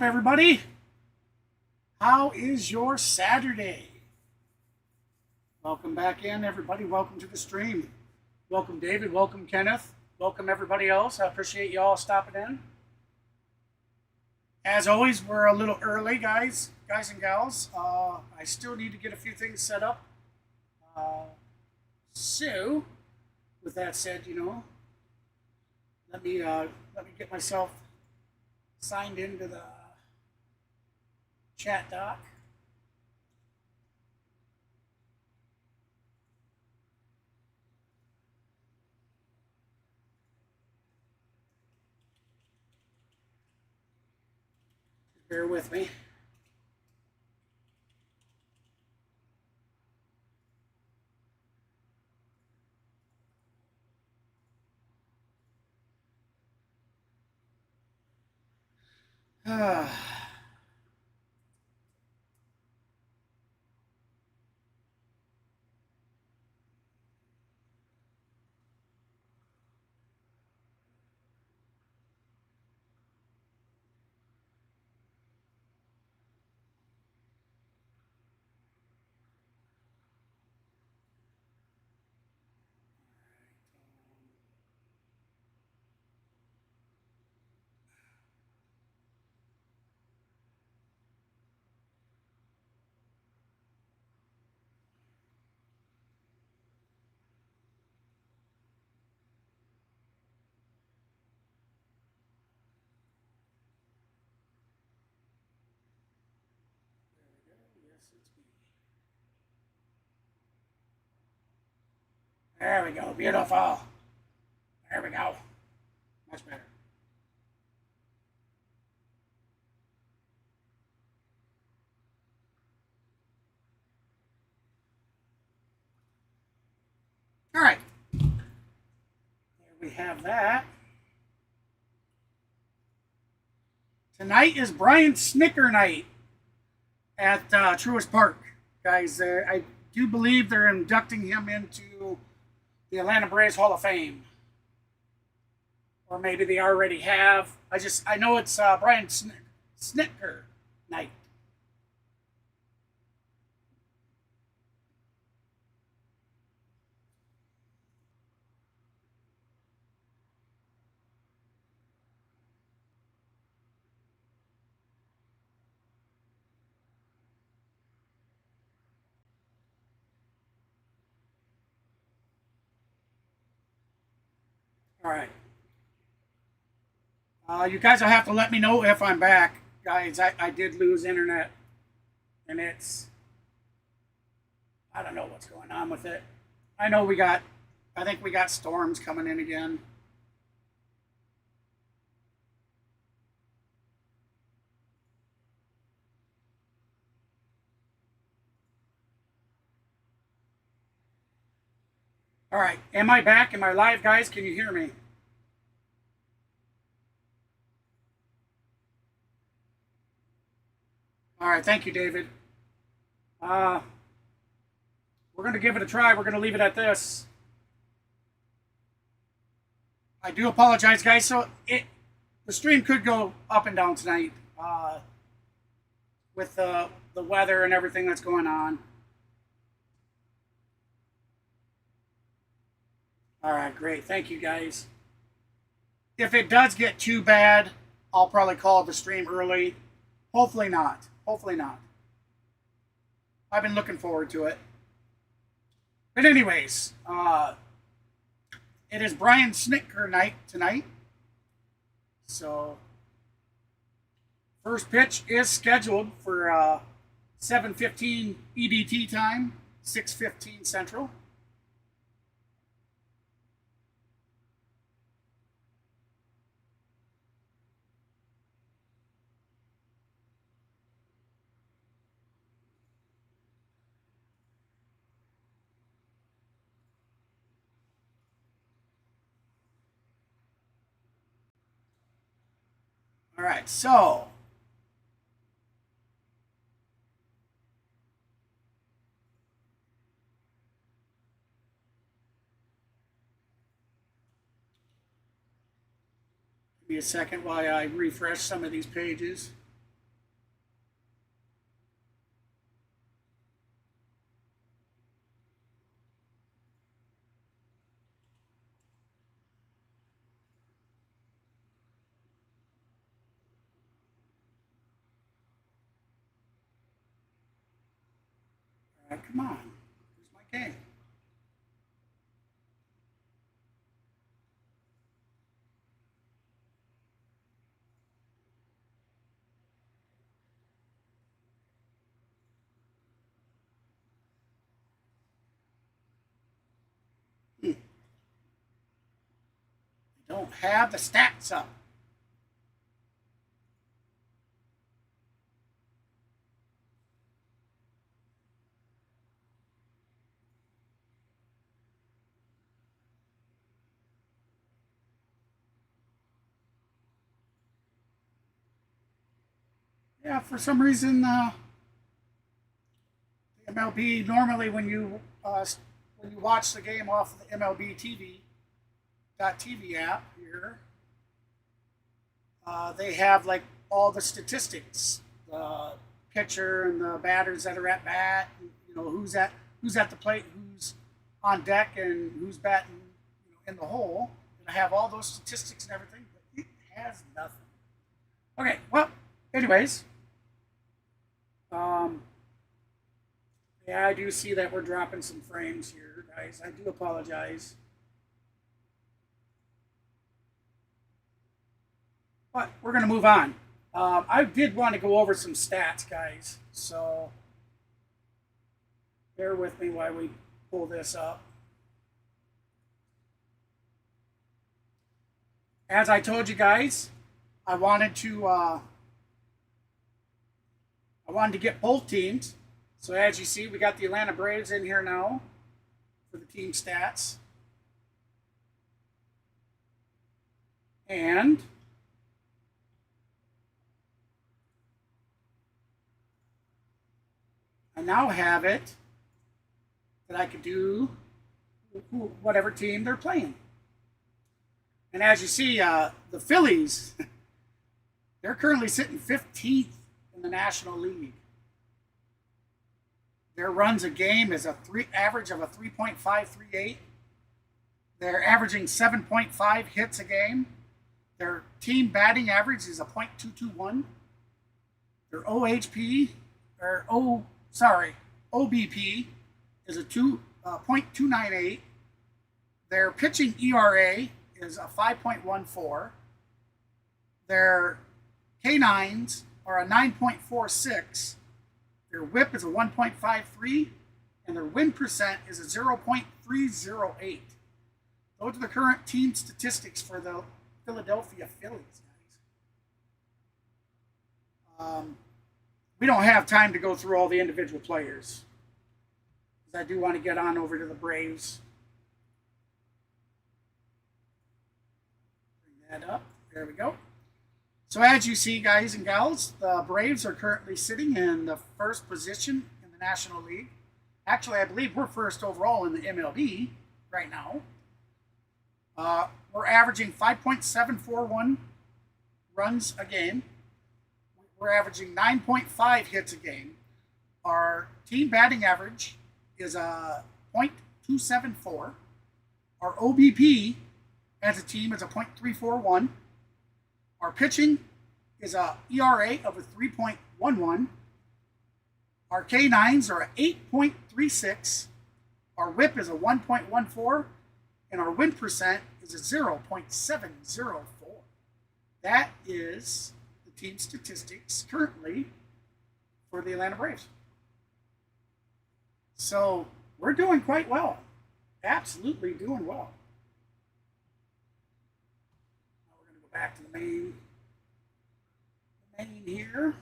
everybody? How is your Saturday? Welcome back in, everybody. Welcome to the stream. Welcome, David. Welcome, Kenneth. Welcome, everybody else. I appreciate you all stopping in. As always, we're a little early, guys and gals. I still need to get a few things set up. So, with that said, let me get myself signed into the chat doc. Bear with me. There we go. Beautiful. There we go. Much better. All right. There we have that. Tonight is Brian Snitker night at Truist Park. Guys, I do believe they're inducting him into the Atlanta Braves Hall of Fame. Or maybe they already have. I know it's Brian Snitker night. All right. You guys will have to let me know if I'm back. Guys, I did lose internet. And I don't know what's going on with it. I think we got storms coming in again. All right. Am I back? Am I live, guys? Can you hear me? All right. Thank you, David. We're going to give it a try. We're going to leave it at this. I do apologize, guys. So the stream could go up and down tonight with the weather and everything that's going on. All right, great. Thank you, guys. If it does get too bad, I'll probably call the stream early. Hopefully not. Hopefully not. I've been looking forward to it. But anyways, it is Brian Snitker night tonight. So, first pitch is scheduled for 7:15 EDT time, 6:15 Central. All right, so give me a second while I refresh some of these pages. Come on. Here's my game. Don't have the stats up. Yeah, for some reason, the MLB normally when you watch the game off of the MLB TV app here, they have like all the statistics, the pitcher and the batters that are at bat, you know who's at the plate, who's on deck, and who's batting, in the hole. And I have all those statistics and everything, but it has nothing. Okay, well, anyways, yeah, I do see that we're dropping some frames here, guys. I do apologize. But we're going to move on. I did want to go over some stats, guys. So bear with me while we pull this up. As I told you guys, I wanted to get both teams. So as you see, we got the Atlanta Braves in here now for the team stats. And I now have it that I could do whatever team they're playing. And as you see, the Phillies, they're currently sitting 15th in the National League. Their runs a game is average of a 3.538. They're averaging 7.5 hits a game. Their team batting average is a .221. Their OBP is a 0.298. Their pitching ERA is a 5.14. Their K9s are a 9.46. Their whip is a 1.53, and their win percent is a 0.308. Those are the current team statistics for the Philadelphia Phillies, guys. We don't have time to go through all the individual players, because I do want to get on over to the Braves. Bring that up. There we go. So as you see, guys and gals, the Braves are currently sitting in the first position in the National League. Actually, I believe we're first overall in the MLB right now. We're averaging 5.741 runs a game. We're averaging 9.5 hits a game. Our team batting average is a .274. Our OBP as a team is a .341. Our pitching is a ERA of a 3.11. Our K9s are a 8.36. Our whip is a 1.14. And our win percent is a 0.704. That is the team statistics currently for the Atlanta Braves. So we're doing quite well. Absolutely doing well. Now we're going to go back to the main here.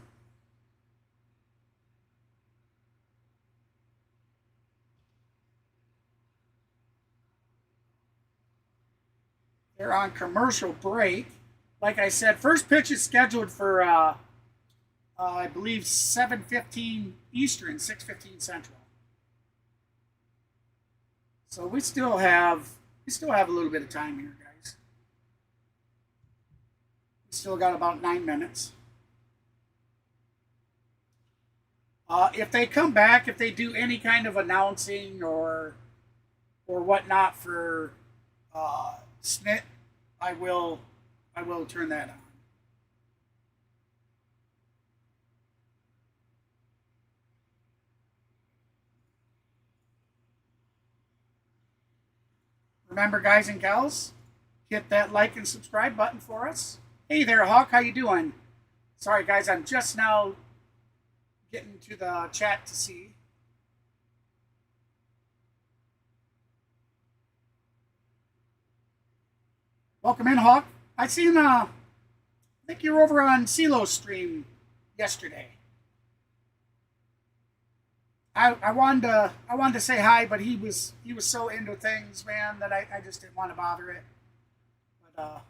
They're on commercial break. Like I said, first pitch is scheduled for, I believe, 7:15 Eastern, 6:15 Central. So we still have a little bit of time here, guys. We still got about 9 minutes. If they come back, if they do any kind of announcing or whatnot for Snit, I will turn that on. Remember, guys and gals, hit that like and subscribe button for us. Hey there, Hawk. How you doing? Sorry, guys. I'm just now getting to the chat to see. Welcome in, Hawk. I seen. I think you were over on CeeLo's stream yesterday. I wanted to say hi, but he was so into things, man, that I just didn't want to bother it. But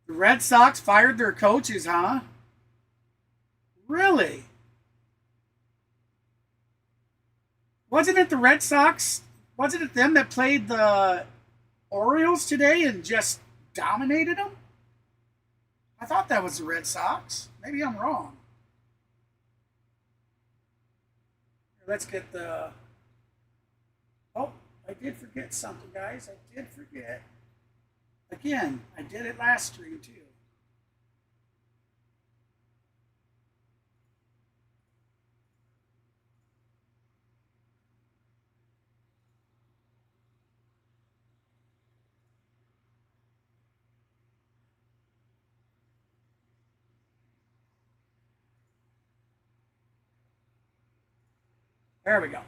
the Red Sox fired their coaches, huh? Really? Wasn't it the Red Sox? Wasn't it them that played the Orioles today and just dominated them? I thought that was the Red Sox. Maybe I'm wrong. Let's get the... Oh, I did forget something, guys. I did forget. Again, I did it last stream, too. There we go.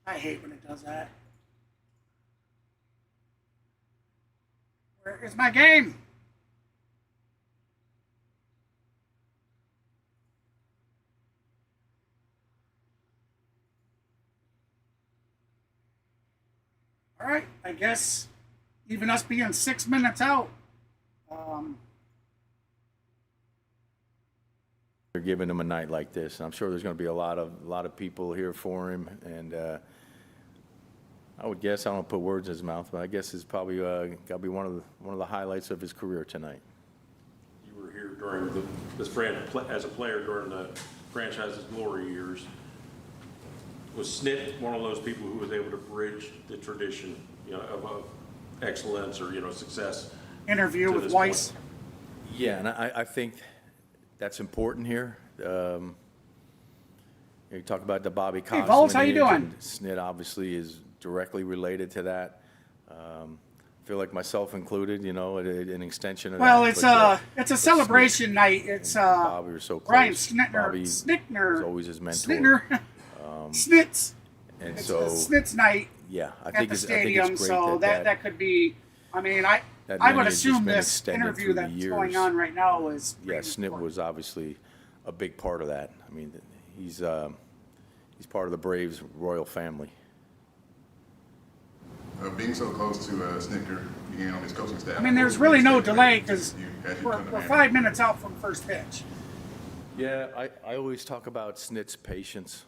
I hate when it does that. Where is my game? All right, I guess even us being 6 minutes out. They're giving him a night like this. I'm sure there's going to be a lot of people here for him, and I would guess, I don't put words in his mouth, but I guess it's probably got to be one of the highlights of his career tonight. You were here during as a player during the franchise's glory years. Was Snit one of those people who was able to bridge the tradition, of excellence or success? Interview with Weiss. Yeah, and I think that's important here. You talk about the Bobby Cox. Hey, Vols, how you doing? Snit obviously is directly related to that. I feel like myself included, an extension of well, that. It's a celebration night. It's Bobby was so close. Brian Snitker. Snitker was always his mentor. Snitker. Snits. And it's so Snits night. Yeah, I at think the it's stadium. great so that could be. I mean, I would assume this interview that's going on right now is. Yeah, Snit was obviously a big part of that. I mean, he's part of the Braves royal family. Being so close to Snitker, being on his coaching staff. I mean, there's really no delay because we're 5 minutes out from first pitch. Yeah, I always talk about Snit's patience.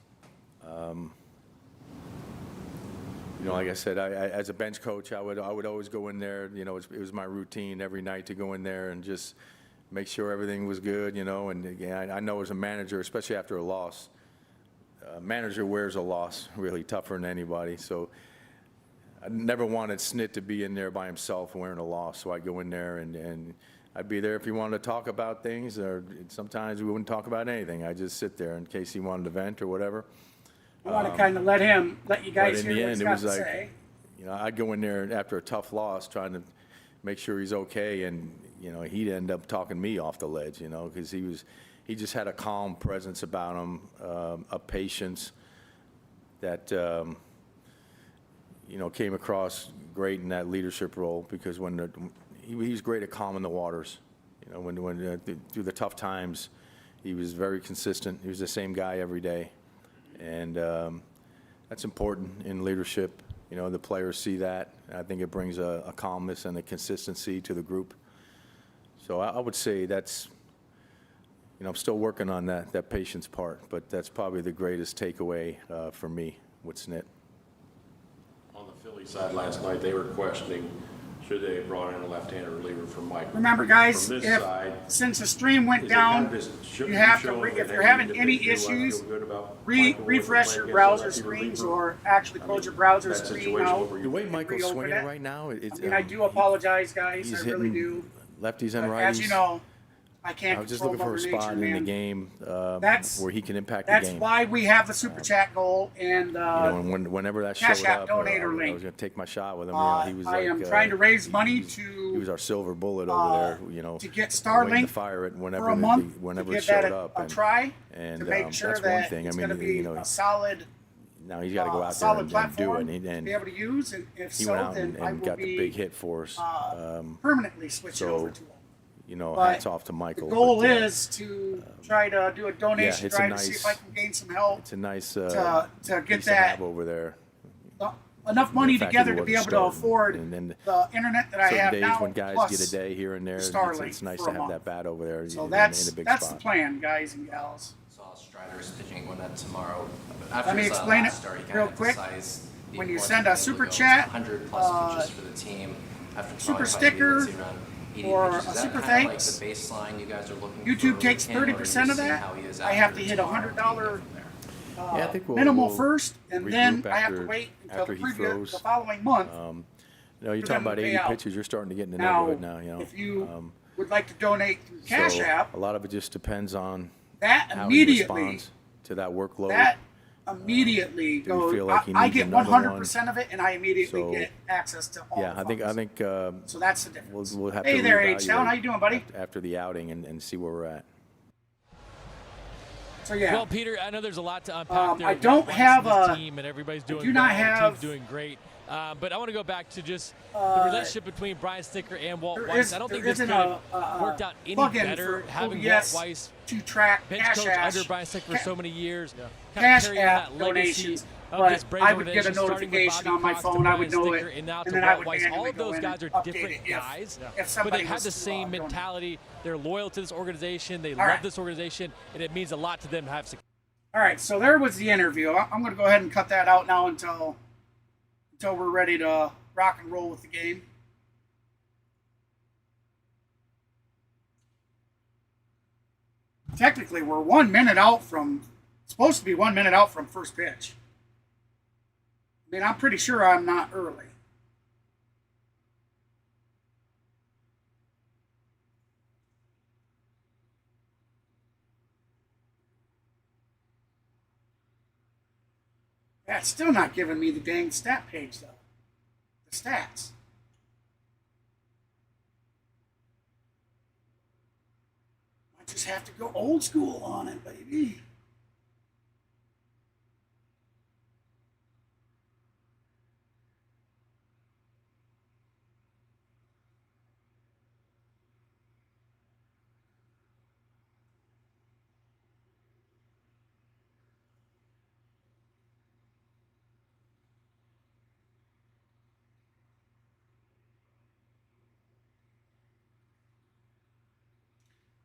Like I said, as a bench coach, I would always go in there. It was my routine every night to go in there and just make sure everything was good. And again, I know as a manager, especially after a loss, a manager wears a loss really tougher than anybody. So I never wanted Snit to be in there by himself wearing a loss. So I'd go in there and I'd be there if he wanted to talk about things, or sometimes we wouldn't talk about anything. I'd just sit there in case he wanted to vent or whatever. I want to kind of let you guys hear what he's got to say. I'd go in there after a tough loss trying to make sure he's okay, and he'd end up talking me off the ledge, because he just had a calm presence about him, a patience that came across great in that leadership role, because he was great at calming the waters. When through the tough times, he was very consistent. He was the same guy every day. And that's important in leadership. The players see that. I think it brings a calmness and a consistency to the group. So I would say that's, I'm still working on that patience part, but that's probably the greatest takeaway for me with Snit. On the Philly side last night, they were questioning, should they have brought in a left-handed reliever from Mike. Remember, guys, From this if side, since the stream went is it kind down, of just you have to, if you're having any issues, refresh your browser screens or actually close your browser screen out. The way Michael's reopen swinging it. right now, it's. I mean, I do apologize, guys. He's I really hitting do. lefties and But righties. as you know, I can't I was just control looking for a Mother spot Nature, in the man. game That's- where he can impact the That's game. why we have the super chat goal and You know, and whenever that Cash showed App up, donator I link. was going to take my shot with him. You know, he was I like, am trying to raise money he was to our silver bullet over there. You know, to get waiting to Starlink fire it for whenever a month whenever to it give that showed a, up. a try and to make sure that's one that thing. it's I mean, going to be you know, a solid now he's got to go out there solid and do platform it. to And be able to use, and if he so, went out then and, I and will got the big be hit for us. permanently switching so, over to him. You know, But hats off to Michael. The goal but, is to try to do a donation it's a drive to see nice- if I can gain some help, it's a nice to get piece to that have over there. enough money The fact together that he to be able wasn't to starting. afford And then the internet that I certain have days now, when guys plus get a day here and there, Starlink it's nice for to a have month. that bat over there So in that's a big the spot. plan, guys and gals. Saw Strider's pitching one that tomorrow. After Let me his, explain last it start, he kind real of quick. emphasized the When you importance send of a being super able to go chat, 100 plus pitches for the team after super qualifying, sticker, let's say around 80 or pitches. a Is that super kind of thanks. like the baseline you guys are looking YouTube for takes him, or are you 30% of seeing that. how he is I have after to hit a tomorrow? $100 Yeah, I think minimal we'll first, and then regroup I have to after- wait until after the he previous throws. the following month. You know, you're for talking them about to pay 80 out. pitches. You're starting to get in the Now, neighborhood now. You know, if you would like to donate through Cash so App, a lot of it just depends on that how he immediately responds to that workload. that immediately Do we goes. feel like he I needs get another 100% of it, and I immediately So, get access to all. yeah, the I think funds. So that's the difference. we'll have Hey to there, H-Town. How reevaluate you doing, buddy? after the outing and see where we're at. So yeah. Well, Peter, I know there's a lot to unpack there. I with don't Bryce have and his a- team, and everybody's doing do not well, the have- team's doing great. But I want to go back to just the relationship between Brian Snitker and Walt There Weiss. is- I don't think there this could isn't have worked out any plugin better for having OBS Walt Weiss to track bench Cash coach App, under Brian Snitker for so many years. Kind of Cash carrying on App that legacy donations, of this but Braves I would get a organization, starting with notification Bobby on my Cox to phone. I would Brian know Snitker, it, and now and to then I Walt would Weiss. manually All of go those in guys and are update different it guys, if but somebody they have was the to, same donate. mentality. They're loyal to this organization. They love right. this organization, and it means a lot to them to have success. All right, so there was the interview. I'm going to go ahead and cut that out now until we're ready to rock and roll with the game. Technically, we're 1 minute out from, supposed to be 1 minute out from first pitch. I mean, I'm pretty sure I'm not early. That's still not giving me the dang stat page, though. The stats. I just have to go old school on it, baby.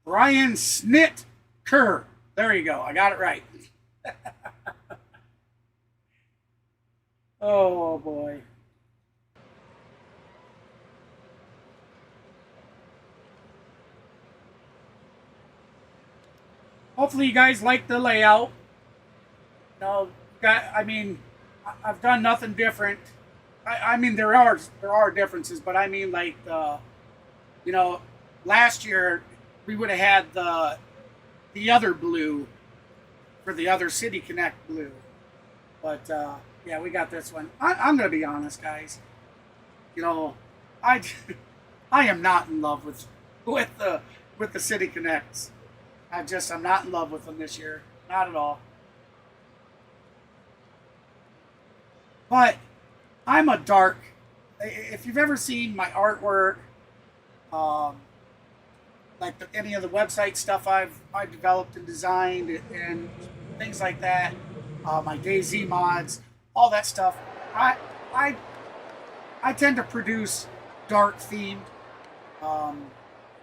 Brian Snitker. There you go. I got it right. Oh, boy. Hopefully you guys like the layout. No, I mean, I've done nothing different. I mean, there are differences, but I mean, like, last year we would have had the other blue for the other City Connect blue, but yeah, we got this one. I'm gonna be honest, guys. I am not in love with the City Connects. I'm not in love with them this year, not at all. But I'm a dark. If you've ever seen my artwork, like any of the website stuff I've developed and designed and things like that, my DayZ mods, all that stuff, I tend to produce dark themed.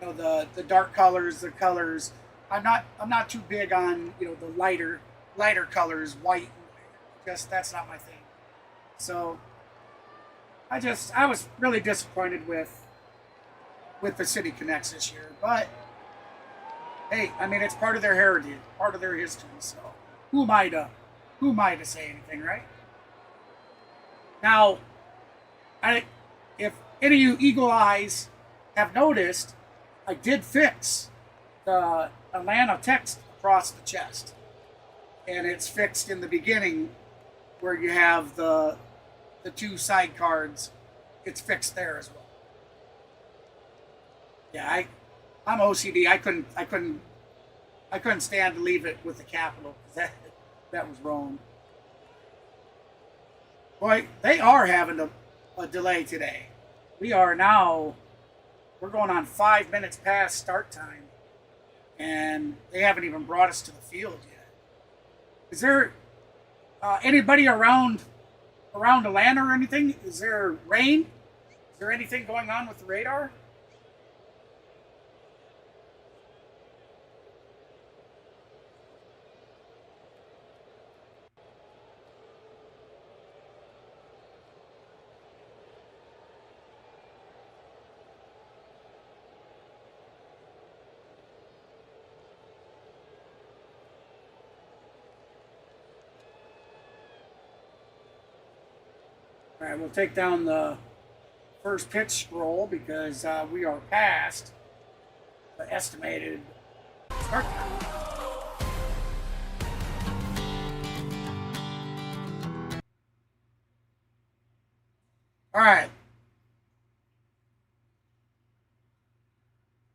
The dark colors, the colors. I'm not too big on the lighter colors, white. Just that's not my thing. So I was really disappointed with the City Connects this year, but hey, I mean, it's part of their heritage, part of their history. So who am I to say anything, right? Now, if any of you eagle eyes have noticed, I did fix the Atlanta text across the chest, and it's fixed in the beginning where you have the two side cards. It's fixed there as well. Yeah, I'm OCD. I couldn't stand to leave it with the capital because that was wrong. Boy, they are having a delay today. We're going on 5 minutes past start time, and they haven't even brought us to the field yet. Is there anybody around Atlanta or anything? Is there rain? Is there anything going on with the radar? All right, we'll take down the first pitch scroll because we are past the estimated start time. All right.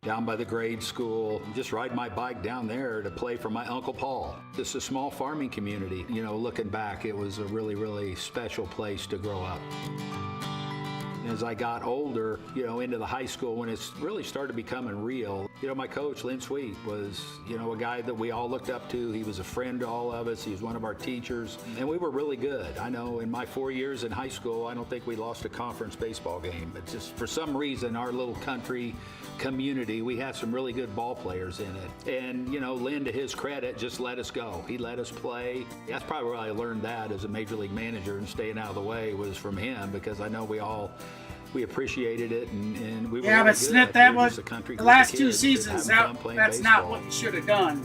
Down by the grade school, just ride my bike down there to play for my Uncle Paul. This is a small farming community. You know, looking back, it was a really, really special place to grow up. As I got older, you know, into the high school, when it really started becoming real, you know, my coach, Lynn Sweet, was, you know, a guy that we all looked up to. He was a friend to all of us. He was one of our teachers, and we were really good. I know in my 4 years in high school, I don't think we lost a conference baseball game. But just for some reason, our little country community, we had some really good ball players in it. And, you know, Lynn, to his credit, just let us go. He let us play. That's probably where I learned that as a major league manager, and staying out of the way was from him, because I know we appreciated it, and we were Yeah, really but good. Snit, that We were was just a country the group of last 2 kids seasons. having fun playing That's not baseball. what you should have done.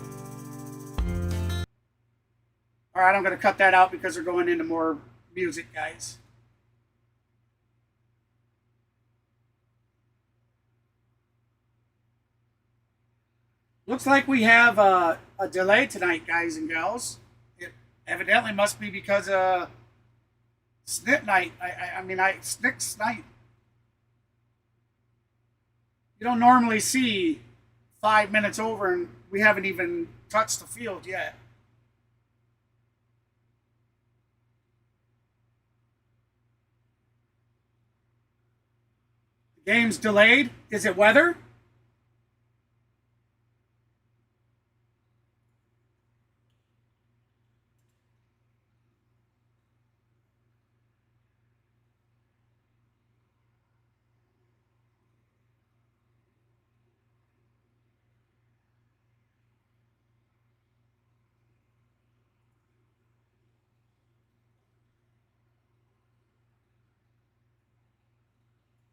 All right, I'm going to cut that out because we're going into more music, guys. Looks like we have a delay tonight, guys and gals. It evidently must be because of Snit night. Snick's night. You don't normally see 5 minutes over and we haven't even touched the field yet. The game's delayed. Is it weather?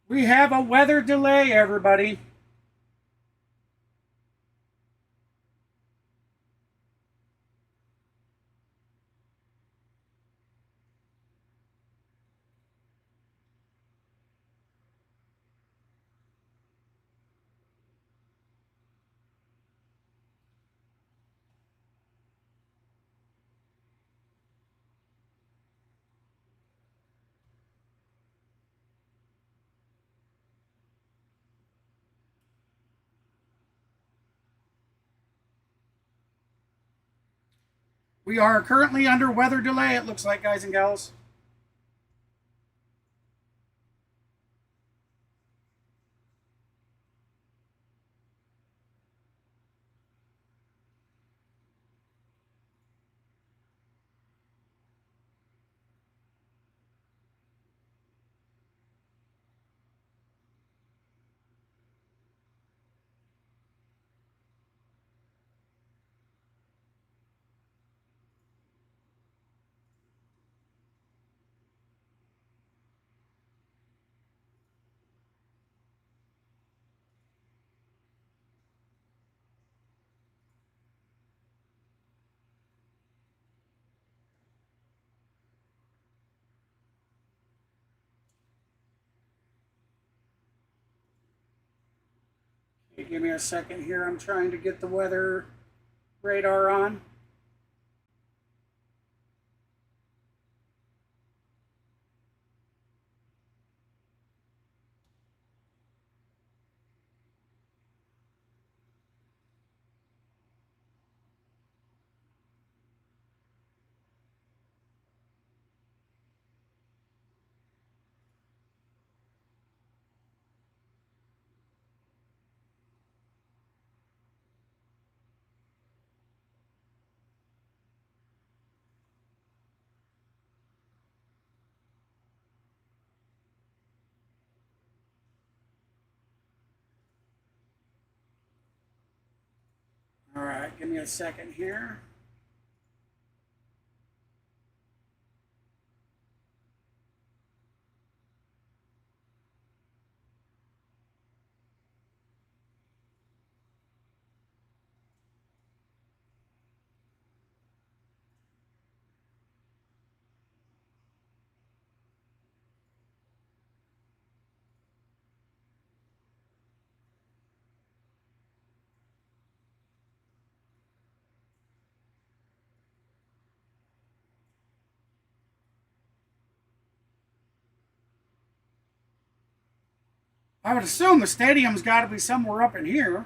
We have a weather delay, everybody. We are currently under weather delay, it looks like, guys and gals. Give me a second here. I'm trying to get the weather radar on. All right, give me a second here. I would assume the stadium's got to be somewhere up in here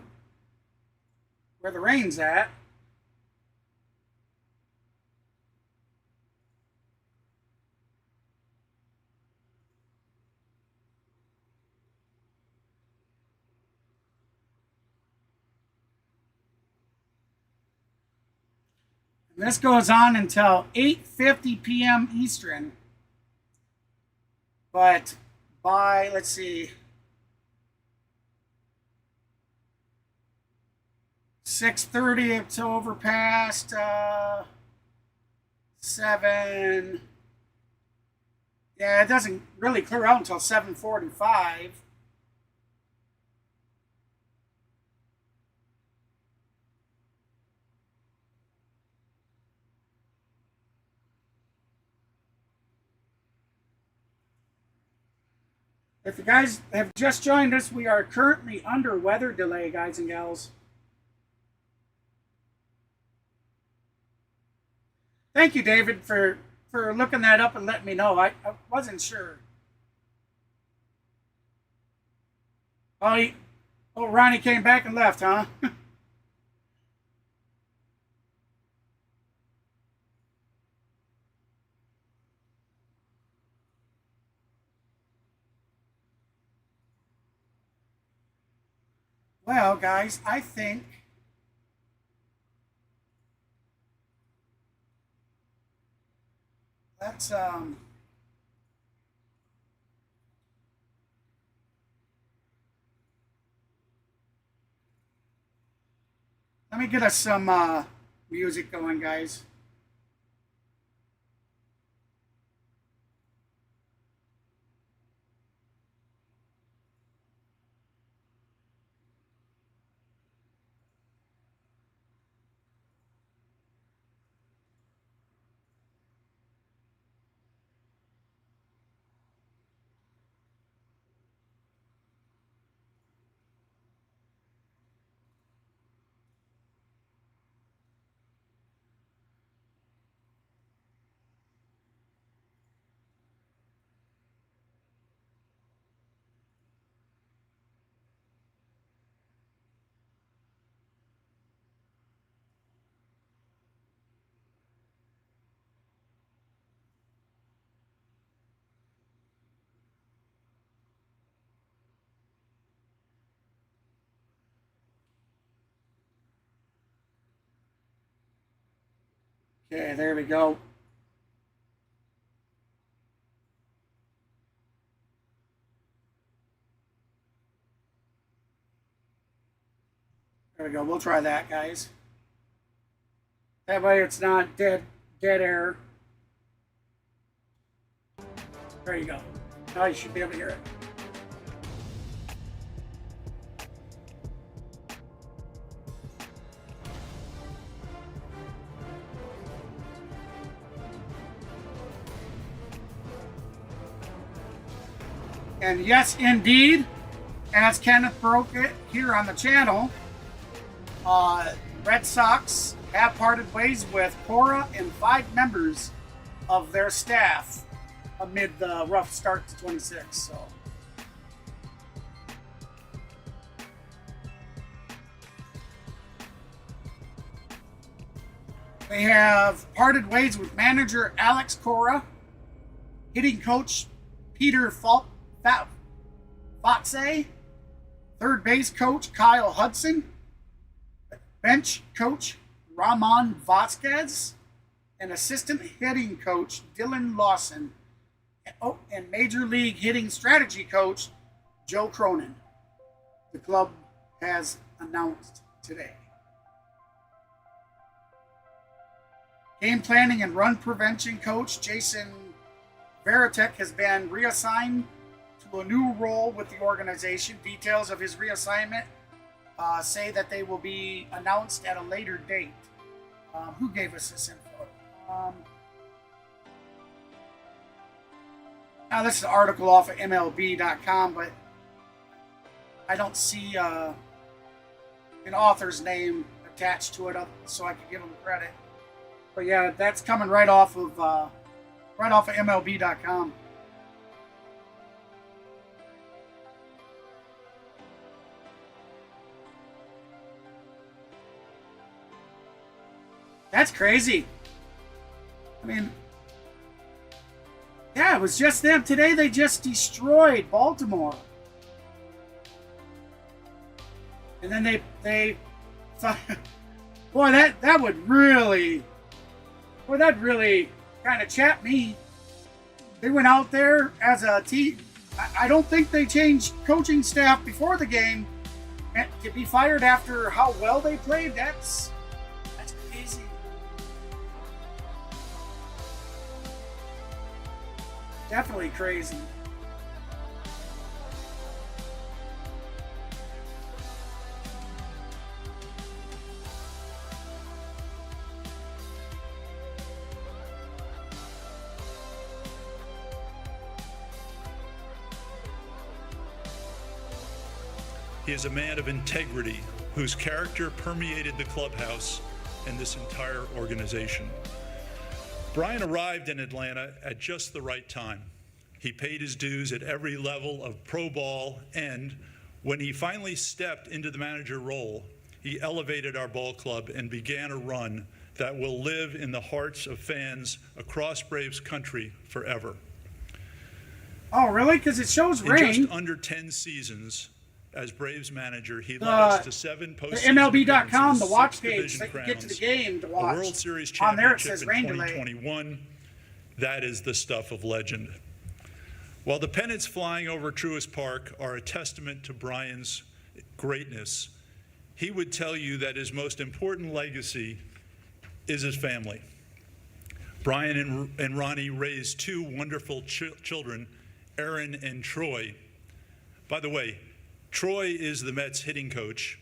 where the rain's at. And this goes on until 8:50 p.m. Eastern. But by, let's see, 6:30 it's over past 7. Yeah, it doesn't really clear out until 7:45. If you guys have just joined us, we are currently under weather delay, guys and gals. Thank you, David, for looking that up and letting me know. I wasn't sure. Oh, Ronnie came back and left, huh? Well, guys, I think let's let me get us some music going, guys. Okay, there we go. There we go. We'll try that, guys. That way it's not dead air. There you go. Now you should be able to hear it. And yes, indeed, as Kenneth broke it here on the channel, Red Sox have parted ways with Cora and 5 members of their staff amid the rough start to 26. So. They have parted ways with manager Alex Cora, hitting coach Peter Fatse, third base coach Kyle Hudson, bench coach Ramon Vasquez, and assistant hitting coach Dylan Lawson, and major league hitting strategy coach Joe Cronin. The club has announced today. Game planning and run prevention coach Jason Veritek has been reassigned to a new role with the organization. Details of his reassignment say that they will be announced at a later date. Who gave us this info? Now, this is an article off of MLB.com, but I don't see an author's name attached to it, so I can give him credit. But yeah, that's coming right off of MLB.com. That's crazy. I mean, yeah, it was just them. Today they just destroyed Baltimore. And then they thought, boy, that would really, boy, that really kind of chapped me. They went out there as a team. I don't think they changed coaching staff before the game. And to be fired after how well they played, that's crazy. Definitely crazy. He is a man of integrity whose character permeated the clubhouse and this entire organization. Brian arrived in Atlanta at just the right time. He paid his dues at every level of pro ball, and when he finally stepped into the manager role, he elevated our ball club and began a run that will live in the hearts of fans across Braves country forever. Oh, really? Because it shows rain. In just under 10 seasons as Braves manager, he led us to 7 postseason MLB.com, the watch 6 page, division so you can crowns, get to the game to watch. a World Series On there it championship says in rain delay. 2021. That is the stuff of legend. While the pennants flying over Truist Park are a testament to Brian's greatness, he would tell you that his most important legacy is his family. Brian and Ronnie raised 2 wonderful children, Aaron and Troy. By the way, Troy is the Mets hitting coach.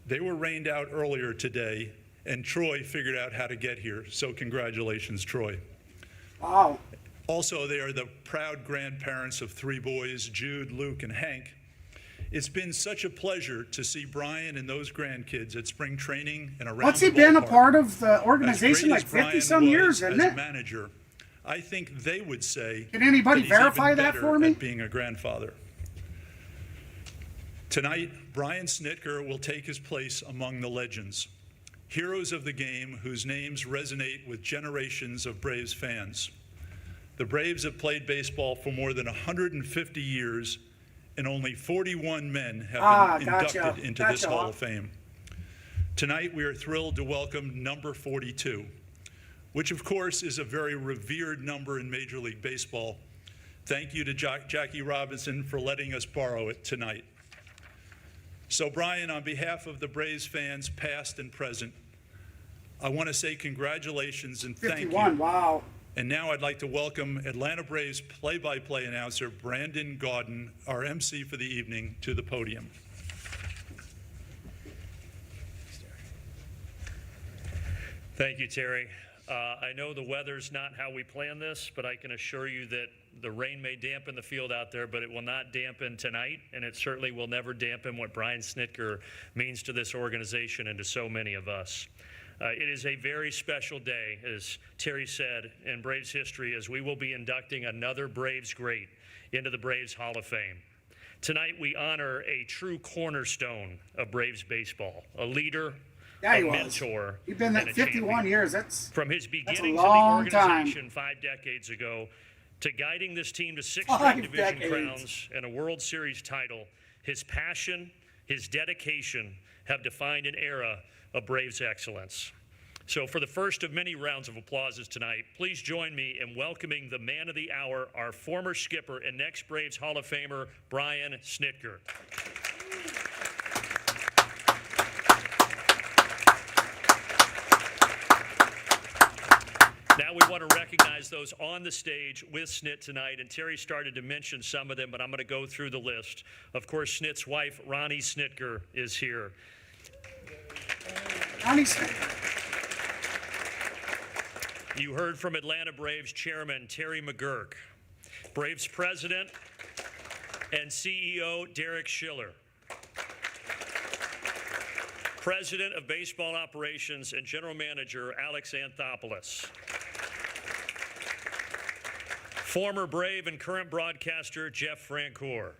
They were rained out earlier today, and Troy figured out how to get here. So congratulations, Troy. Wow. Also, they are the proud grandparents of 3 boys, Jude, Luke, and Hank. It's been such a pleasure to see Brian and those grandkids at spring training and around What's the he been a ballpark. part of the organization As like great as 50 some Brian years, was isn't as it? manager, I think they would say Can anybody that he's verify even that better for me? at being a grandfather. Tonight, Brian Snitker will take his place among the legends, heroes of the game whose names resonate with generations of Braves fans. The Braves have played baseball for more than 150 years, and only 41 men have been inducted into this Hall of Fame. Tonight, we are thrilled to welcome number 42, which of course is a very revered number in Major League Baseball. Thank you to Jackie Robinson for letting us borrow it tonight. So Brian, on behalf of the Braves fans, past and present, I want to say congratulations and thank 51, you. wow. And now I'd like to welcome Atlanta Braves play-by-play announcer Brandon Gaudin, our MC for the evening, to the podium. Thank you, Terry. I know the weather's not how we planned this, but I can assure you that The rain may dampen the field out there, but it will not dampen tonight, and it certainly will never dampen what Brian Snitker means to this organization and to so many of us. It is a very special day, as Terry said, in Braves history, as we will be inducting another Braves great into the Braves Hall of Fame. Tonight, we honor a true cornerstone of Braves baseball, a leader, Yeah, he a was. mentor, He's been and there a 51 champion. years. That's From his a beginnings in the long time. organization 5 decades ago to guiding this team to 6 5 straight division decades. crowns and a World Series title, his passion, his dedication have defined an era of Braves excellence. So for the first of many rounds of applauses tonight, please join me in welcoming the man of the hour, our former skipper and next Braves Hall of Famer, Brian Snitker. Now we want to recognize those on the stage with Snit tonight, and Terry started to mention some of them, but I'm going to go through the list. Of course, Snit's wife, Ronnie Snitker, is here. Ronnie Snitker. You heard from Atlanta Braves Chairman Terry McGurk, Braves President and CEO Derek Schiller, President of Baseball Operations and General Manager Alex Anthopoulos, former Brave and current broadcaster Jeff Francoeur.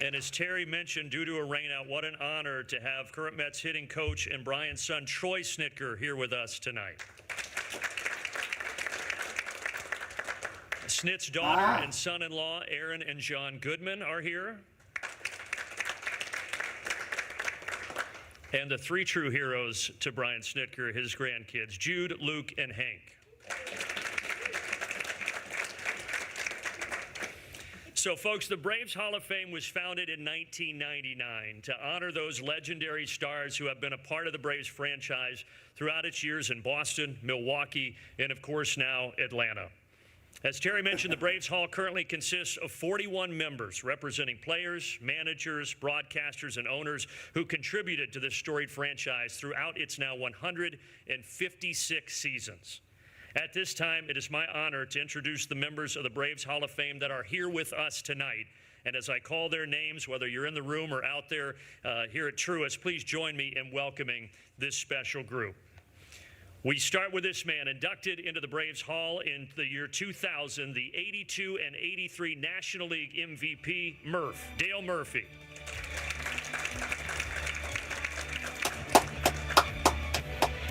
And as Terry mentioned, due to a rainout, what an honor to have current Mets hitting coach and Brian's son, Troy Snitker, here with us tonight. Snit's daughter and son-in-law, Aaron and John Goodman, are here. And the 3 true heroes to Brian Snitker, his grandkids, Jude, Luke, and Hank. So, folks, the Braves Hall of Fame was founded in 1999 to honor those legendary stars who have been a part of the Braves franchise throughout its years in Boston, Milwaukee, and, of course, now Atlanta. As Terry mentioned, the Braves Hall currently consists of 41 members representing players, managers, broadcasters, and owners who contributed to this storied franchise throughout its now 156 seasons. At this time, it is my honor to introduce the members of the Braves Hall of Fame that are here with us tonight. And as I call their names, whether you're in the room or out there here at Truist, please join me in welcoming this special group. We start with this man, inducted into the Braves Hall in the year 2000, the 82 and 83 National League MVP, Dale Murphy.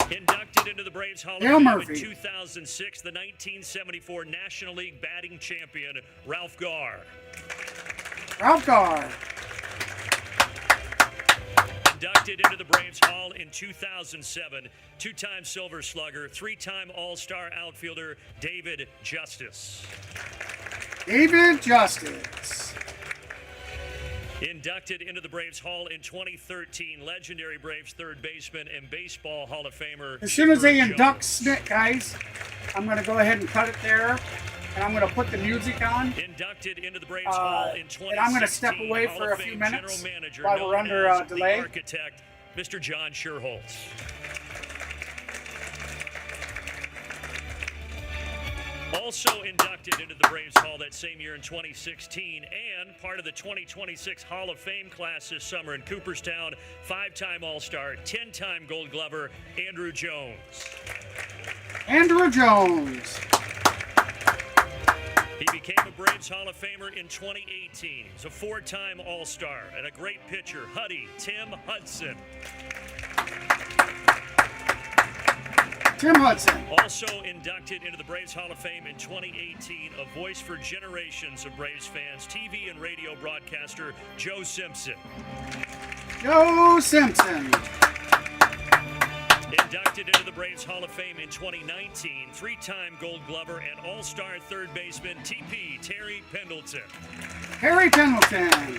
Inducted into the Braves Hall of Dale Fame Murphy. in 2006, the 1974 National League batting champion, Ralph Garr. Ralph Garr. Inducted into the Braves Hall in 2007, 2-time Silver Slugger, 3-time All-Star outfielder, David Justice. David Justice. Inducted into the Braves Hall in 2013, legendary Braves third baseman and Baseball Hall of Famer. As soon as they Bert induct Jones. Snit, guys, I'm going to go ahead and cut it there, and I'm going to put the music on. Inducted into the Braves Hall in 2016, and I'm gonna step away Hall for of a few Fame minutes General Manager while we're known under, as delay. The architect, Mr. John Sherholtz. Also inducted into the Braves Hall that same year in 2016 and part of the 2026 Hall of Fame class this summer in Cooperstown, 5-time All-Star, 10-time Gold Glover, Andrew Jones. Andrew Jones. He became a Braves Hall of Famer in 2018. He's a 4-time All-Star and a great pitcher, Tim Hudson. Tim Hudson. Also inducted into the Braves Hall of Fame in 2018, a voice for generations of Braves fans, TV and radio broadcaster Joe Simpson. Joe Simpson. Inducted into the Braves Hall of Fame in 2019, 3-time Gold Glover and All-Star third baseman TP Terry Pendleton. Harry Pendleton.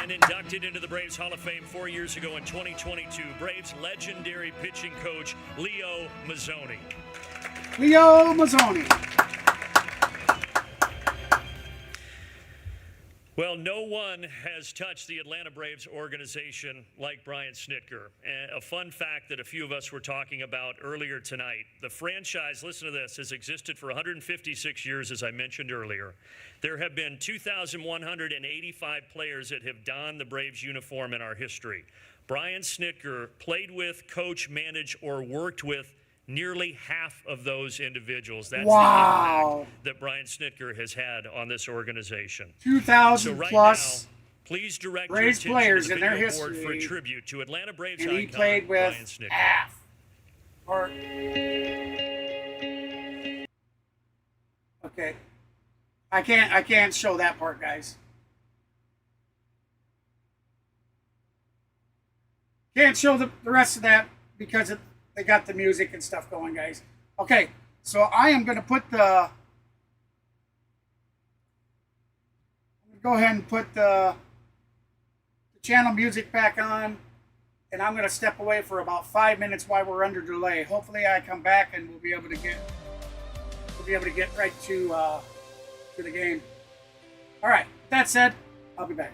And inducted into the Braves Hall of Fame 4 years ago in 2022, Braves legendary pitching coach Leo Mazzoni. Leo Mazzoni. Well, no one has touched the Atlanta Braves organization like Brian Snitker. And a fun fact that a few of us were talking about earlier tonight. The franchise, listen to this, has existed for 156 years, as I mentioned earlier. There have been 2,185 players that have donned the Braves uniform in our history. Brian Snitker played with, coached, managed, or worked with nearly half of those individuals. That's Wow. the impact that Brian Snitker has had on this organization. 2,000 So right plus now, please direct Braves your players attention in to the their video board for a history, tribute to Atlanta Braves and he icon played with Brian Snitker. half. Or okay, I can't show that part, guys. Can't show the rest of that because they got the music and stuff going, guys. Okay, so I am going to put go ahead and put the channel music back on, and I'm going to step away for about 5 minutes while we're under delay. Hopefully, I come back and we'll be able to get right to the game. All right. That said, I'll be back.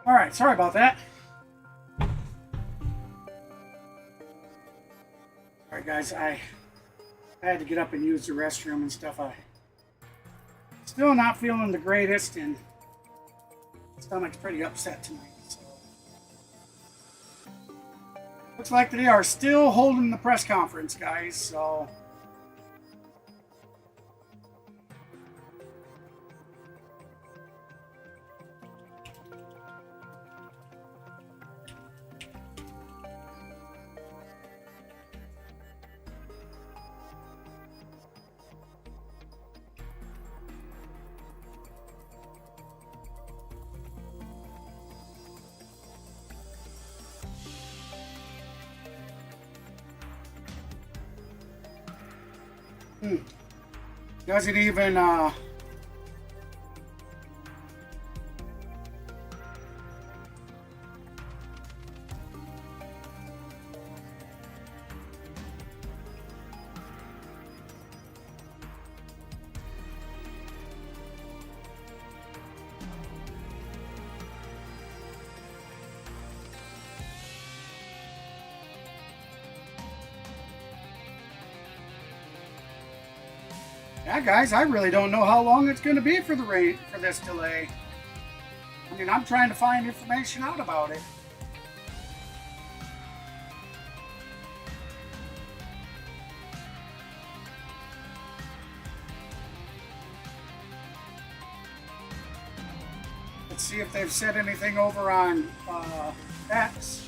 All right, sorry about that. All right, guys, I had to get up and use the restroom and stuff. I still not feeling the greatest, and stomach's pretty upset tonight. So. Looks like they are still holding the press conference, guys. So. Doesn't even yeah, guys, I really don't know how long it's going to be for the rain for this delay. I mean, I'm trying to find information out about it. Let's see if they've said anything over on X.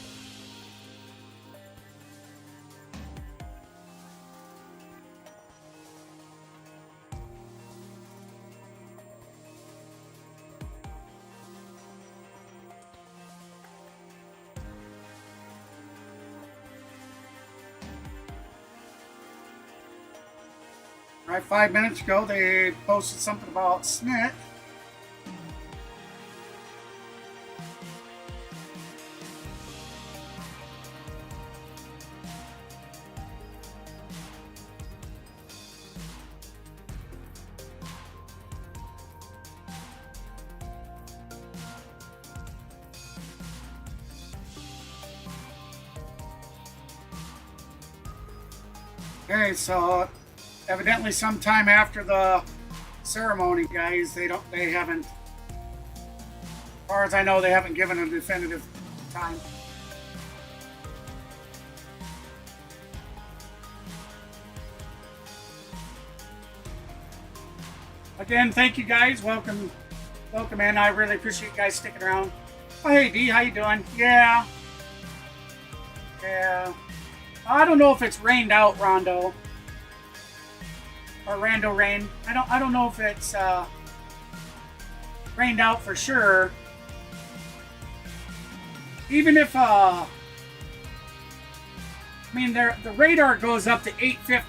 Right, 5 minutes ago, they posted something about Snit. Okay, so evidently sometime after the ceremony, guys, they haven't, as far as I know, they haven't given a definitive time. Again, thank you guys. Welcome in. I really appreciate you guys sticking around. Oh, hey D, how you doing? Yeah. I don't know if it's rained out, Rondo. Or Rando Rain. I don't know if it's rained out for sure. Even if I mean the radar goes up to 8:50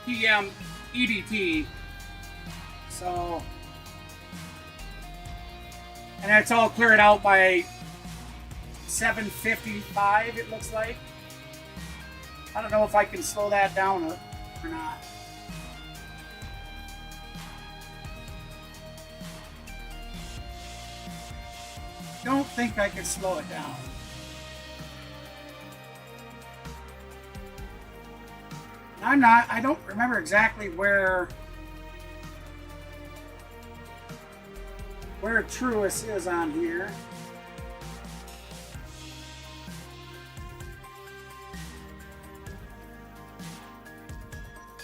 p.m. EDT. So and it's all cleared out by 7:55, it looks like. I don't know if I can slow that down or not. Don't think I can slow it down. I don't remember exactly where Truist is on here.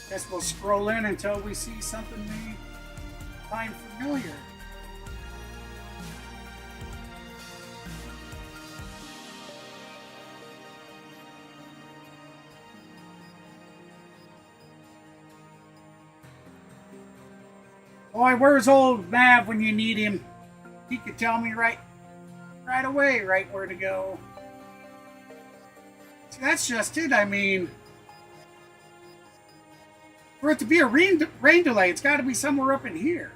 Guess we'll scroll in until we see something we find familiar. Boy, where's old Mav when you need him? He could tell me right away where to go. See, that's just it. I mean, for it to be a rain delay, it's got to be somewhere up in here.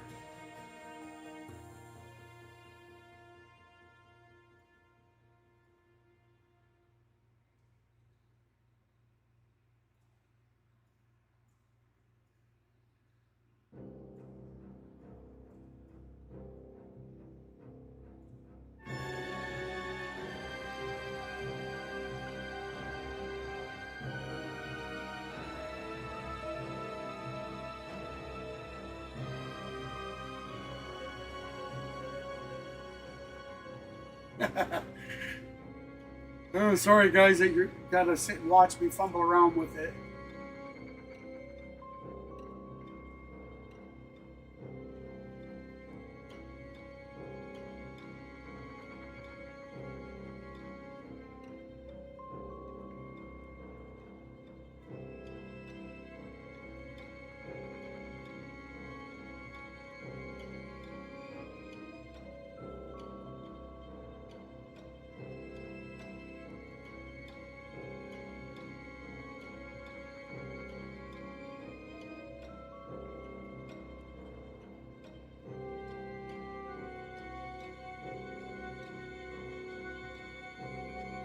Oh, sorry guys that you gotta sit and watch me fumble around with it.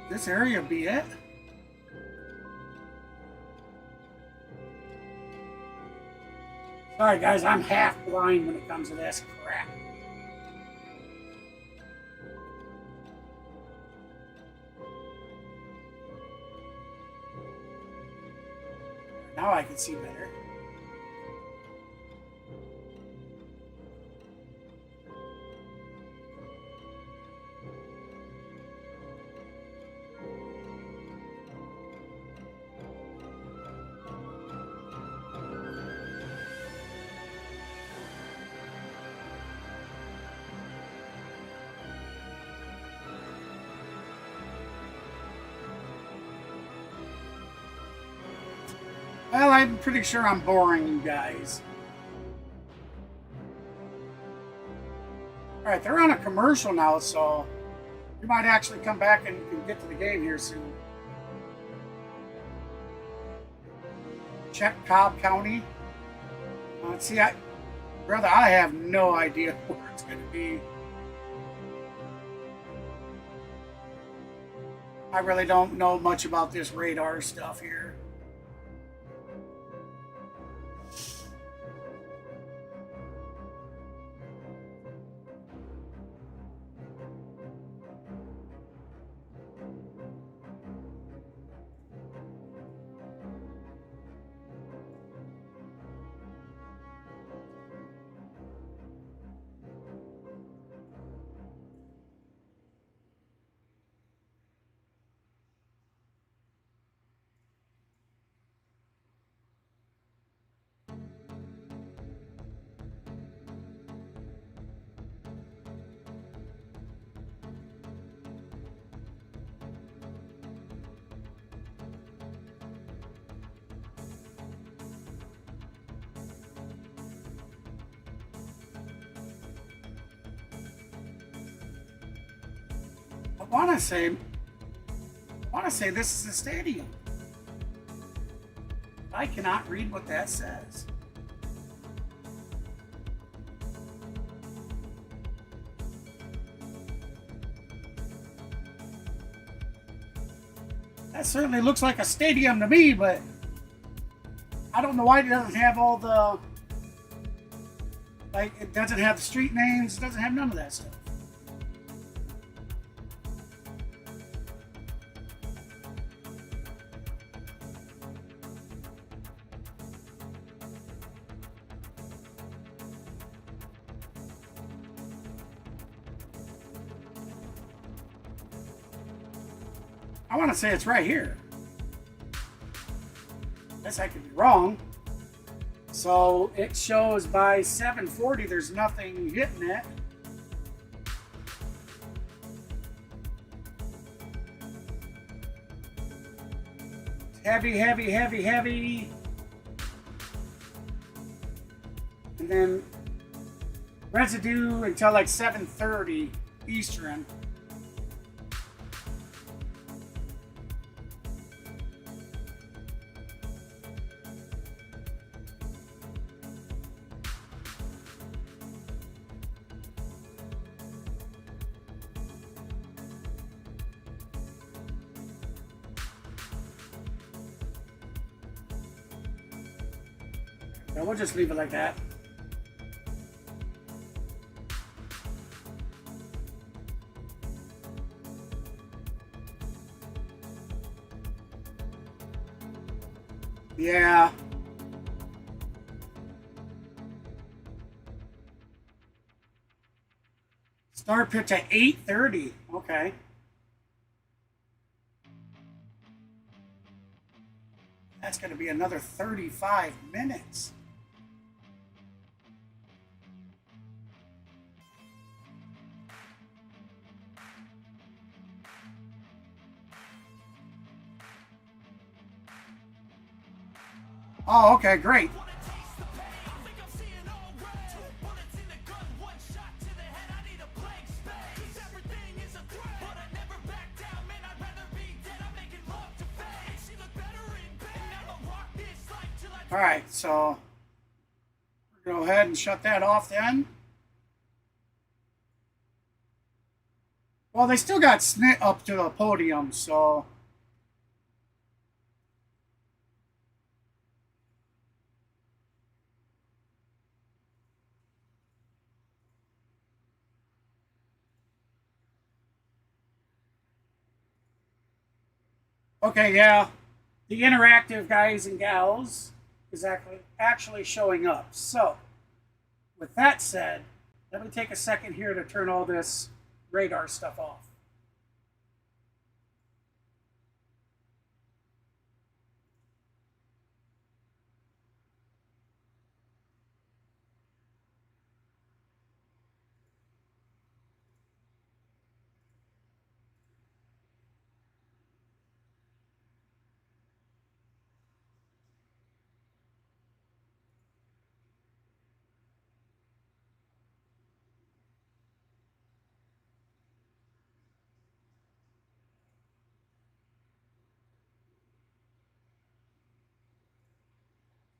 This area be it? Sorry guys, I'm half blind when it comes to this crap. Now I can see better. Well, I'm pretty sure I'm boring you guys. Alright, they're on a commercial now, so we might actually come back and get to the game here soon. Check Cobb County. See, brother, I have no idea where it's going to be. I really don't know much about this radar stuff here. I want to say this is the stadium. I cannot read what that says. That certainly looks like a stadium to me, but I don't know why it doesn't have all the, like, it doesn't have the street names, it doesn't have none of that stuff. I want to say it's right here. Guess I could be wrong. So it shows by 7:40 there's nothing hitting it. Heavy, heavy, heavy, heavy. And then residue until like 7:30 Eastern. So we'll just leave it like that. Yeah. Start pitch at 8:30. Okay. That's going to be another 35 minutes. Oh, okay, great. All right, so we're going to go ahead and shut that off then. Well, they still got Snit up to the podium, so... Okay, yeah, the interactive guys and gals is actually showing up. So, with that said, let me take a second here to turn all this radar stuff off.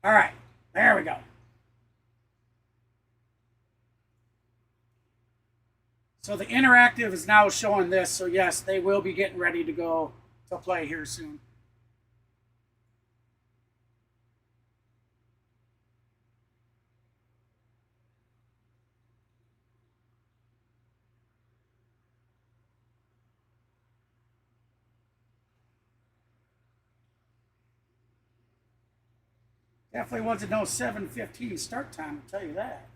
All right, there we go. So the interactive is now showing this, so yes, they will be getting ready to go to play here soon. Definitely wasn't no 7:15 start time, I'll tell you that.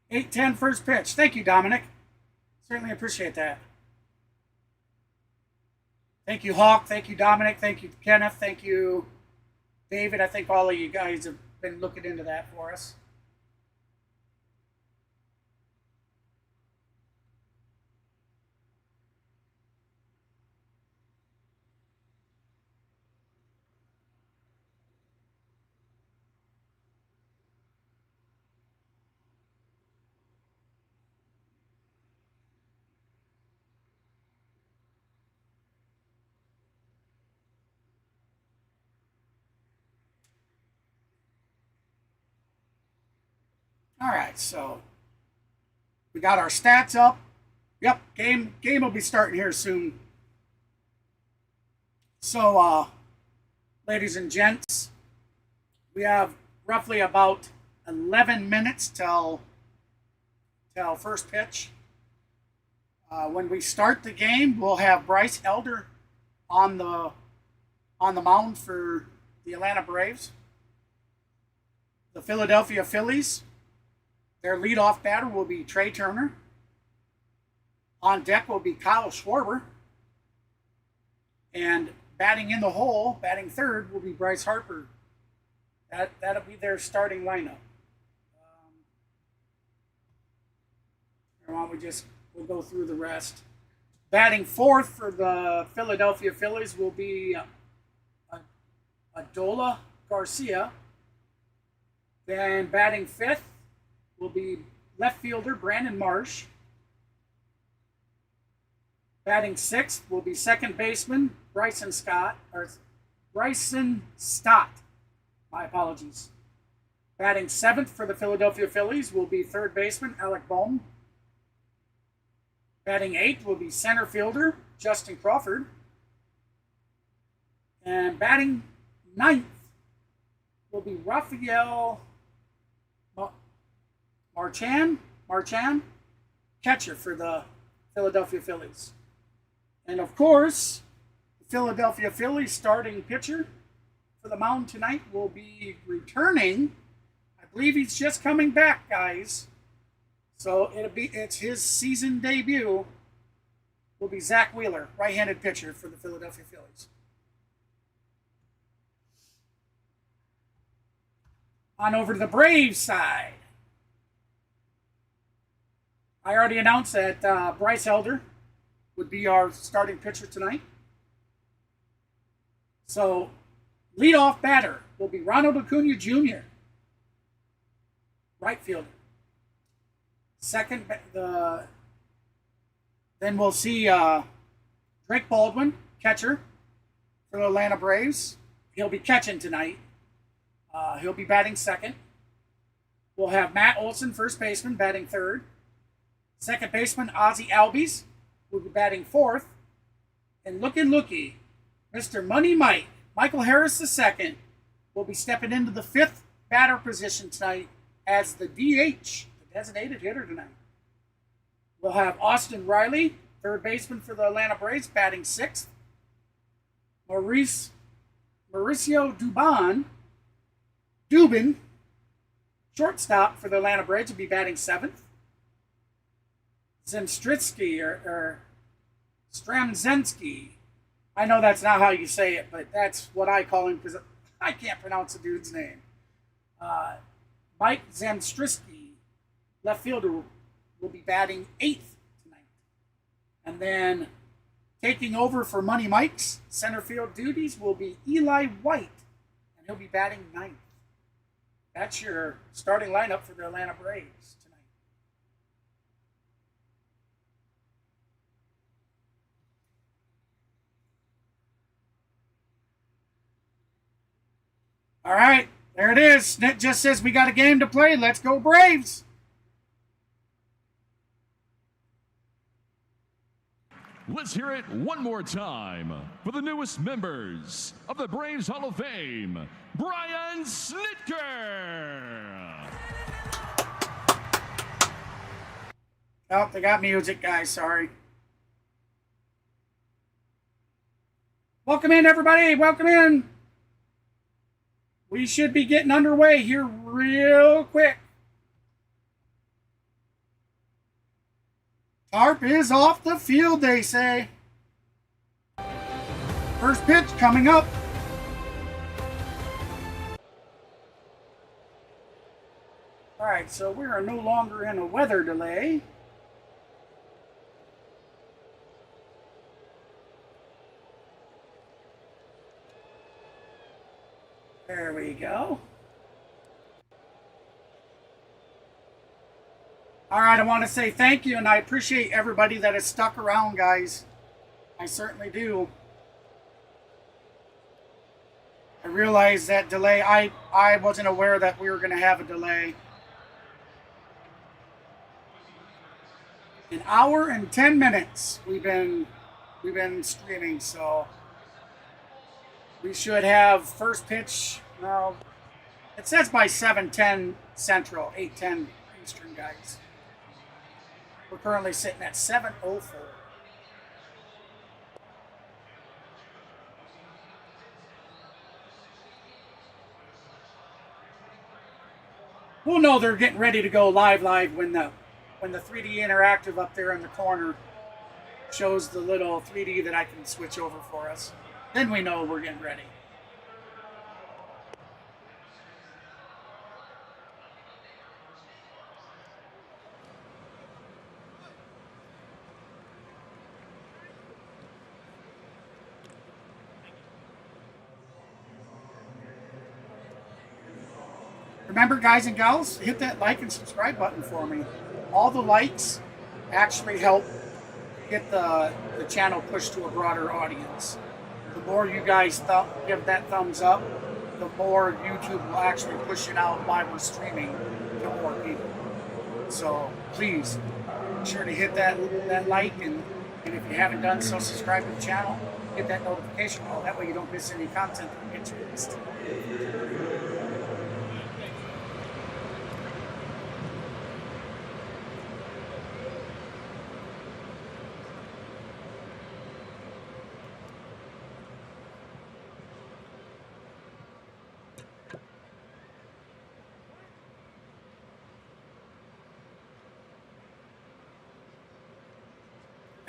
8:10 first pitch. Thank you, Dominic. Certainly appreciate that. Thank you, Hawk. Thank you, Dominic. Thank you, Kenneth. Thank you, David. I think all of you guys have been looking into that for us. All right, so we got our stats up. Yep, game will be starting here soon. So, ladies and gents, we have roughly about 11 minutes till first pitch. When we start the game, we'll have Bryce Elder on the mound for the Atlanta Braves. The Philadelphia Phillies, their leadoff batter will be Trey Turner. On deck will be Kyle Schwarber. And batting in the hole, batting third, will be Bryce Harper. That'll be their starting lineup. We'll go through the rest. Batting fourth for the Philadelphia Phillies will be Adola Garcia. Then batting fifth will be left fielder Brandon Marsh. Batting sixth will be second baseman Bryson Stott. My apologies. Batting seventh for the Philadelphia Phillies will be third baseman Alec Bohm. Batting eighth will be center fielder Justin Crawford. And batting ninth will be Rafael Marchand, catcher for the Philadelphia Phillies. And of course, the Philadelphia Phillies starting pitcher for the mound tonight will be returning believe he's just coming back, guys. So it's his season debut. Will be Zack Wheeler, right-handed pitcher for the Philadelphia Phillies. On over to the Braves side. I already announced that Bryce Elder would be our starting pitcher tonight. So, leadoff batter will be Ronald Acuna Jr., right fielder. Then we'll see Drake Baldwin, catcher for the Atlanta Braves. He'll be catching tonight. He'll be batting second. We'll have Matt Olson, first baseman, batting third. Second baseman, Ozzie Albies, will be batting fourth. And looky, Mr. Money Mike, Michael Harris II, will be stepping into the fifth batter position tonight as the DH, the designated hitter tonight. We'll have Austin Riley, third baseman for the Atlanta Braves, batting sixth. Mauricio Dubin, shortstop for the Atlanta Braves, will be batting seventh. Zemstritsky or Stramzensky. I know that's not how you say it, but that's what I call him because I can't pronounce the dude's name. Mike Zemstritsky, left fielder, will be batting eighth tonight. And then taking over for Money Mike's center field duties will be Eli White, and he'll be batting ninth. That's your starting lineup for the Atlanta Braves tonight. All right, there it is. Snit just says we got a game to play. Let's go Braves. Let's hear it one more time for the newest members of the Braves Hall of Fame, Brian Snitker. Oh, they got music, guys. Sorry. Welcome in, everybody. Welcome in. We should be getting underway here real quick. Tarp is off the field, they say. First pitch coming up. All right, so we are no longer in a weather delay. There we go. All right, I want to say thank you, and I appreciate everybody that has stuck around, guys. I certainly do. I realize that delay. I wasn't aware that we were going to have a delay. An hour and 10 minutes we've been streaming, so we should have first pitch. No, it says by 7:10 Central, 8:10 Eastern, guys. We're currently sitting at 7:04. We'll know they're getting ready to go live when the 3D interactive up there in the corner shows the little 3D that I can switch over for us. Then we know we're getting ready. Remember, guys and gals, hit that like and subscribe button for me. All the likes actually help get the channel pushed to a broader audience. The more you guys give that thumbs up, the more YouTube will actually push it out while we're streaming to more people. So please, be sure to hit that like, and if you haven't done so, subscribe to the channel, hit that notification bell. That way you don't miss any content that gets released.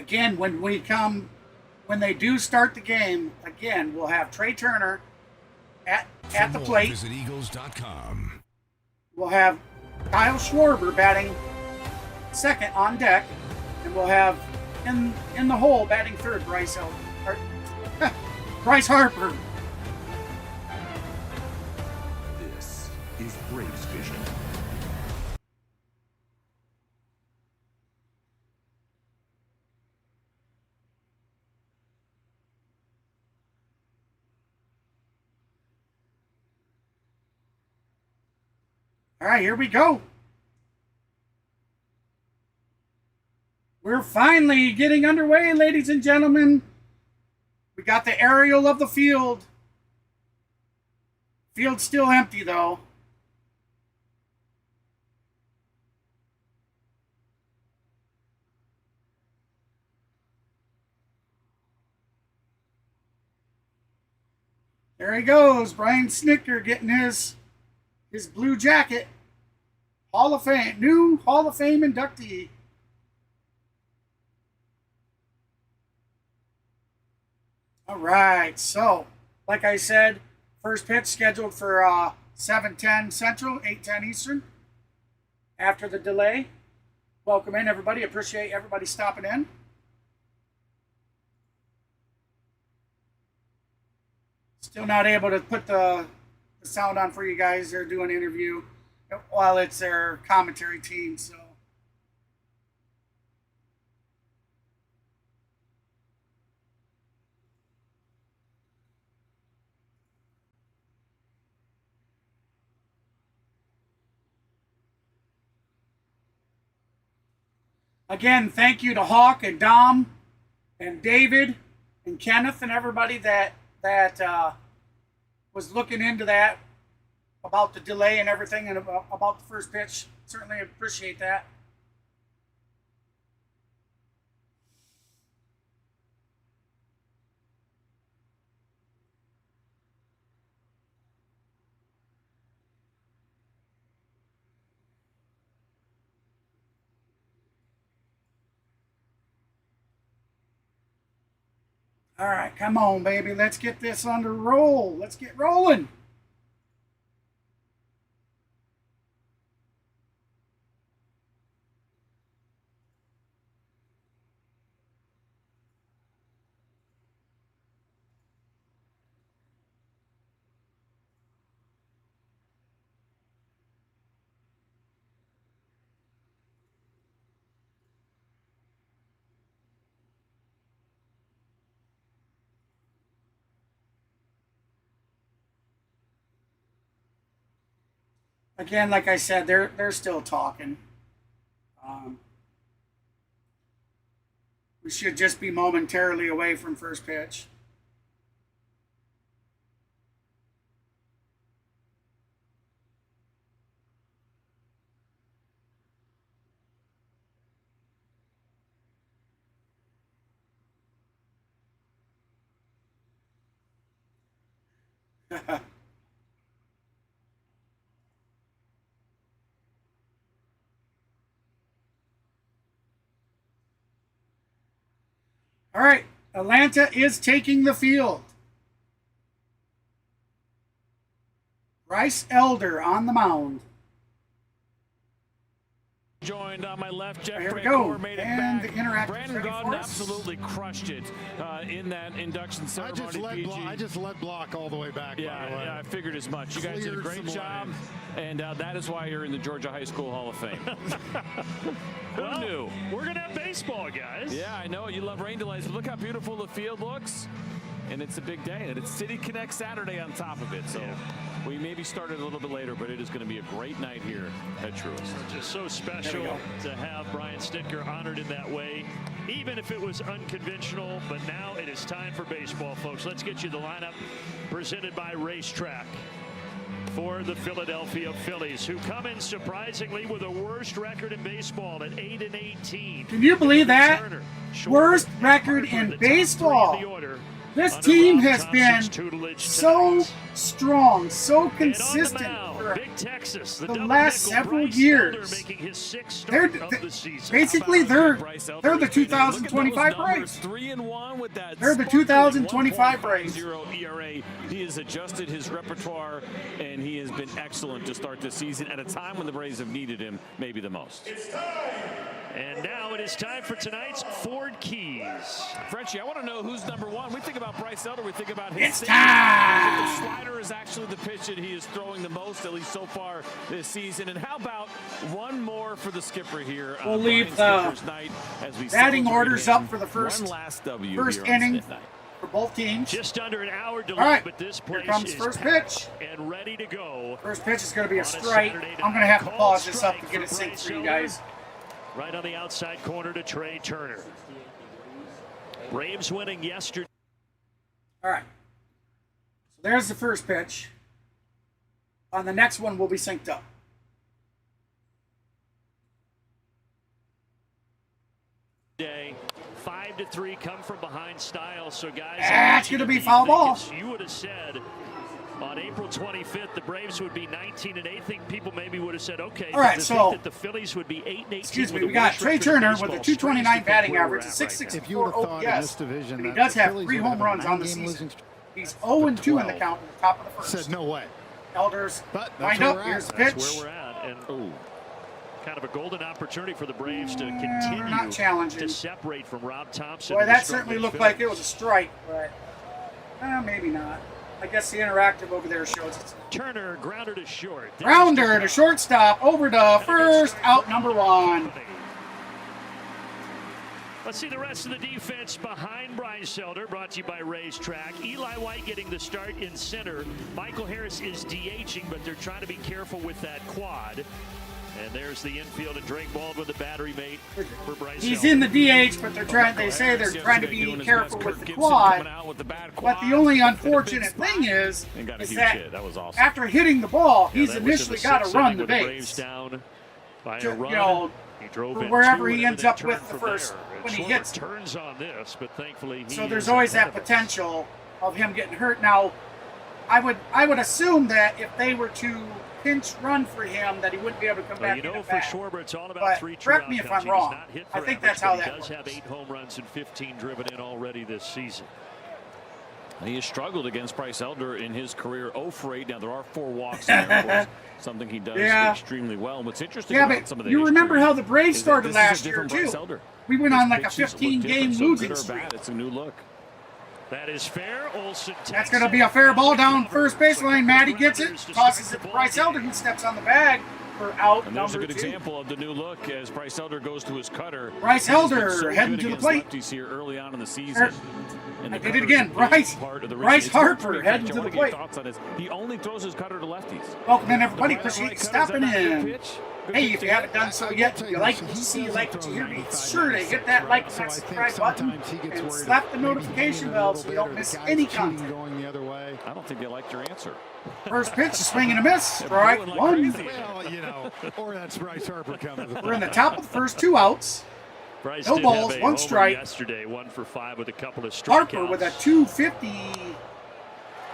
Again, when they do start the game, again, we'll have Trey Turner at the plate. Visit Eagles.com. We'll have Kyle Schwarber batting second on deck, and we'll have in the hole batting third Bryce Elder, Bryce Harper. This is Braves Vision. All right, here we go. We're finally getting underway, ladies and gentlemen. We got the aerial of the field. Field's still empty, though. There he goes, Brian Snitker getting his blue jacket. Hall of Fame, new Hall of Fame inductee. All right, so like I said, first pitch scheduled for 7:10 Central, 8:10 Eastern. After the delay, welcome in everybody. Appreciate everybody stopping in. Still not able to put the sound on for you guys. They're doing an interview while it's their commentary team, so. Again, thank you to Hawk and Dom and David and Kenneth and everybody that was looking into that about the delay and everything and about the first pitch. Certainly appreciate that. All right, come on, baby. Let's get this on the roll. Let's get rolling. Again, like I said, they're still talking. We should just be momentarily away from first pitch. All right, Atlanta is taking the field. Bryce Elder on the mound. Joined on my left, Jeff Here we go, made it and back. the interactive Brandon ready Gaudin for us. absolutely crushed it in that induction ceremony. I just led block all the way back. Yeah, I figured as much. You guys did a great job, and that is why you're in the Georgia High School Hall of Fame. Who knew? We're going to have baseball, guys. Yeah, I know. You love rain delays, but look how beautiful the field looks. And it's a big day, and it's City Connect Saturday on top of it. So we maybe started a little bit later, but it is going to be a great night here at Truist. Just so special to have Brian Snitker honored in that way, even if it was unconventional. But now it is time for baseball, folks. Let's get you the lineup presented by Racetrack for the Philadelphia Phillies, who come in surprisingly with the worst record in baseball at 8-18. Can you believe that? Worst record in baseball. This team has been so strong, so consistent for for Big Texas, the double last nickel, several Bryce years. Elder making his 6th They're start of the season. basically they're the 2025 Braves. Braves. 3-1 with that. They're the 2025 Braves. 1.50 ERA. He has adjusted his repertoire, and he has been excellent to start this season at a time when the Braves have needed him maybe the most. And now it is time for tonight's Ford Keys. Frenchie, I want to know who's number one. We think about Bryce Elder. We think about his It's sinker. time! The slider is actually the pitch that he is throwing the most, at least so far this season. And how about one more for the skipper here? We'll leave Brian the Skipper's night as we batting celebrate orders him. up for the first One last W first here on inning Snit Night. for both teams. Just under an hour delay, All right, but this here place comes is first packed pitch. and ready to go. First pitch is going to be a On a strike. Saturday I'm going to have to night. pause this up Called to get it strike synced for for you Bryce guys. Elder. Right on the outside corner to Trey Turner. Braves winning yesterday. All right. So there's the first pitch. On the next one, we'll be synced up. Day 5-3 come from behind style. So guys, That's going to be foul ball. you would have said on April 25th the Braves would be 19-8. I think people maybe would have said, okay. All right, to so think that the Phillies would be 8-18. excuse me, with we the got worst Trey record in Turner with a baseball. 229 Strange to batting think where average, we're a at right now. 664 thought in this OPS, division and he that does the have Phillies 3 would home have a runs on the 9-game season. losing He's 0-2 in the 12. count in the top of the first. said no way. Elders But that's wind where up. we're Here's at. the That's pitch. where we're at, and kind of a golden opportunity for the Braves to They're continue not challenging. to separate from Rob Thompson. Boy, and the that struggling certainly looked like it Phillies. was a strike, but maybe not. I guess the interactive over there shows it's Turner grounder to short. This is grounder the to shortstop over to first, out number 1. Let's see the rest of the defense behind Bryce Elder, brought to you by Racetrack. Eli White getting the start in center. Michael Harris is DHing, but they're trying to be careful with that quad. And there's the infield, and Drake Baldwin, the battery mate for Bryce He's Elder. in the DH, but they say they're trying to be careful with the quad. But the only unfortunate thing is that That was awesome. after hitting the ball, Yeah, he's that was in the initially got to 6th run inning the with the Braves base. down by To, a run. you know, He drove for in wherever 2 he and ends then up with turned the from first there. when he Schwarber hits. turns on this, but thankfully he So there's is always ahead that of him. potential of him getting hurt. Now, I would assume that if they were to pinch run for him, that he wouldn't be able to come Well, back you know, in at for bat. Schwarber, it's all about But 3 true correct me if outcomes. I'm He does wrong. not hit I for think average, that's how but that he does have works. 8 home runs and 15 driven in already this season. He has struggled against Bryce Elder in his career 0 for 8. Now, there are 4 walks in there, of course, something he does extremely well. And what's interesting Yeah, about some of but the you remember history how the Braves is that started this is a last year, different Bryce too. Elder. We went His on like a pitches look 15-game different, so losing good or streak. bad, it's a new look. That is fair. Olsen That's going to be a fair ball down first baseline. Matty gets it, tosses it to Bryce Elder, who steps on the bag for out And there's a number good 2. example of the new look as Bryce Elder goes to his cutter. Bryce He's been Elder so heading good to the against plate. lefties here early on in the season. And I the did it cutter's again. a big Bryce- part of the reason. Bryce It's Harper good, heading French. to I the want to get your plate. thoughts on this. He only throws his cutter to lefties. Welcome in, everybody. The right Appreciate you cutter, stopping is that not a good in. pitch? Good Hey, pitch if to you haven't hit? done so yet, if you like what you see, like what you hear, be sure to hit that like and that subscribe button and slap the notification bell so you don't miss any content. Going the other way. I don't think they liked your answer. First pitch, a swing and a miss. Strike Like 1. crazy. Well, you know, or that's Bryce Harper coming. We're in the top of the first 2 outs. Bryce No did balls, have a 1 homer strike. yesterday, 1 for 5 with a couple of strikeouts. Harper with a 250,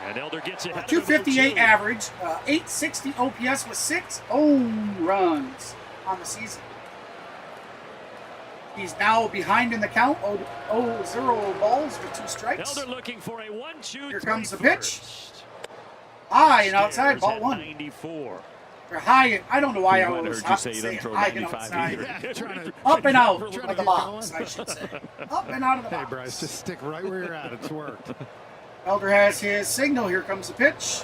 And Elder gets a ahead of 258 him, average, 860 OPS with 6 home runs on the season. He's now behind in the count, 0 balls with 2 strikes. Elder looking for a 1-2. Here comes the pitch. High and outside, Stairs ball at 1. 94. Or high, I don't know why I Heard always you have say to you say don't throw high and 95 outside. either. Yeah, trying to, Up and out Trying to of the get box, going. I should say. Up and out of the hey, box. Bryce, just stick right where you're at. It's worked. Elder has his signal. Here comes the pitch.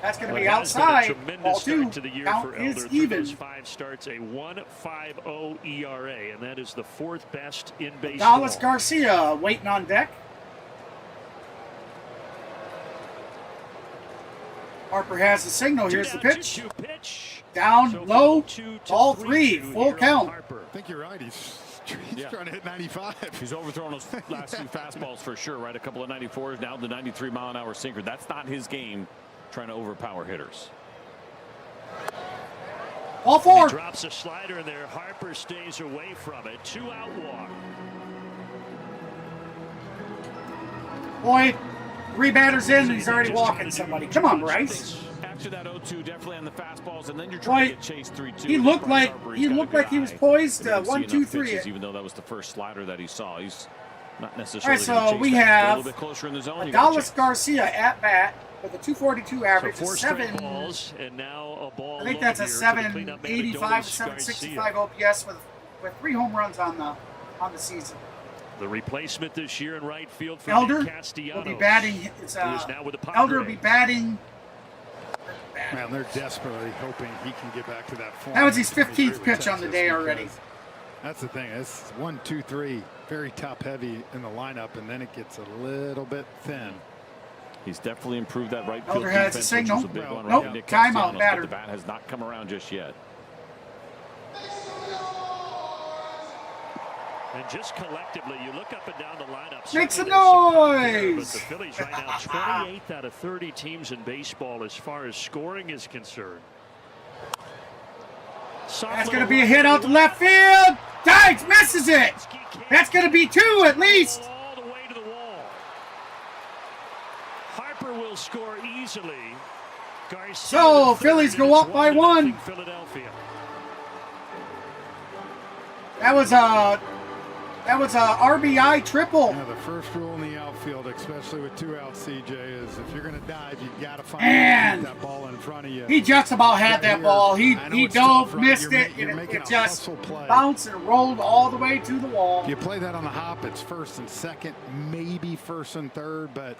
That's going to be Well, it has been a outside. tremendous Ball start 2. to the year Count for Elder. is Through even. those 5 starts, a 1.50 ERA, and that is the 4th best in baseball. Dallas Garcia waiting on deck. Harper has the signal. Here's the pitch. 2-2 pitch. Down, So low, 2 to ball 3-2 3, full here on count. Harper. I think you're right. He's Yeah. trying to hit 95. He's overthrown those last 2 fastballs for sure, right? A couple of 94s, now the 93-mile-an-hour sinker. That's not his game, trying to overpower hitters. Ball He 4. drops a slider in there. Harper stays away from it. 2-out walk. Boy, 3 batters in and he's already walking somebody. Come on, Bryce. after that 0-2, definitely on the fastballs, and then you're trying to get chased 3-2. He looked like he was poised 1, 2, 3. Even though that was the first slider that he saw, he's not All necessarily. right, gonna so chase we that. have A little bit closer in the zone. Dallas Garcia at bat with a 242 average, So 4 a straight 7. balls, and now a ball. I think low that's a here for the cleanup man, 785, Adolis 765 Garcia. OPS with 3 home runs on the season. The replacement this year in right field for Elder Nick will Castellanos, be batting. who is now with the Elder will be Padres. batting. Man, they're desperately hoping he can get back to that form. That was his He's gonna be 15th great with pitch on the Texas day already. because That's the thing. It's 1, 2, 3, very top heavy in the lineup, and then it gets a little bit thin. He's definitely improved that right field Elder has a defense, signal. which was a big one. Nope, Right? Nick timeout, Castellanos, batter. but the bat has not come around just yet. And just collectively, you look up and down the lineup. Make some certainly there's noise! But the Phillies right now, 28th out of 30 teams in baseball as far as scoring is concerned. That's going to be a hit out to left field. Diggs misses it. That's going to be 2 at least. All the way to the wall. Harper will score easily. Garcia So, the third, Phillies and go it's up by 1-0 1. Philadelphia. That was a RBI triple. Yeah, the first rule in the outfield, especially with 2 outs, CJ, is if you're going to dive, you got to find And that ball in front of you. he just about had that ball. He it's dove, tough, right? missed You're it, you're and making it a just hustle play. bounced and rolled all the way to the wall. If you play that on the hop, it's first and second, maybe first and third, but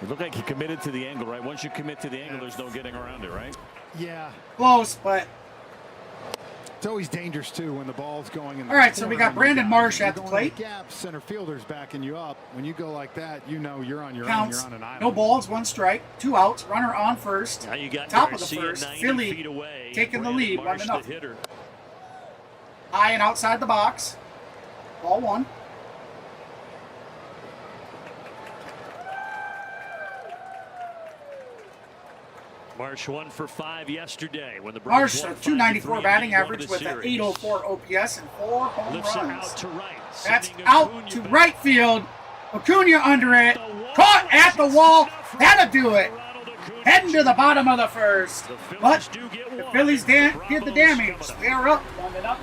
It looked like he committed to the angle, right? Once you commit to the angle, there's no getting around it, right? yeah, Close, but it's always dangerous too when the ball's going in the all right. So we corner got and Brandon you're Marsh going at the in plate. Gap, center fielder's backing you up. When you go like that, you know you're on your Counts. own. You're on an island. No balls, 1 strike, 2 outs. Runner on first. Now you got Top of the Garcia first. 90 Philly feet away. taking the Brandon lead, Marsh, 1-0. the hitter. High and outside the box. Ball 1. Marsh 1 for 5 yesterday when the Marsh, Braves won a 294 5-3 batting in one of average the with an series. 804 OPS and 4 home Lifts it runs. out to right. That's sending out Acuna to back. right field. Acuna under it. Caught at the wall. That'll do it. Heading to the bottom of the first. But the Phillies did the damage. They're up 1-0.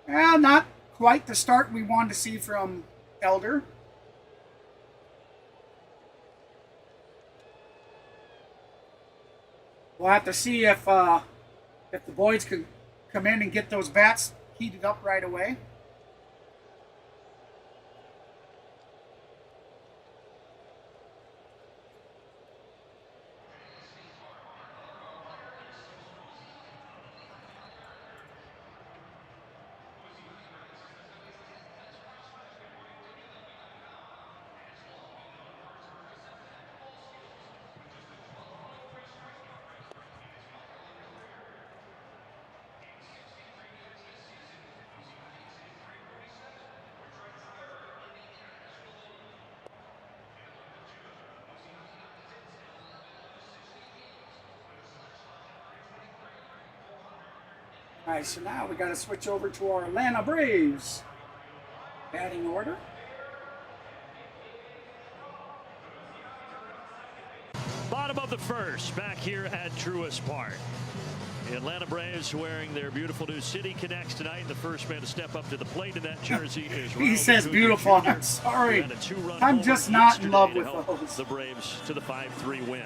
Well, not quite the start we wanted to see from Elder. We'll have to see if the boys can come in and get those bats heated up right away. All right, so now we got to switch over to our Atlanta Braves batting order. Bottom of the first, back here at Truist Park. The Atlanta Braves wearing their beautiful new City Connects tonight. And the first man to step up to the plate in that jersey is He Ronald says Acuna beautiful. Jr. I'm sorry. Who had a 2-run I'm homer just not in love yesterday with to help those. the Braves to the 5-3 win.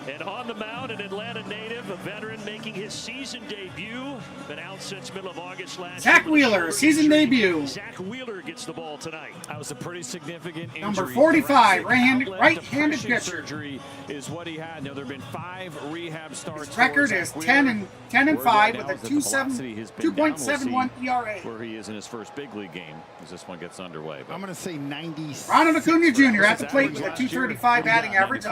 And on the mound, an Atlanta native, a veteran making his season debut. Been out since middle of August last Zack year. Wheeler, season debut. Zack Wheeler gets the ball tonight. That was a pretty significant injury. Number 45, Thoracic right-handed outlet pitcher. depression surgery is what he had. Now there have been 5 rehab starts. His record for is Zack 10 Wheeler. and Word 5 right with now a is that the velocity has been down. We'll see 2.71 ERA. where he is in his first big league game as this one gets underway. But I'm going to say 90. Ronald Acuna Jr. at the His plate with a average last year, 235 batting average.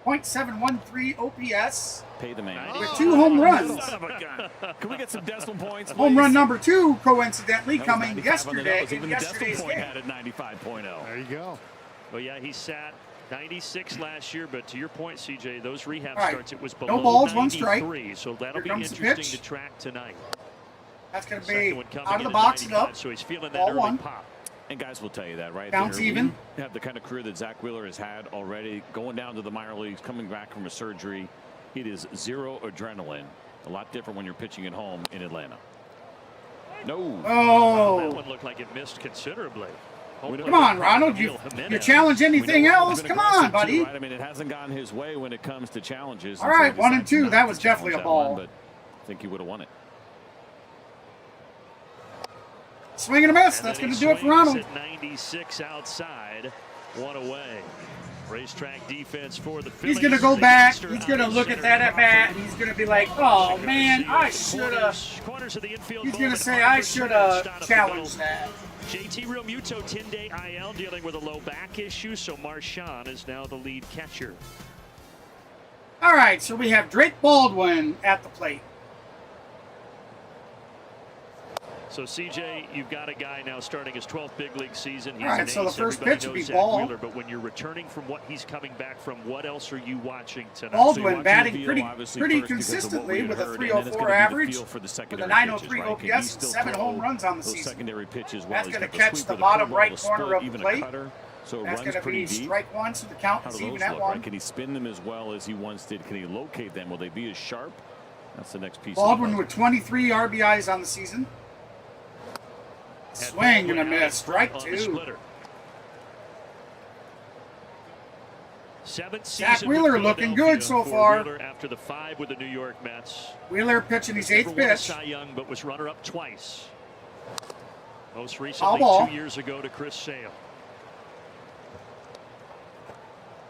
.713 OPS. Pay the man. With 2 home runs. Son of a gun. Can we get some decimal points, Home please? run number 2, coincidentally, That was coming 95 on the yesterday nose. in Even the decimal yesterday's point game. had it 95.0. There you go. Well, yeah, he sat 96 last year, but to your point, CJ, those rehab All right. starts, it was No below balls, 93, 1 strike. so that'll Here be comes the interesting pitch. to track tonight. That's going to Second be one coming out of in the at box and 95, up. so he's feeling that Ball early 1. pop. And guys will tell you that, right? Bounce there. even. We have the kind of career that Zack Wheeler has had already, going down to the minor leagues, coming back from a surgery. It is 0 adrenaline. A lot different when you're pitching at home in Atlanta. No. That Oh, one looked like it missed considerably. come on, Ronald. You challenge anything else? Come on, buddy. Too, right? I mean, it hasn't gone his way when it comes to challenges. All and so right, he 1 and decided 2. not That to was definitely a challenge that one, ball. but I think he would have won it. Swing and a miss. And That's then going he to do it for swings Ronald. at 96 outside, 1 away. Racetrack defense for the He's Phillies. going to go They back. cluster He's going to out look at center that at bat. Crawford. And he's going to be like, oh, man, I should have. Corners of the infield. He's going to moment, say, I Harper should turns, down have at the challenged middle. that. JT Realmuto 10-day IL dealing with a low back issue, so Marchand is now the lead catcher. All right, so we have Drake Baldwin at the plate. So CJ, you've got a guy now starting his 12th big league season. He's All right, an so the ace. first Everybody pitch would be knows Zack ball. Wheeler, but when you're returning from what he's coming back from, what else are you watching tonight? Baldwin batting View, pretty obviously, pretty first because of what we consistently had with a heard, and then it's 304 gonna be the average, feel for the with a secondary 903 pitches, right? Can he OPS, still 7 throw home runs on the those season. secondary pitches well? That's He's gonna got the catch sweep the with bottom curveball, right the corner split, of the even a plate. cutter, so it That's runs going to pretty be deep. strike 1, so the count How do is those even look, at right? 1. Can he spin them as well as he once did? Can he locate them? Will they be as sharp? That's the next piece. Baldwin of with 23 RBIs on the season. Swing and a miss. Strike 2. Seventh Zack season Wheeler with looking Philadelphia good so for far. Wheeler after the 5 with the New York Mets. Wheeler pitching his 8th Never won a pitch. Cy Young, but was runner-up twice. Most Foul recently ball. 2 years ago to Chris Sale.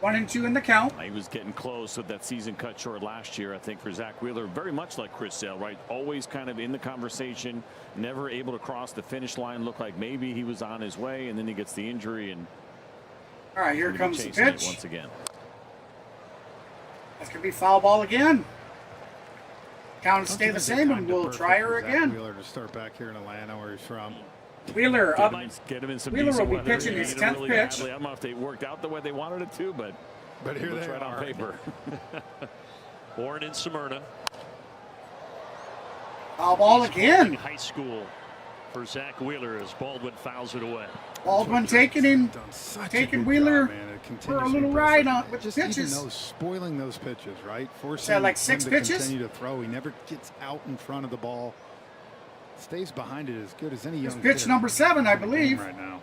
1 and 2 in the count. He was getting close with that season cut short last year, I think, for Zack Wheeler. Very much like Chris Sale, right? Always kind of in the conversation, never able to cross the finish line. Looked like maybe he was on his way, and then he gets the injury, and All right, here he's gonna comes be the chasing it pitch. once again. That's going to be foul ball again. Count will stay the same, and we'll try her again. Wheeler to start back here in Atlanta, where he's from. Wheeler up. Get him in some Wheeler will decent be weather. pitching He his needed 10th really pitch. badly. I don't know if they worked out the way they wanted it to, but here it looks they right are. on paper. Born in Smyrna. Foul ball again. High school for Zack Wheeler as Baldwin fouls it away. Baldwin taking him, taking Wheeler for a little ride on with the Just even pitches. those, spoiling those pitches, right? Forcing that like him 6 to pitches? continue to throw. He never gets out in front of the ball. Stays behind it as good as any It's young pitch hitter number 7, I in the game believe. right now.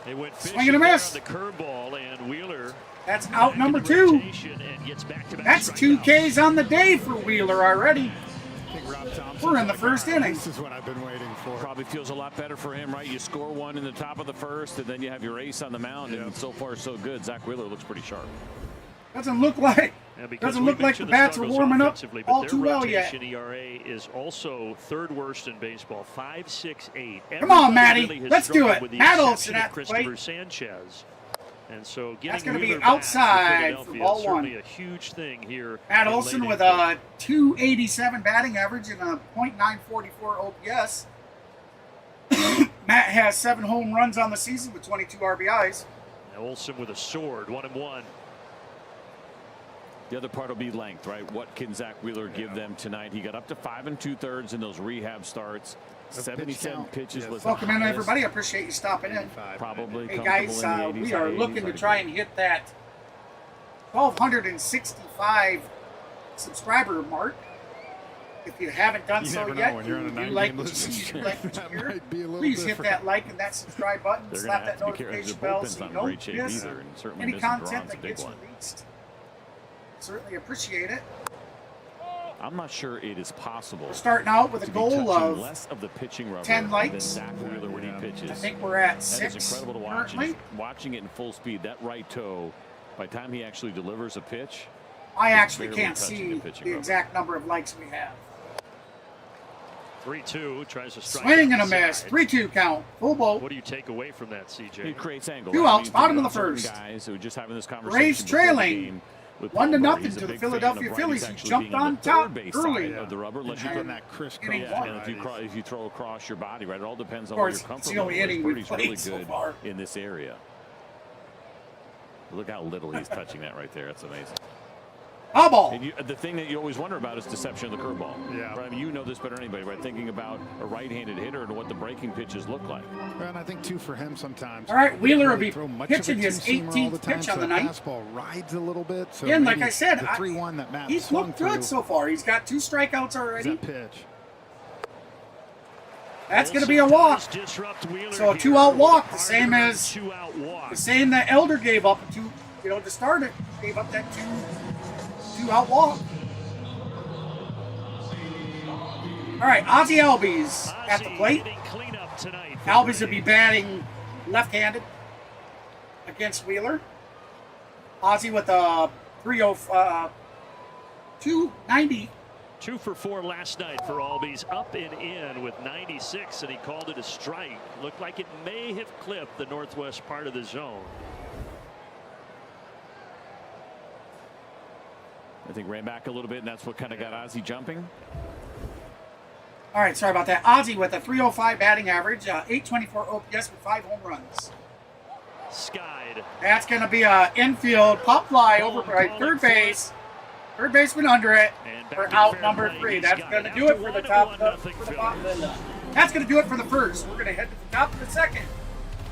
They went Swing and a fishing miss. there on the curveball, and Wheeler That's out back number in the 2. rotation and gets back-to-back That's 2 strikeouts. Ks on the day for Wheeler already. I think Rob Thompson's We're in the like, first "All right, inning. This is what I've been waiting for." Probably feels a lot better for him, right? You score one in the top of the first, and then you have your ace on the mound, and so far so good. Zack Wheeler looks pretty sharp. Doesn't look like And because doesn't we look like the mentioned bats are struggles warming up offensively, but all their too well yet. rotation ERA is also 3rd worst in baseball, 5.68. Come on, Everybody Matty. really has Let's do struggled it. with the Matt exception Olson of at the plate. Christopher Sanchez. And so getting That's gonna be Wheeler back for outside for Philadelphia ball is certainly 1. a huge thing here. Matt in Olson late with April. a 287 batting average and a .944 OPS. Matt has 7 home runs on the season with 22 RBIs. Now Olson with a sword, 1-1. The other part will be length, right? What can Zack Wheeler give them tonight? He got up to 5 2/3 in those rehab starts. 77 pitches was the Welcome in, highest. everybody. I appreciate you stopping in. Probably Hey comfortable guys, in the 80s, we are high 80s, looking to like try that. and hit that 1,265 subscriber mark. If you haven't done You so never know yet, when you're on a you 9-game like what you losing see, you streak. like what That you hear, might be a little please hit different. that like and that subscribe button. They're Slap gonna that have to be careful. notification Their bell bullpen's so you not in great don't shape miss either, and certainly any missing content Braun's a that big gets one. released. Certainly appreciate it. I'm not sure it is possible. We're starting out with a to be goal touching of less of the pitching rubber 10 than likes. Zack Wheeler when he pitches. I think we're at That 6 is incredible to watch. And currently. just watching it in full speed, that right toe, by the time he actually delivers a pitch, I he's actually barely can't touching see pitching the rubber. exact number of likes we have. 3-2, tries to strike. Swing and a outside. miss. 3-2 count. Full ball. What do you take away from that, CJ? It creates angle. 2 outs, bottom of the first. Guys who were just having this conversation. Braves before the trailing game with 1-0 Paul He's a to the big fan of Philadelphia Bryce Phillies. He actually jumped being on the top third base early. side of the rubber. Unless you Having throw, that crisp Inning curve one. right. if you throw across your body, right? It all depends on Of what course, you're it's the comfortable only with. inning we've Birdie's played really so good far. in this area. Look how little he's touching that right there. That's amazing. Foul ball. And the thing that you always wonder about is deception of the curveball. Yeah. Right? I mean, you know this better than anybody, right? Thinking about a right-handed hitter and what the breaking pitches look like. And I think, too, for him sometimes. All right, Wheeler will be throw much of a pitching his two-seamer all the 18th time, pitch so on the that night. fastball rides a little bit. So Again, like maybe I said, the 3-1 that Matt he's swung looked good through so far. He's got 2 strikeouts already. is that pitch. That's going to be a walk. So a 2-out walk, the same as the same that Elder gave up to start it. Gave up that 2-out walk. All right, Ozzie Albies at the plate. Albies will be batting left-handed against Wheeler. Ozzie with a 290. 2 for 4 last night for Albies, up and in with 96, and he called it a strike. Looked like it may have clipped the northwest part of the zone. I think ran back a little bit, and that's what kind of got Ozzie jumping. All right, sorry about that. Ozzie with a 305 batting average, 824 OPS with 5 home runs. Skied. That's going to be a infield pop fly over by third base. Third baseman under it for out number 3. That's going to do it for the top. That's going to do it for the first. We're going to head to the top of the second,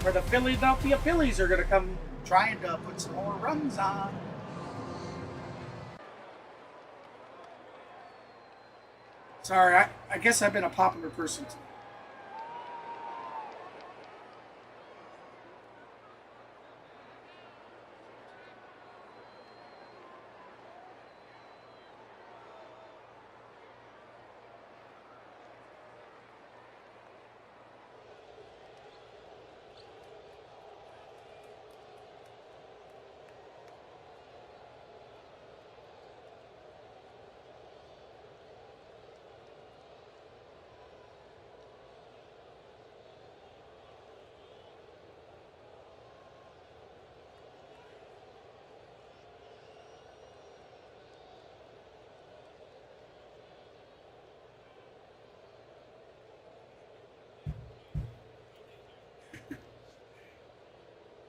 where the Philadelphia Phillies are going to come trying to put some more runs on. Sorry, I guess I've been a popular person tonight.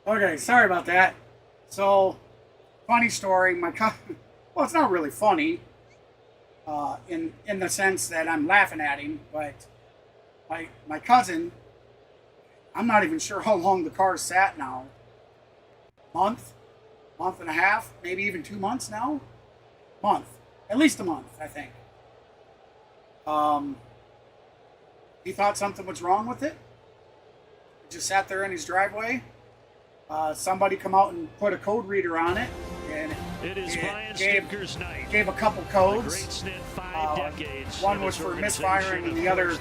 Okay, sorry about that. So, funny story. Well, it's not really funny, in the sense that I'm laughing at him. But my cousin, I'm not even sure how long the car sat now. Month and a half, maybe even 2 months now. At least a month, I think. He thought something was wrong with it. It just sat there in his driveway. Somebody come out and put a code reader on it, and it is Brian gave a couple codes. One was for misfiring, and the other, I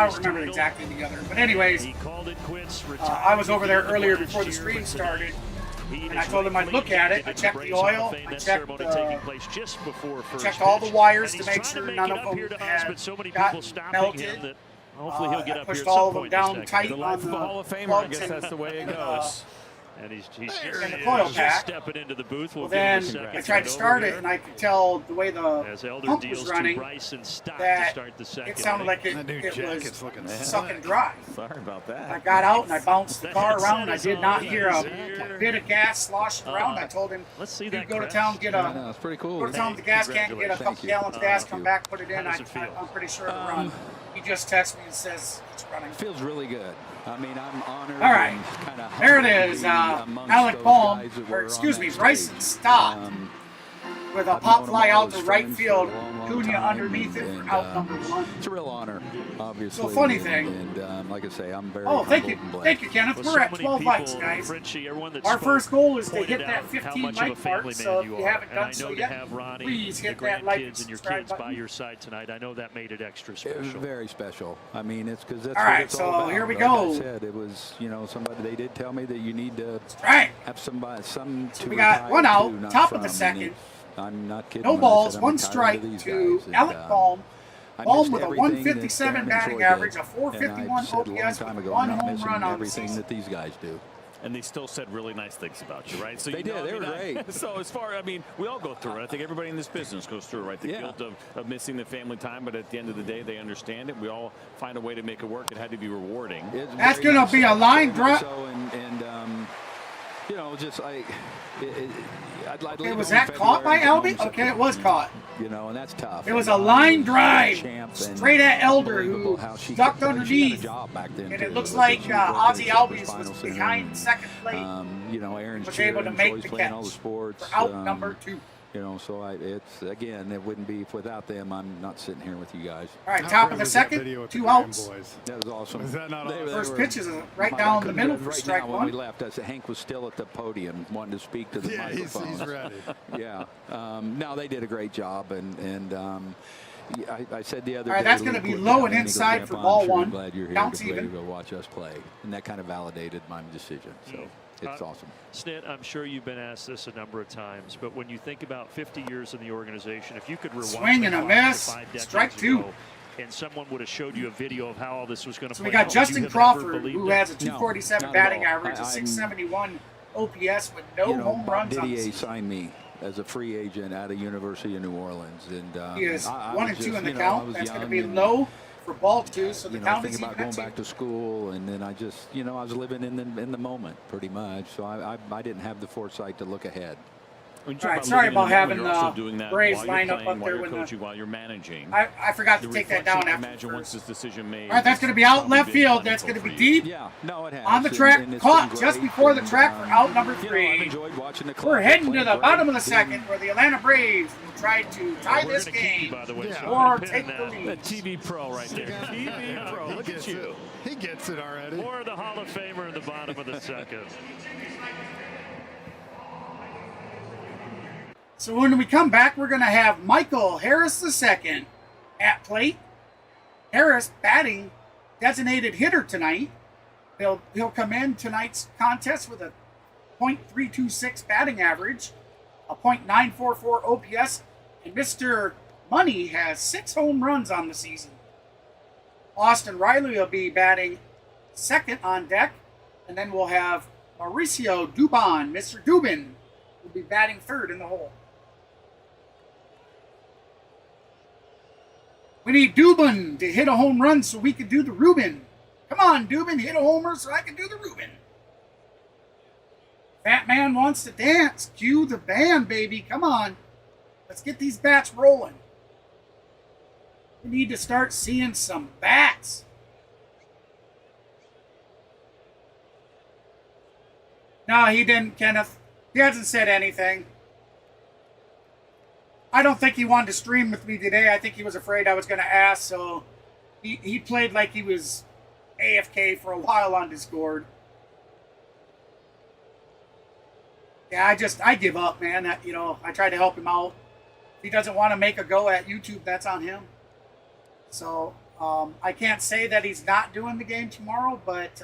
don't remember exactly the other. But anyways, I was over there earlier before the stream started, and I told him I'd look at it. I checked the oil, I checked all the wires to make sure none of them had got melted. Hopefully he'll get up pushed here all of some them point down this tight The on life the of a Hall of Famer, I plugs guess that's the way it goes. And he's in the coil pack. stepping into the booth. Well, then I tried to start it, and I could tell the way the pump was running that it sounded like it was sucking dry. Sorry about that. I got out and I bounced the car around. I did not hear a bit of gas sloshing around. I told him, "You go to town, go to town with the gas can, get a couple gallons of gas, come back, put it in. I'm pretty sure it'll run." He just texts me and says it's running. Feels really good. I mean, I'm honored. All right, there it is. Alec Boehm, or excuse me, Bryson stopped with a pop fly out to right field. Cunha underneath it for out number 1. It's a real honor, obviously. So funny thing. And like I say, I'm very. Oh, thank you, Kenneth. We're at 12 likes, guys. Our first goal is to hit that 15 like mark. So if you haven't done so yet, please hit that like and subscribe button. By your side tonight, I know that made it extra special. Very special. I mean, it's because that's all what right, it's so all about. here we like go. I said, it was, somebody, they did tell me that you need to have somebody, to we got one out, top of the second. I'm not kidding. No balls, 1 strike to Alec Boehm. Baldwin with a everything that 157 Aaron batting Troy average, did. a 451 And I said a long OPS time with ago, one I'm not home missing run on the everything season. that these guys do. And they still said really nice things about you, right? So They you know, did. They were I mean, great. So as far, I mean, we all go through it. I think everybody in this business goes through it, right? The guilt of missing the family time, but at the end of the day, they understand it. We all find a way to make it work. It had to be rewarding. That's going to be a line drive. So, you know, just like I'd Okay, was that caught by Albie? Okay, it was caught. You know, and that's tough. It was a line drive straight at Elder, who ducked underneath. And it looks like Ozzie Albies was behind second plate. You know, Aaron's was able to make the catch all the sports, for out number 2. You know, so it's again, it wouldn't be without them. I'm not sitting here with you guys. All right, top of the second, 2 outs. That was awesome. Is that not They First were- pitch is right down the middle for right strike now, when we 1. left, Hank was still at the podium wanting to speak to the microphone. he's ready. Yeah. No, they did a great job, and I said the other All right, day. that's gonna be low and inside for ball 1. I'm glad you're here Counts to play, even. to watch us play, and that kind of validated my decision. So it's awesome. Snit, I'm sure you've been asked this a number of times, but when you think about 50 years in the organization, if you could rewind Swing and a the clock to miss. 5 decades Strike 2. ago, and someone would have showed you a video of how all this was going to So play we got out, would Justin you have ever Crawford, believed who it? has a 247 not at batting all. average, a I'm- 671 OPS with no You know, home Bob runs on the Didier season. signed me as a free agent out of University of New Orleans, and He is I 1 was and 2 just, in the you know, I count. was That's going to young be and, low for ball 2, so the you know, count thinking is even about going at back 2. to school, and then I just, you know, I was living in the moment pretty much, so I didn't have the foresight to look ahead. When you All talk right, sorry living in about the moment, having you're also the doing that Braves while you're line up playing, up while there you're with the- coaching, while you're managing. I forgot to The take that reflection, down after imagine the once first. this decision made. All right, that's going to be out left field. That's going to be deep. Yeah, no, it has. On the track, and it's caught been just great, before the and, track for out number you know, 3. I've enjoyed watching the club. We're heading to They're the playing bottom of the great. second, where the Atlanta Braves will try to tie We're this gonna keep you, game by the way, Yeah. so or I'm gonna take pin the that. lead. That TV pro right there. TV pro. He Look gets at you. it. He gets it already. More of the Hall of Famer in the bottom of the second. So when we come back, we're going to have Michael Harris II at plate. Harris batting designated hitter tonight. He'll come in tonight's contest with a .326 batting average, a .944 OPS, and Mr. Money has 6 home runs on the season. Austin Riley will be batting second on deck, and then we'll have Mauricio Dubon, Mr. Dubin, will be batting third in the hole. We need Dubin to hit a home run so we can do the Rubin. Come on, Dubin, hit a homer so I can do the Rubin. Fat man wants to dance. Cue the band, baby. Come on. Let's get these bats rolling. We need to start seeing some bats. No, he didn't, Kenneth. He hasn't said anything. I don't think he wanted to stream with me today. I think he was afraid I was going to ask, so he played like he was AFK for a while on Discord. Yeah, I give up, man. I try to help him out. If he doesn't want to make a go at YouTube, that's on him. So I can't say that he's not doing the game tomorrow, but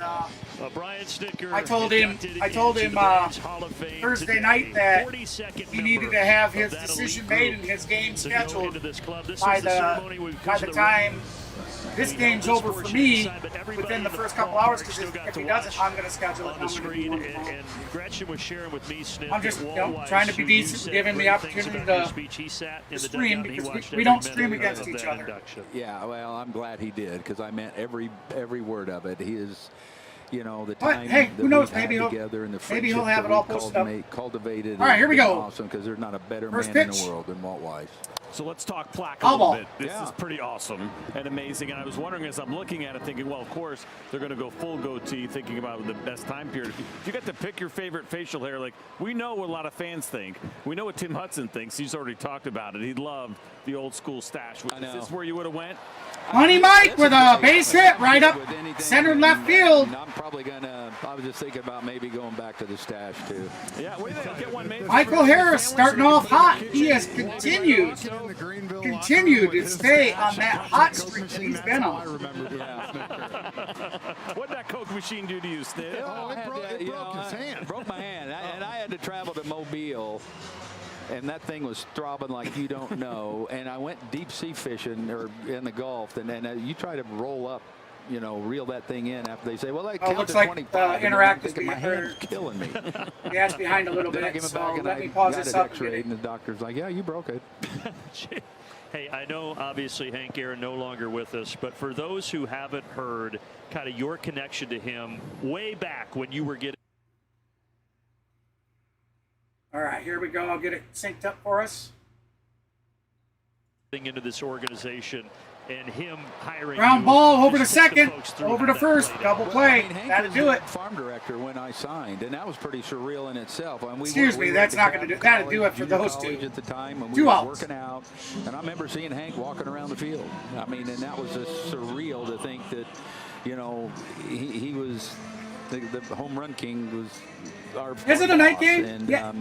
Brian Snitker I told him inducted into the Braves Hall of Fame Thursday today, night that 42nd he needed member to have of his that decision elite made group and his game to go scheduled into this club. This by was the ceremony we by the time this game's over for me within the first couple hours, because if he doesn't, I'm going to schedule it. on And the I'm going to screen, do one tomorrow. and Gretchen was sharing with me, Snit, I'm just, that you know, Wall trying to Weiss, be who you decent, said give him the great opportunity things about your to speech. He sat in the stream, dugout and he because watched we every don't minute stream of against that each other. induction. Yeah, well, I'm glad he did, because I meant every word of it. He is, you know, the But, time hey, that who knows, we've had maybe he'll- together and the maybe he'll friendship have that it all we've posted up. cultivated. All right, here we has go. been awesome, because there's not a better First man in pitch. the world than Walt Weiss. So let's talk plaque a Foul little ball. bit. This is pretty awesome and amazing. And I was wondering, as I'm looking at it, thinking, well, of course, they're going to go full goatee, thinking about the best time period. If you got to pick your favorite facial hair, like, we know what a lot of fans think. We know what Tim Hudson thinks. He's already talked about it. He loved the old school stash. Is this where you would have went? Money Mike with a base hit right up center left field. I'm probably gonna. I was just thinking about maybe going back to the stash too. Yeah, what do you think? Get one made. Michael Harris starting off hot. He has continued to stay on that hot streak that he's been I on. remember doing What'd that Coke machine do to you, Snit? Oh, it broke his hand. Broke my hand, and I had to travel to Mobile and that thing was throbbing like you don't know. And I went deep sea fishing or in the Gulf, and then you try to roll up, you know, reel that thing in after they say, well, they counted looks like 25. Interactive My hand's killing me. Yeah, it's behind a little Then I bit, give it so back and let I me pause got this it up. and get X-rayed, it. and the doctor's like, yeah, you broke it. Hey, I know obviously Hank Aaron no longer with us, but for those who haven't heard kind of your connection to him way back when you were getting All right, here we go. I'll get it synced up for us. into this organization and him hiring Ground you, ball over to just take the second, folks through over how to that first, played double out. play. Hank That'll was do the it. farm director when I signed, and that was pretty surreal in itself. I mean, Excuse me, were that's at not gonna do- that'll do it for junior those college two. at the time, and we 2 were outs. working out. And I remember seeing Hank walking around the field. I mean, and that was just surreal to think that, you know, he was the home run king was our. Is it a night boss. game? And, Yeah.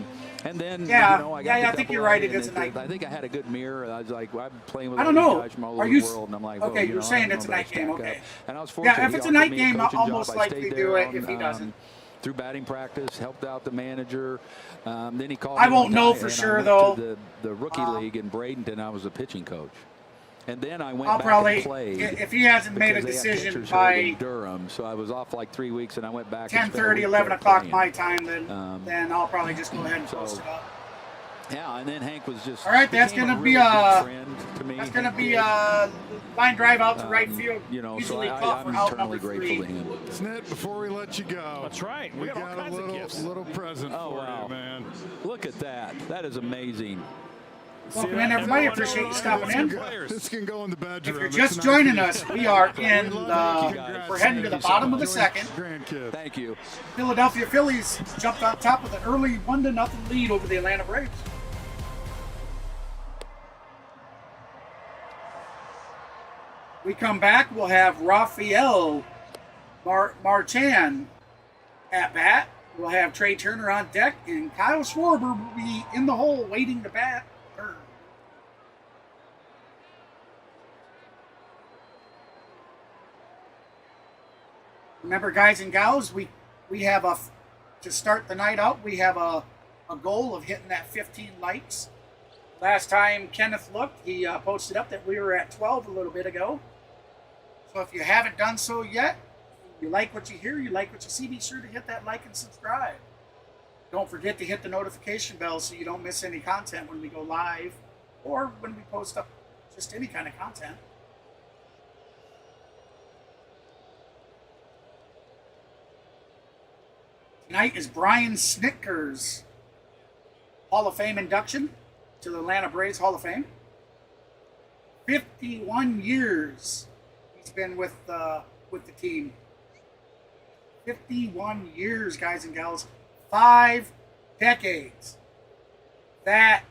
And then, Yeah, you know, I got yeah, to I think you're Double A, right, it and is a night I think I had a good mirror. I was like, well, I'm playing with I all don't these know. guys from all Are over you the world, and I'm like, okay, well, you're know, saying I don't it's a know, but I night game, stack up. okay. And I was fortunate. Yeah, if he it's a offered night me game, coaching almost job. I likely stayed do there it if he on, doesn't. through batting practice, helped out the manager. Then he called. I me won't one know time, for and I sure, went though. to the rookie league in Bradenton. I was a pitching coach. And then I went I'll back probably, and played. if he hasn't made a because they had decision pitchers hurt in by Durham, so I was off like 3 weeks, and I went back. and spent a 10:30, week 11 there o'clock playing. my time, then I'll probably just go ahead and So, post it up. Yeah, and then Hank was just. All right, that's became gonna a be really good a friend to me. that's gonna Hank be did. a line drive out to right field. You know, so Easily caught for I'm out eternally number grateful 3. to him. Snit, before we let you go, That's right. we got all got a kinds of gifts. little present Oh, for wow. you, man. Look at that. That is amazing. Welcome in, everybody. Appreciate you stopping in. This can go in the bedroom. If you're It's just an joining idea. us, we are in Congrats. we're heading to the Thank you so bottom of the much. second. Grandkid. Thank you. Philadelphia Phillies jumped on top with an early 1-0 lead over the Atlanta Braves. We come back, we'll have Rafael Marchan at bat. We'll have Trey Turner on deck, and Kyle Schwarber will be in the hole waiting to bat. Third. Remember, guys and gals, we have to start the night out, we have a goal of hitting that 15 likes. Last time Kenneth looked, he posted up that we were at 12 a little bit ago. So if you haven't done so yet, you like what you hear, you like what you see, be sure to hit that like and subscribe. Don't forget to hit the notification bell so you don't miss any content when we go live or when we post up just any kind of content. Tonight is Brian Snitker's Hall of Fame induction to the Atlanta Braves Hall of Fame. 51 years he's been with the team. 51 years, guys and gals. 5 decades. That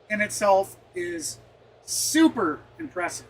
in itself is super impressive.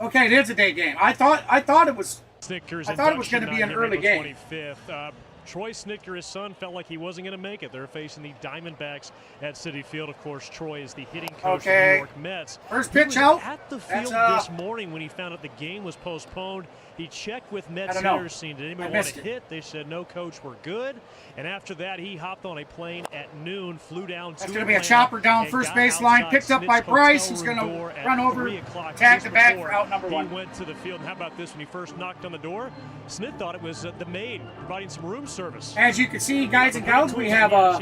Okay, it is a day game. I thought it was. Snitker's I thought it was going to be an early game. 25th. Troy Snitker, his son, felt like he wasn't going to make it. They're facing the Diamondbacks at Citi Field. Of course, Troy is the hitting coach of the New York Mets. First He pitch was out. at the That's, field this morning when he found out the game was postponed. He checked with Mets hitters, seeing did anybody want to hit. They said, no, coach, we're good. And after that, he hopped on a plane at noon, flew down to That's going to be a chopper down first baseline, picked up by Bryce. He's going to run over, tag the bag for out number 1. He went to the field. And how about this? When he first knocked on the door, Smith thought it was the maid providing some room service. As you can see, guys and gals, we have a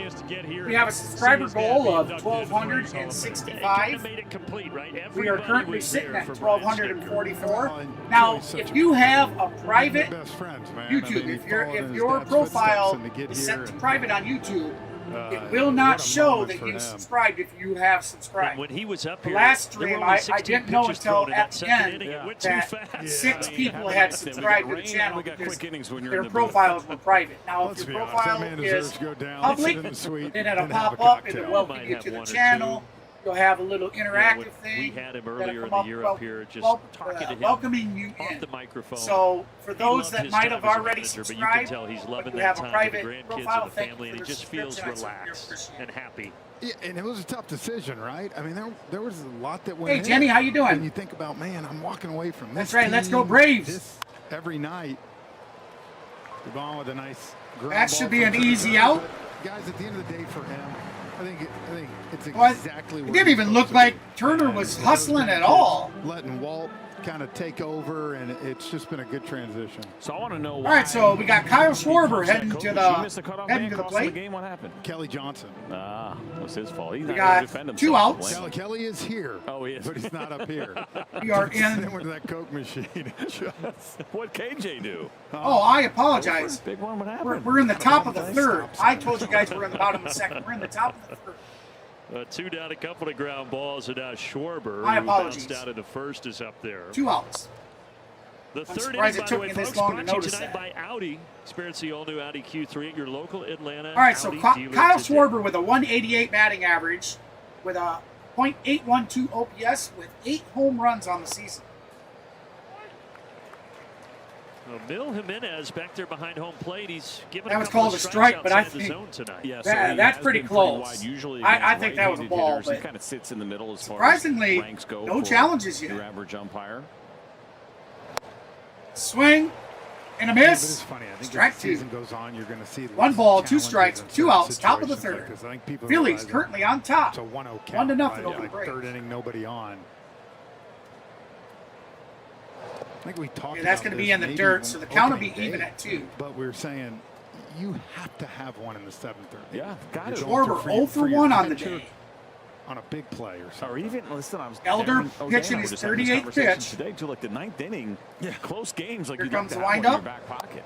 subscriber goal of 1,265. We are currently sitting at 1,244. Now, if you have a private YouTube, if your profile is set to private on YouTube, it will not show that you subscribed if you have subscribed. When he was up The here, last there were stream, only I 16 didn't know pitches until thrown in at that the second end inning. It went too that fast. 6 people had subscribed to the channel we got because quick innings when you're their in the booth. profiles were private. Now, if your profile is public, then it'll pop up and it'll welcome you to the channel. You'll have a little interactive thing. We had him that'll earlier in come the year up, up here, just talking to him welcoming you off in. the microphone. So for He those loved that his might time have as a already manager, subscribed, but you can tell he's but loving you that have a time private with the grandkids profile, and the thank you family, and for he the just feels subscription. I relaxed appreciate it. and happy. Yeah, and it was a tough decision, right? I mean, there was a lot that went Hey, in. Jenny, how you doing? And you think about, man, I'm walking away from this. That's right, let's go team, Braves. This every night. Devon with a nice ground That ball should be from an easy Turner. out. Guys, at the end of the day for him, I think it's Well, exactly it what didn't he's even supposed look to like do. Turner And was those hustling at grandkids all. Letting Walt kind of take over, and it's just been a good transition. So I want to know All why. right, so we got Kyle he Schwarber punched that heading coach. to He missed the cutoff man, the cost him plate. game. What happened? Kelly Johnson. Ah, it was his fault. He's We not going to got defend himself. 2 outs. Blame him. Kelly is here. Oh, he is. But he's not up here. We are Same in. with that Coke machine. What KJ do? Oh, I apologize. Big one. What happened? We're in the top of the third. I told you guys we're in the bottom of the second. We're in the top of the third. 2 down, a couple of ground balls, and now Schwarber, My who apologies. bounced out into first, is up there. 2 outs. The I'm third surprised inning, it by took the way, me this folks, long to brought to you notice tonight that. by Audi. Experience the all-new Audi Q3 at your local Atlanta All right, so Audi Kyle dealer today. Schwarber with a 188 batting average, with a .812 OPS, with 8 home runs on the season. Well, Bill Jimenez back there behind home plate. He's given That a was couple called of a strikes strike, but I outside the think zone tonight. Yeah, That- he that's has pretty been close. wide. Usually I against think that was a right-handed ball, hitters, but he kind of sits in the middle as far surprisingly, as ranks go. no for challenges yet. Your average umpire. Swing and a Yeah, but miss. it's funny. I think Strike as the season 2. goes on, you're going to see 1 less ball, 2 challenges strikes, in 2 certain outs, top of the situations like third. this. I think people Phillies realize that currently on top. it's a 1-0 count. 1-0 over right? the Braves. Third inning, nobody on. I think we talked Yeah, that's about going to be this in the maybe dirt, so the count will be opening even day, at 2. But we were saying you have to have one in the 7th or 8th. Yeah, got You're it. going Schwarber for 0 for your 1 on the pitcher day. on a big play or something. Or even, listen, I was Elder Darren O'Day pitching and I his were just having this 38th conversation pitch. today to like the 9th inning. Yeah. Close games like Here you comes got the to have one in windup. your back pocket.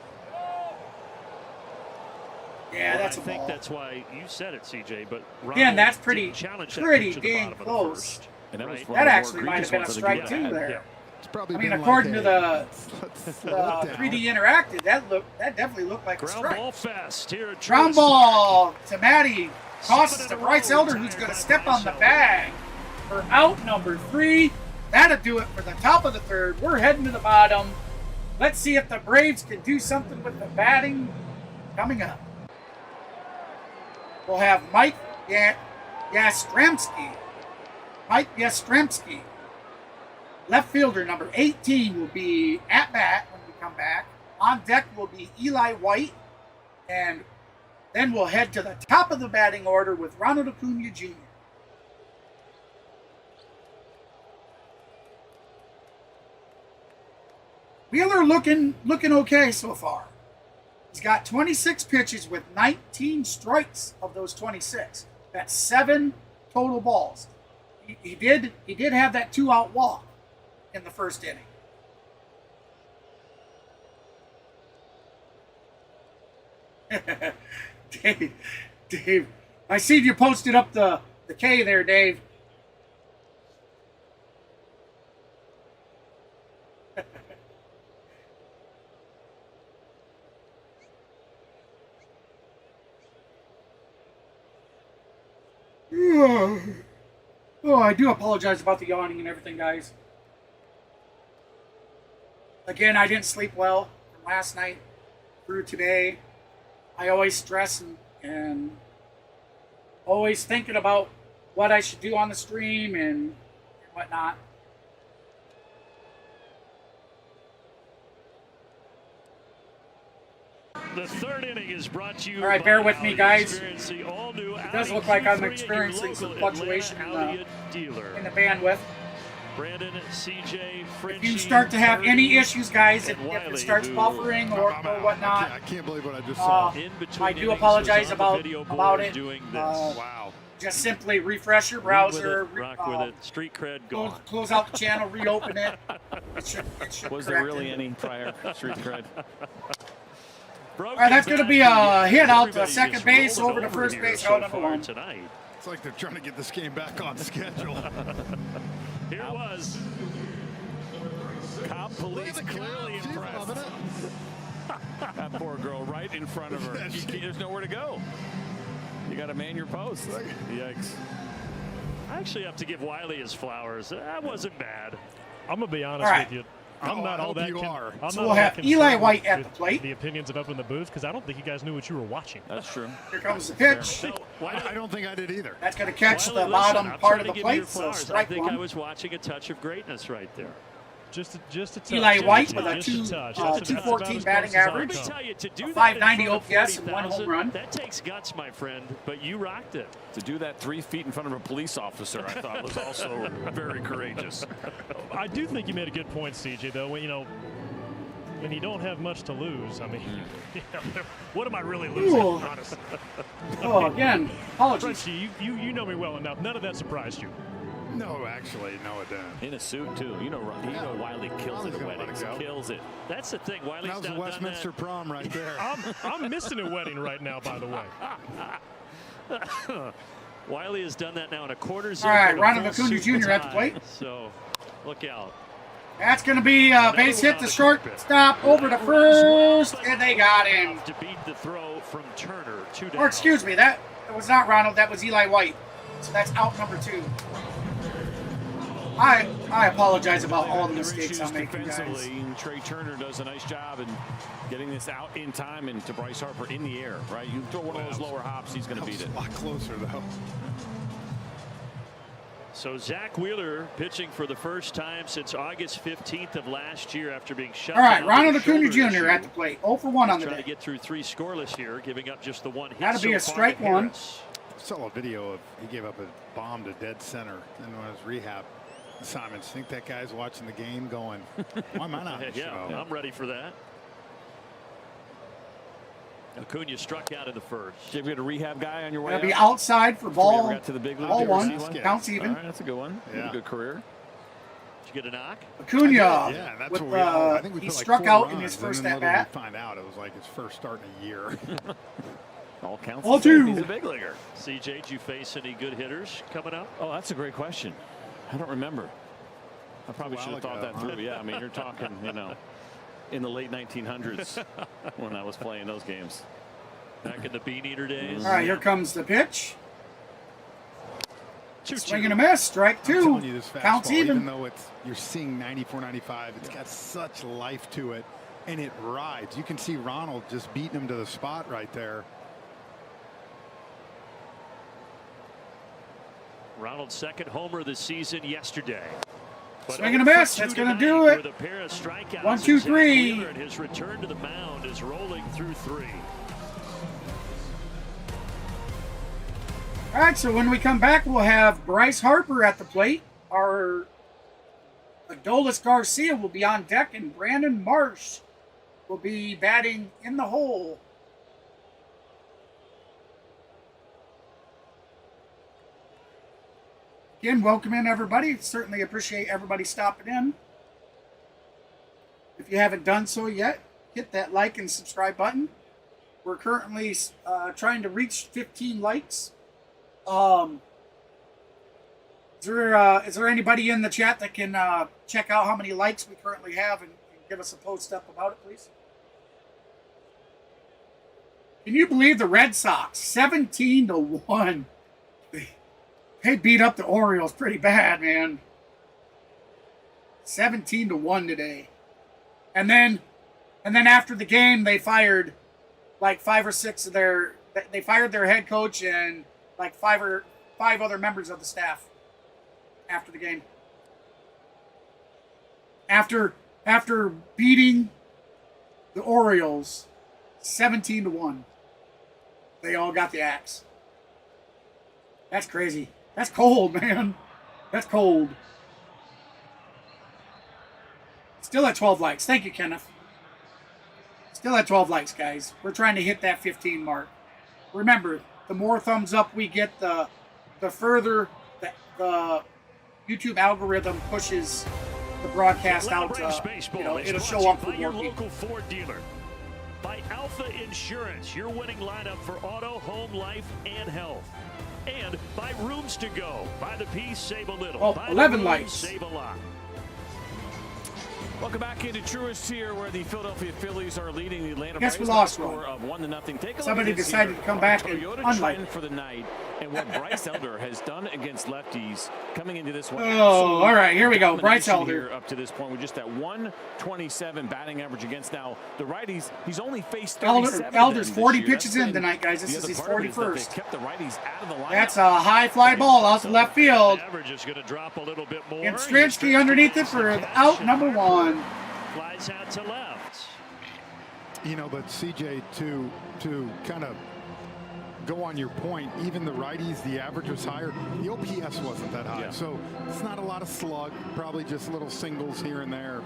Yeah, Well, that's a I think ball. that's why you said it, CJ. But Again, that's Ronald pretty- did challenge that pretty pitch at the dang bottom of the close. first, And that was right? one That of the more actually might have been a egregious ones I strike think too we've had. there. Yeah. It's probably I mean, been according like to the let's slow it down. 3D interactive, that definitely looked like a Ground strike. ball fest here at Ground Truist ball to Matty. Tosses Seven to in a Bryce row, Elder, who's retired going by to step on the Bryce bag for out number 3. That'll do it for the top of the third. We're heading to the bottom. Let's see if the Braves can do something with the batting coming up. We'll have Mike Yastrzemski. Mike Yastrzemski. Left fielder number 18 will be at bat when we come back. On deck will be Eli White. And then we'll head to the top of the batting order with Ronald Acuna Jr. Wheeler looking okay so far. He's got 26 pitches with 19 strikes of those 26. That's 7 total balls. He did have that 2-out walk in the first inning. Dave, I see you posted up the K there, Dave. Oh, I do apologize about the yawning and everything, guys. Again, I didn't sleep well from last night through today. I always stress and always thinking about what I should do on the stream and whatnot. The third inning is brought to you. All right, bear with me, guys. It does look like I'm experiencing some fluctuation in the bandwidth. Brandon, CJ, If you start to have any issues, guys, if it starts buffering or whatnot, I can't believe what I just saw. I do apologize about it. Wow. Just simply refresh your browser, rock with it. Street cred gone. close out the channel, reopen it. It should Was correct there really it. any prior street cred? All right, that's going to be a hit out to second base, over to first base, out number 1. Tonight. It's like they're trying to get this game back on schedule. Here it was. Cop police clearly impressed. That poor girl right in front of her. There's nowhere to go. You got to man your post. Yikes. I actually have to give Wiley his flowers. That wasn't bad. I'm going to be honest with you. I'm not all that. So we'll have Eli White at the plate. The opinions of up in the booth because I don't think you guys knew what you were watching. That's true. Here comes the pitch. I don't think I did either. That's going to catch Wiley, the bottom I'm part trying of to the give you your plate, so flowers. I strike think I 1. was watching a touch of greatness right there. Just a touch. Eli White with a Just touch. 214 batting Let average, me tell you, to do a that in 590 front of OPS and 1 home 40,000, run. that takes guts, my friend, but you rocked it. To do that 3 feet in front of a police officer, I thought was also very courageous. I do think you made a good point, CJ, though. When you don't have much to lose, I mean, what am I really losing, honestly? Oh, again, apologies. Frenchie, you know me well enough. None of that surprised you. No, actually, no, it didn't. In a suit, too. You know Wiley kills it at weddings. Kills it. That's the thing. Wiley's That was the Westminster prom right there. I'm missing a wedding right now, by the way. Wiley has done that now in a quarter. All right, Ronald Acuna Jr. at the plate. So look out. That's going to be a base hit to shortstop over to first, and they got him. To beat the throw from Turner. 2 down. Or excuse me, that was not Ronald. That was Eli White. So that's out number 2. I apologize about all the mistakes I'm making, guys. Trey Turner does a nice job in getting this out in time and to Bryce Harper in the air, right? You throw one of those lower hops, he's going to beat it. A lot closer, though. So Zack Wheeler pitching for the first time since August 15th of last year after being shut All right, down Ronald with a Acuna shoulder Jr. issue. at the plate. 0 for 1 on the Trying to day. get through 3 scoreless here, giving up just the 1 hit. That'll be a so far strike to 1. Harris. Saw a video of he gave up a bomb to dead center in one of his rehab assignments. Think that guy's watching the game going, why am I not on the Yeah, show? I'm ready for that. Acuna struck out in the first. Did you get a rehab guy on your way That'll be out? outside for Before you ball. ever got to the big leagues? Ball Did you ever 1. see one? Counts All even. right, that's a good one. Yeah. A good career. Did you get a knock? Acuna Yeah, that's with what we all, I think we he put like struck 4 out in runs, his and first then at little bat. we find out it was like his first start in a year. All counts. All the same. 2. He's a big leaguer. CJ, did you face any good hitters coming up? Oh, that's a great question. I don't remember. I probably should have thought that through. Yeah, I mean, you're talking, in the late 1900s when I was playing those games. Back in the Bean Eater days. All right, here comes the pitch. 2-2. Swing and a miss. Strike I'm telling 2. you, this Counts fastball, even. even though you're seeing 94, 95, it's got such life to it, and it rides. You can see Ronald just beating him to the spot right there. Ronald's second homer of the season yesterday. But Swing and a miss. That's going to do it. With a pair of strikeouts. 1, 2, 3. Zack Wheeler, and his return to the mound is rolling through 3. All right, so when we come back, we'll have Bryce Harper at the plate. Our Adolis Garcia will be on deck, and Brandon Marsh will be batting in the hole. Again, welcome in, everybody. Certainly appreciate everybody stopping in. If you haven't done so yet, hit that like and subscribe button. We're currently trying to reach 15 likes. Is there anybody in the chat that can check out how many likes we currently have and give us a post up about it, please? Can you believe the Red Sox 17-1? They beat up the Orioles pretty bad, man. 17-1 today. And then after the game, they fired like 5 or 6 of they fired their head coach and like 5 other members of the staff after the game. After beating the Orioles 17-1, they all got the axe. That's crazy. That's cold, man. That's cold. Still at 12 likes. Thank you, Kenneth. Still at 12 likes, guys. We're trying to hit that 15 mark. Remember, the more thumbs up we get, the further the YouTube algorithm pushes the broadcast out. It'll show up for by your more people. local Ford dealer. By Alpha Insurance, your winning lineup for auto, home, life, and health. And by Rooms to Go. Buy the piece, save a little. Oh, Buy 11 the rooms, likes. save a lot. Welcome back into Truist here, where the Philadelphia Phillies are leading the Atlanta Guess Braves we lost by a score one. of 1-0. Take a Somebody look at this decided here. to come back and Toyota unlike trend for the night, and what Bryce Elder has done against lefties coming into this one. Oh, all right, here we go. Bryce Elder. Here up to this point with just that 127 batting average against now the righties. He's only faced 37 Elder's 40 year. pitches in tonight, guys. This is his 41st. Kept the righties out of the lineup. That's a high fly ball out to left field. Average is going to drop a little bit more. And Stransky underneath it for out number 1. Flies out to left. You know, but CJ, to kind of go on your point, even the righties, the average was higher. The OPS wasn't that high, so it's not a lot of slug. Probably just little singles here and there.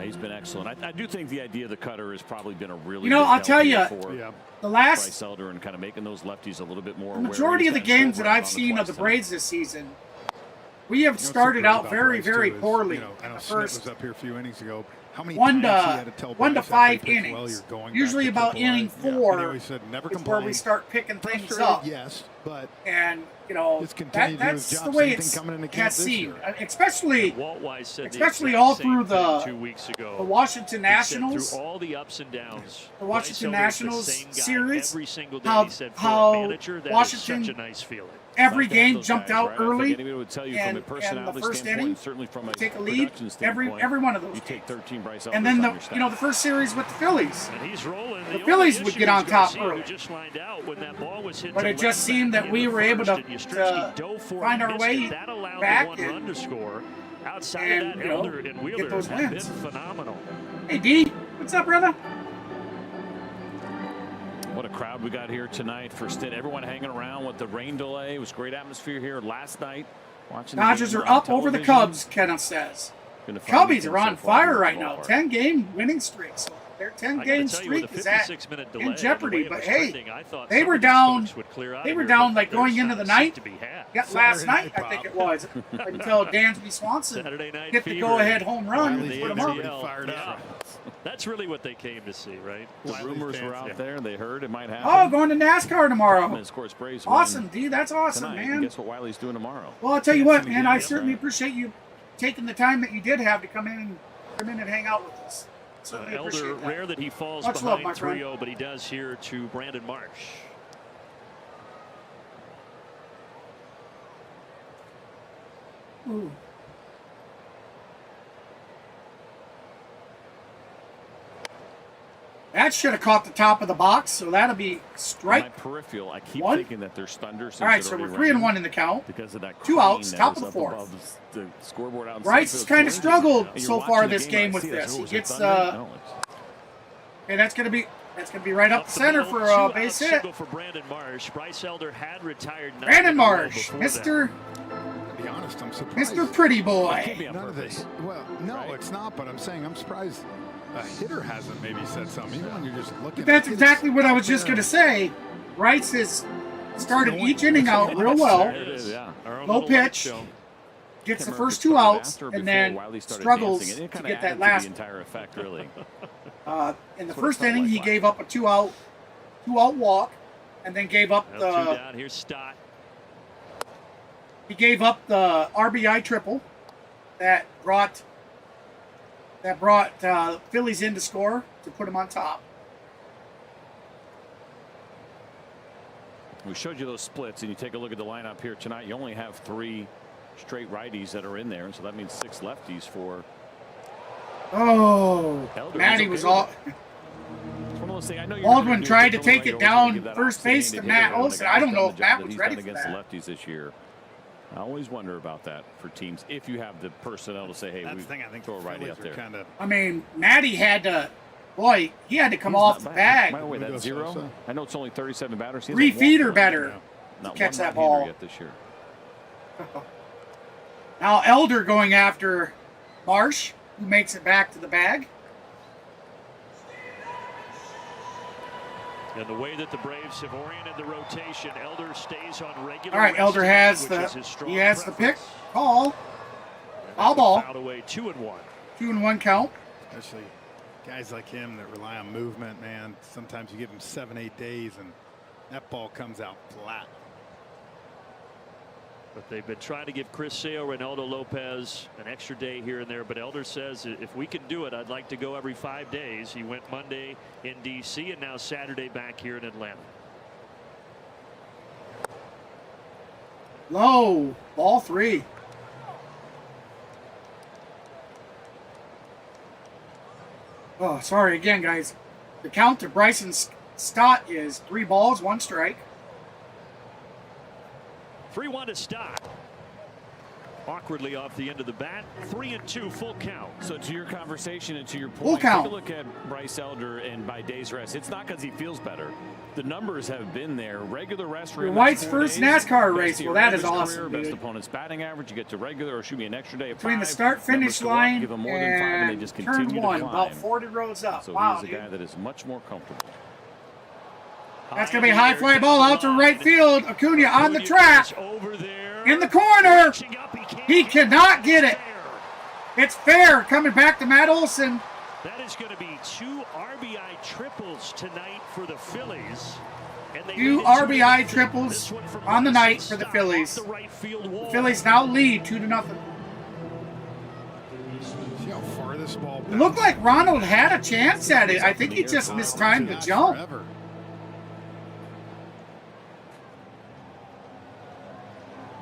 He's been excellent. I do think the idea of the cutter has probably been a really You know, big I'll tell help you, for the last Bryce Elder and kind of making those lefties a little bit more. the majority of the games that I've seen of the Braves this season, we have started out very, very poorly. I know The Smith first was up here a few innings ago. How many 1 times he had to tell to Bryce 5 after he pitched innings. well, you're going Usually back to about inning AAA. 4 Yeah. He said, never is where we complain. start picking things Frustrated, up. yes, but And, you know, just continue to do his that's job. the way Same it's thing coming into has camp this seemed. year. Especially Walt Weiss said especially the all exact same through the thing 2 weeks ago. the Washington He said Nationals. through all the ups and downs. The Washington Bryce Elder's the Nationals same guy series, every single day. how- He said, for how a manager, that Washington is such a nice feeling. Every Like to have game those jumped guys, out right? I think early, anybody would tell you and from a personality the first standpoint, inning, certainly from a take a lead. production Every standpoint, one of those you take 13 Bryce And then Elders on your the first series with the Phillies. And he's rolling. The Phillies would get on top early. Just lined out when that ball was hit But to it just left seemed back that in we the were able first, to and Yastrzemski dove for it, find our missed way it. That allowed back the 1 run and- to score. Outside and, of that, you know, Elder and get Wheeler those have been wins. phenomenal. Hey, D, what's up, brother? What a crowd we got here tonight for Stitt. Everyone hanging around with the rain delay. It was great atmosphere here last night. Watching the Dodgers game are on up over the television. Cubs, Kenneth says. Gonna find Cubbies the are on so far fire here right in the now. ballpark. 10-game winning streak. So their I gotta 10-game tell you, with streak a is at 56-minute delay, in and the jeopardy. way it But was hey, trending, I thought they some were of these down. folks would clear out They of were here, down but like going there's into not the a seat night. to be had. Yeah, last night I think it was until Dansby Swanson Saturday night hit the fever. go-ahead home run Wiley's and put him getting up. Fired up. That's really what they came to see, right? The rumors were out there. They heard it might happen. Oh, going to NASCAR tomorrow. And of course, Braves Awesome, win D. That's awesome, tonight. And man. guess what Wiley's doing tomorrow? Well, I'll tell you what, Dancing man. again. I Yep. certainly appreciate you taking the time that you did have to come in and hang out with us. Certainly Elder, appreciate that. rare that he falls Much love, behind my friend. 3-0, but he does here to Brandon Marsh. Ooh. That should have caught the top of the box, so that'll be My strike. peripheral, I keep One. thinking that there's thunder. Since All right, it so we're already 3-1 rained in the count. because of that 2 crane outs, that top was of the up fourth. above the scoreboard out in Bryce center has field. kind of And struggled you're so watching far the this game, game I with see that. this. Oh, He was it gets thunder? No, it's- and that's gonna be right up the center Off the for middle, a two-out base hit. single for Brandon Marsh. Bryce Elder had retired. 9 Brandon in a row Marsh, before that. Mr. To be honest, I'm surprised. Mr. Pretty Can't Boy. be on None of purpose. this. Well, no, Right? it's not. But I'm saying I'm surprised a hitter hasn't maybe said something. Even when you're just looking. That's at it, exactly it's what I out was just there. gonna say. Bryce has started Going. each inning out real well. There it is, yeah. Our own Low little light pitch. show. Gets the Can't remember first if it 2 started outs, after or and before then Wiley started struggles dancing, and it to kinda get that added last. to the entire effect, really. In the That's what it first felt inning, like he last gave night. up a 2-out walk, and then gave up Now 2 the down. Here's Stott. RBI triple that brought Phillies in to score to put him on top. We showed you those splits, and you take a look at the lineup here tonight. You only have 3 straight righties that are in there, and so that means 6 lefties for Oh, Elder. Matty He's was okay all. with it. It's one of those things. I know you're Baldwin gonna do tried to from take right. it You always gotta down give that first base to outstanding Matt hitter, and the Olson. I guy's don't know done if the job Matt that was he's ready done for against that. the lefties this year. I always wonder about that for teams. If you have the personnel to say, hey, That's we the thing. I think throw a the righty Phillies up are there. kind of. I mean, Matty had to. Boy, he had to come He's off not the bad. bag. By the way, Let me that's go 0. Sosa. I know it's only 37 batters. He 3 hasn't feet walked or one. better Not to catch one that right-hander ball. yet this year. Now Elder going after Marsh, who makes it back to the bag. And the way that the Braves have oriented the rotation, Elder stays on regular. All right, rest Elder time, has which the is his strong he has the pick preference. call. Foul ball. Fouled away 2-1. 2-1 count. Especially guys like him that rely on movement, man. Sometimes you give them 7-8 days and that ball comes out flat. But they've been trying to give Chris Sale, Reynaldo Lopez an extra day here and there. But Elder says if we can do it, I'd like to go every 5 days. He went Monday in D.C. and now Saturday back here in Atlanta. Low. Ball 3. Oh, sorry again, guys. The count to Bryson Stott is 3 balls, 1 strike. 3-1 to Stott. Awkwardly off the end of the bat. 3-2 full count. So to your conversation and to your Full point, count. take a look at Bryce Elder, and by day's rest, it's not because he feels better. The numbers have been there. Regular rest. Your White's first NASCAR race. Well, that is awesome, Best dude. opponent's batting average. You get to regular, or shoot me an extra day of Between the 5. start-finish Numbers go up, line give him more than 5, and they just turn continue to 1, climb. about 40 rows up. So Wow, he's a dude. guy that is much more comfortable. That's going to be a high fly ball out to right field. Acuna on the track. Over there. In the corner. Reaching up, He cannot get it. It's fair. Coming back to Matt Olson. That is going to be 2 RBI triples tonight for the Phillies. And they 2 lead it RBI 2-0. triples This one from on the Bryson night for the Stott Phillies. off the right field wall. The Phillies now lead 2-0. See how far this ball It looked like Ronald had a chance at it. I think he just mistimed the jump. Forever.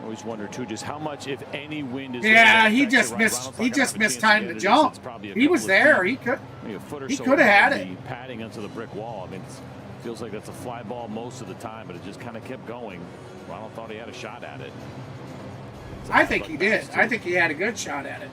Always wonder too just how much, if any, wind is. Yeah, there he that just affects it, right? missed. He Ronald's just not gonna have a chance to mistimed get the it. jump. It's probably a He was couple of there. feet, He could. maybe a foot or He so could have had above it. the padding into the brick wall. I mean, it feels like that's a fly ball most of the time, but it just kind of kept going. Ronald thought he had a shot at it. I think he did. I think he had a good shot at it.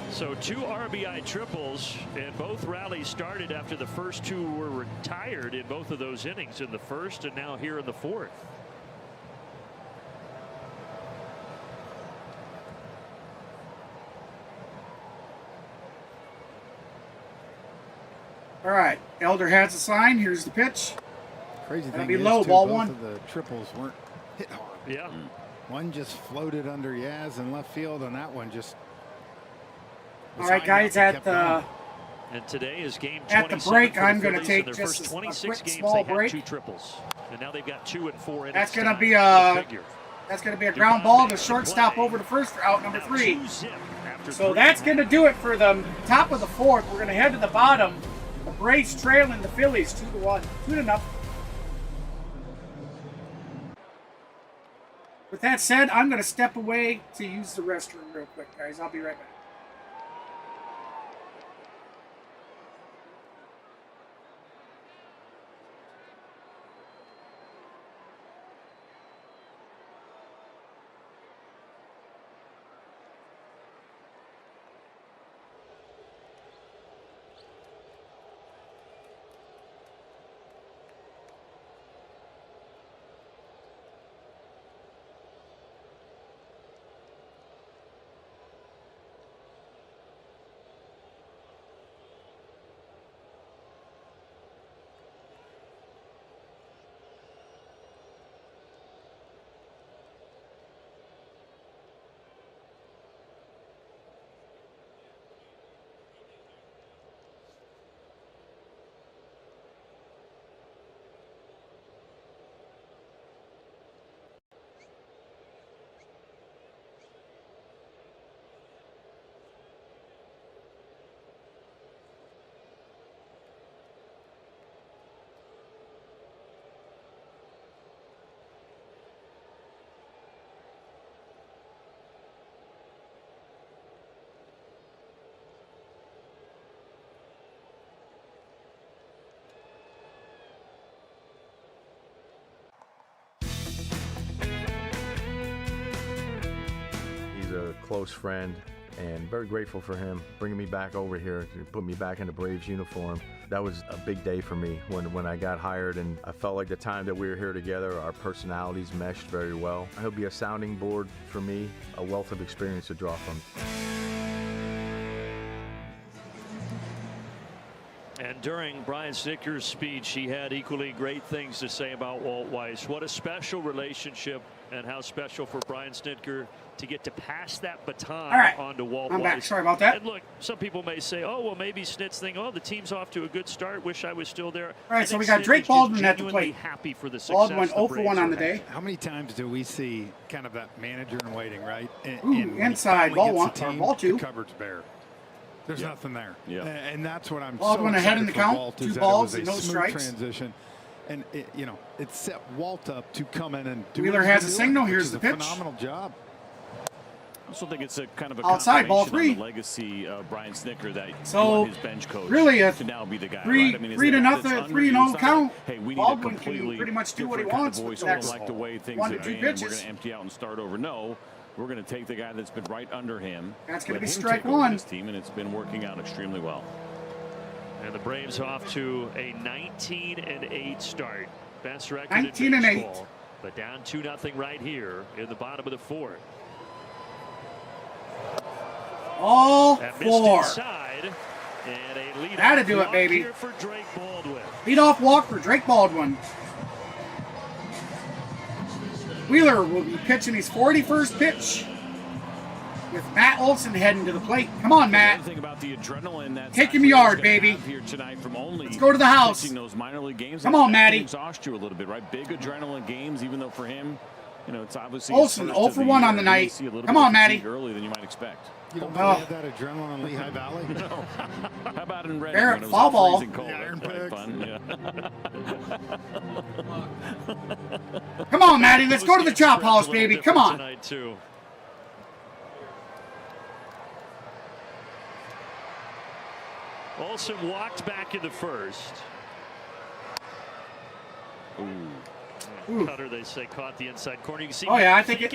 So 2 RBI triples, and both rallies started after the first 2 were retired in both of those innings, in the first and now here in the 4th. All right. Elder has a sign. Here's the pitch. Crazy That'll thing be is, low, too, ball both 1. of the triples weren't hit hard. Yeah. One just floated under Yaz in left field, and that one just. All right, guys. At the And today is game 27 at the break, for the I'm going to Phillies. take In their just first a 26 quick games, small they had break. 2 triples, and now they've got 2 and 4 innings. That's going to tonight. be Go a figure. ground ball to shortstop over to first for out number 3. So that's going to do it for the top of the 4th. We're going to head to the bottom. The Braves trailing the Phillies 2-1, 2-0. With that said, I'm going to step away to use the restroom real quick, guys. I'll be right back. He's a close friend, and very grateful for him bringing me back over here to put me back in the Braves uniform. That was a big day for me when I got hired, and I felt like the time that we were here together, our personalities meshed very well. He'll be a sounding board for me, a wealth of experience to draw from. And during Brian Snitker's speech, he had equally great things to say about Walt Weiss. What a special relationship and how special for Brian Snitker to get to pass that baton All right. on to Walt I'm Weiss. back. Sorry about that. And look, some people may say, oh, well, maybe Snit's thinking, oh, the team's off to a good start. Wish I was still there. All right, I so we think got Snit Drake is just Baldwin at the genuinely plate. happy for the success Baldwin the 0 for Braves 1 on have the had. day. How many times do we see kind of that manager in waiting, right? And Ooh, when he inside, finally ball gets one, the or team, ball two. The cupboard's bare. There's nothing there. Yeah. And that's what I'm Baldwin so ahead in excited the for count, Walt, 2 is that balls it and was no a smooth strikes. transition. And, it set Walt up to come in and do Wheeler what has he's a doing, signal. which Here's is the a pitch. phenomenal job. I also think it's a kind of a Outside, ball confirmation 3. on the legacy of Brian Snitker that So, you want his bench coach really a to now be the guy. 3 right? I mean, to that's nothing, unreal. 3-0 It's not count. like, hey, we need Baldwin a can completely pretty much do what he different kind wants of with voice. the We next don't like the way things 1 have to 2 been. We're pitches. going to empty out and start over. No, we're going to take the guy that's been right under him. That's going to let be him strike take over 1. this team, and it's been working out extremely well. And the Braves off to a 19-8 start. Best record 19 in and 8. baseball. But down 2-0 right here in the bottom of the 4th. All That missed 4. inside, and a lead That'll do it, baby. here for Drake Baldwin. Leadoff walk for Drake Baldwin. Wheeler will be pitching his 41st pitch with Matt Olson heading to the plate. Come on, Matt. The thing about the adrenaline that Take him Zack Wheeler's yard, gonna baby. have here tonight from only Let's go to the house. pitching those minor league games. Come on, that can Matty. exhaust you a little bit, right? Big adrenaline games, even though for him, it's obviously Olson, his 0 first for of 1 the on the year. You night. see a little Come bit of on, Matty. fatigue early than you might expect. You don't Oh. really have that adrenaline in Lehigh Valley? No. How about in Redding Barrett, when it was foul ball. freezing cold? The Iron That's Pigs. fun. Yeah. Come on, Matty. Let's go to the chop house, baby. Come on. Tonight, too. Olson walked back in the first. Ooh. Cutter, they say, caught the inside corner. You can see. Oh yeah, I think it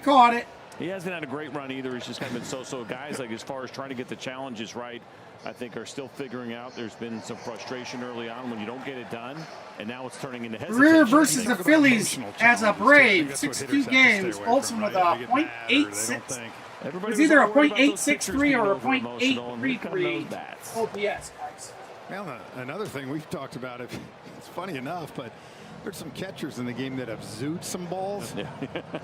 caught it. He hasn't had a great run either. He's just kind of been so-so. Guys, like as far as trying to get the challenges right, I think are still figuring out. There's been some frustration early on when you don't get it done, and now it's turning into hesitation. Career versus the About Phillies emotional as a challenges, too. I Brave, think that's what 62 hitters have to stay games. away Olson from, with right? a They get mad, or they don't .86. think. Everybody It's was either a all worried about those pitchers .863 being or a over-emotional, and here come those .833 bats. OPS, guys. Well, another thing we've talked about, it's funny enough, but there's some catchers in the game that have zooted some balls,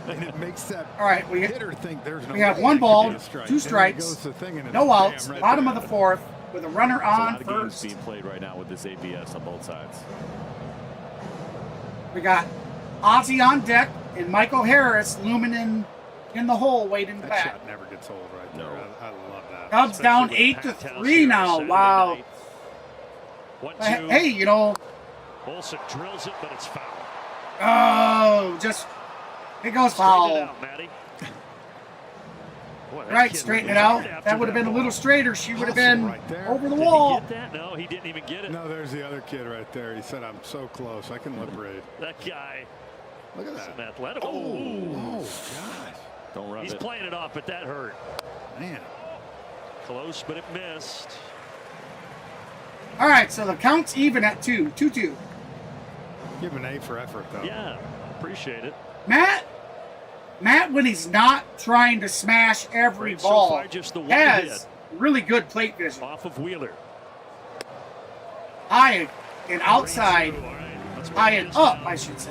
and it makes that All right, we hitter think there's no we have way 1 they could ball, get a strike. 2 And then strikes, goes the thing, and it's no bam, outs, right bottom there. of the 4th with a runner There's a on lot of games first. being played right now with this ABS on both sides. We got Ozzie on deck and Michael Harris looming in the hole, waiting That back. shot never gets old right there. I love that. Cubs down Especially with 8-3 now. Wow. 1-2. Hey, Olson drills it, but it's foul. oh, just it goes Straighten it foul. out, Matty. Boy, that Right, kid straighten was it hard out. after That would have been a little ball. straighter. She would have Hustle been right there. over the Did wall. he get that? No, he didn't even get it. No, there's the other kid right there. He said, I'm so close. I can lip read. That guy Look at is that. an athletic. Oh, gosh. Don't rub He's it. playing it off, but that hurt. Man. Close, but it missed. All right, so the count's even at 2-2. Give him an A for effort, though. Yeah, appreciate it. Matt, when he's not trying to smash every Right, so ball, far, just the one has really good plate vision. Off of Wheeler. High and outside, All right, let's high bring and this up, down. I should say.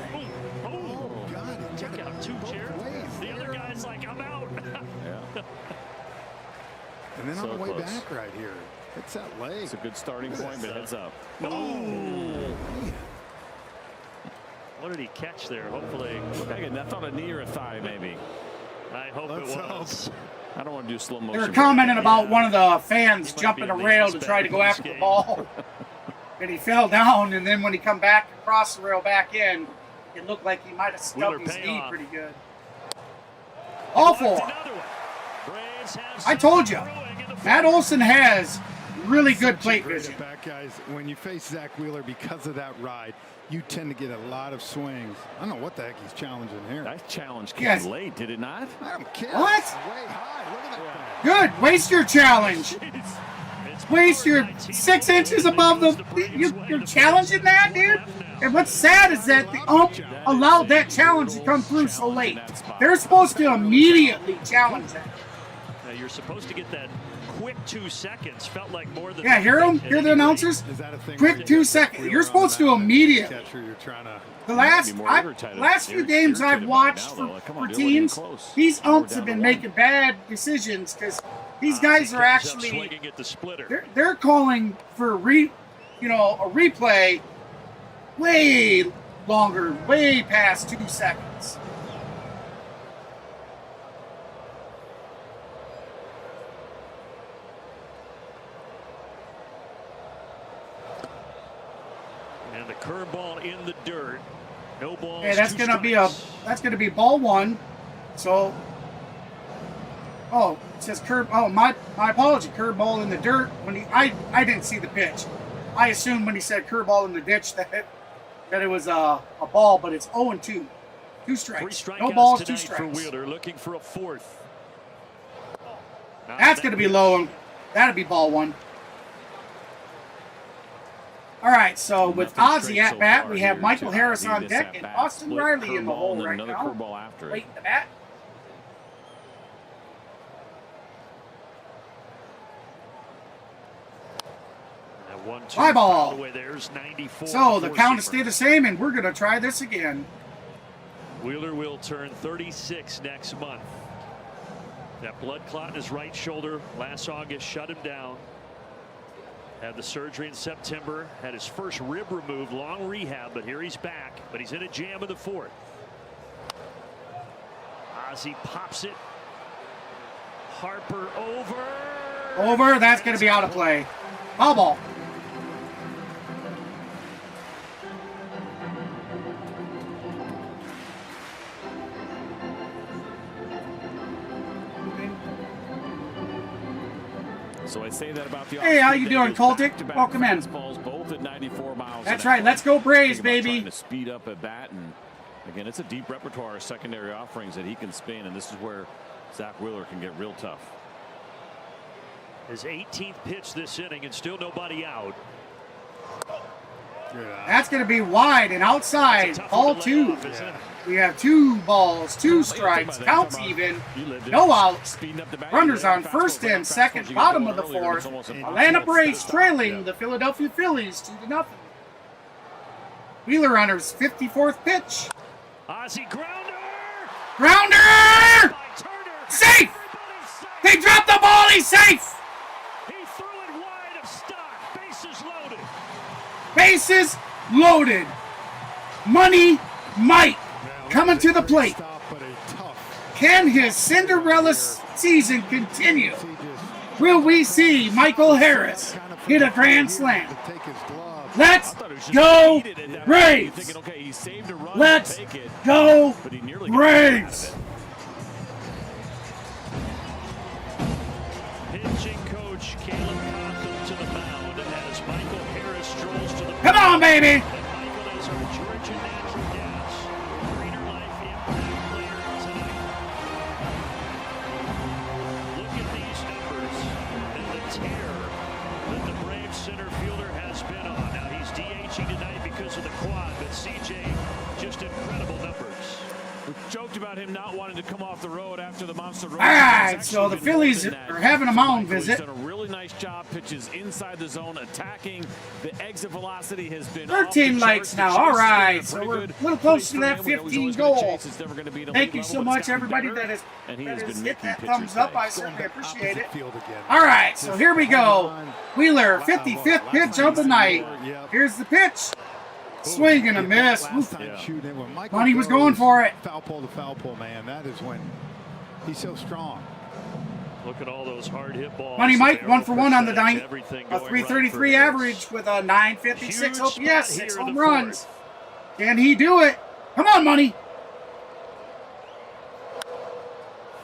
Oh, God. check out 2 chairs. The other guy's like, I'm out. Yeah. And then So on the way close. back right here. It's that leg. It's a good starting point, but heads up. What did he catch there? Hopefully. I thought a knee or a thigh, maybe. I hope Let's it was. I don't want to do slow They motion. were commenting about one of the fans He might jumping be a at rail least to try to go back in after this the game. ball. And he fell down, and then when he come back across the rail back in, it looked like he might have Wheeler stubbed his knee payoff. pretty good. All Blocked 4. another one. Braves have I told you, something brewing in the Matt fourth. Olson has really good Such a plate great vision. at-bat, guys. When you face Zack Wheeler because of that ride, you tend to get a lot of swings. I don't know what the heck he's challenging here. That challenge came Yes. late, did it not? I don't care. What? It's way high. Look at that thing. Good. Waste your challenge. It's Waste your 19 6 inches above the. You're challenging that, dude. And what's sad is that the ump allowed that challenge to come through so late. They're supposed to immediately challenge that. Now, you're supposed to get that quick quick 2 seconds. Felt like more than Yeah, hear them? Hear the announcers? Is that a thing? Quick 2 seconds. You're supposed to immediately. Catcher, you're trying to. The last few games I've watched for teams, these umps have been making bad decisions because these guys are actually they're calling for a replay way longer, way past 2 seconds. And the curveball in the dirt. No balls. Hey, that's gonna be ball 1. So, it says curve. Oh, my apology. Curveball in the dirt. I didn't see the pitch. I assumed when he said curveball in the ditch that it was a ball, but it's 0-2. 2 strikes. No balls, 2 strikes. For Wheeler, looking for a 4th. That's gonna be low. That'll be ball 1. All right, so with Ozzie at bat, we have Michael Harris on deck and Austin Riley in the hole right now. Waiting to bat. Fly ball. So the count stayed the same, and we're going to try this again. Wheeler will turn 36 next month. That blood clot in his right shoulder last August shut him down. Had the surgery in September, had his first rib removed, long rehab, but here he's back. But he's in a jam in the 4th. Ozzie pops it. Harper over. That's going to be out of play. Foul ball. So I say that about the Hey, how you doing, Coltic? Welcome in. Both at 94 miles. That's right. Let's go Braves, baby. Trying to speed up at bat, and again, it's a deep repertoire of secondary offerings that he can spin, and this is where Zack Wheeler can get real tough. His 18th pitch this inning, and still nobody out. That's going to be wide and outside. Ball 2. We have 2 balls, 2 strikes. Counts even. No outs. Runners on first and second, bottom of the 4th. Atlanta Braves trailing the Philadelphia Phillies 2-0. Wheeler on his 54th pitch. Ozzie Grounder! Safe! They dropped the ball. He's safe. He threw it wide of stock. Bases loaded. Bases loaded. Money Mike coming to the plate. Can his Cinderella season continue? Will we see Michael Harris hit a grand slam? Let's go Braves! Let's go Braves! Pitching coach Caleb Cotham to the mound as Michael Harris strolls to the Come on, baby! Michael is our Georgia Natural Gas Greener Life Impact Player tonight. Look at these numbers and the tear that the Braves center fielder has been on. Now he's DHing tonight because of the quad, but CJ, just incredible numbers. We joked about him not wanting to come off the road after the monster road. All right, so the Phillies are having a mound visit. He's done a really nice job. Pitches inside the zone, attacking. The exit velocity has been 13 likes now. All right, so we're a little close to that 15 goal. Thank you so much, everybody that has hit that thumbs up. I certainly appreciate it. All right, so here we go. Wheeler, 55th pitch of the night. Here's the pitch. Swing and a miss. Money was going for it. Foul pole to foul pole, man. That is when he's so strong. Look at all those hard hit balls. Money Mike, 1 for 1 on the night. A 333 average with a 956 OPS, 6 home runs. Can he do it? Come on, Money.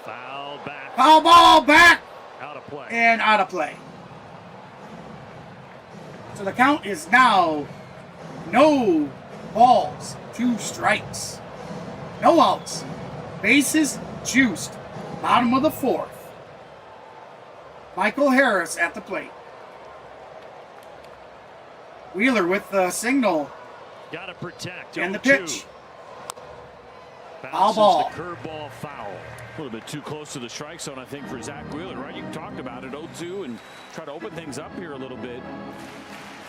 Foul back. Foul ball back. Out of play. And out of play. So the count is now no balls, 2 strikes. No outs. Bases juiced. Bottom of the 4th. Michael Harris at the plate. Wheeler with the signal. Got to protect. And the pitch. Foul ball. The curveball foul. A little bit too close to the strike zone, I think, for Zack Wheeler, right? You talked about it, 0-2, and try to open things up here a little bit.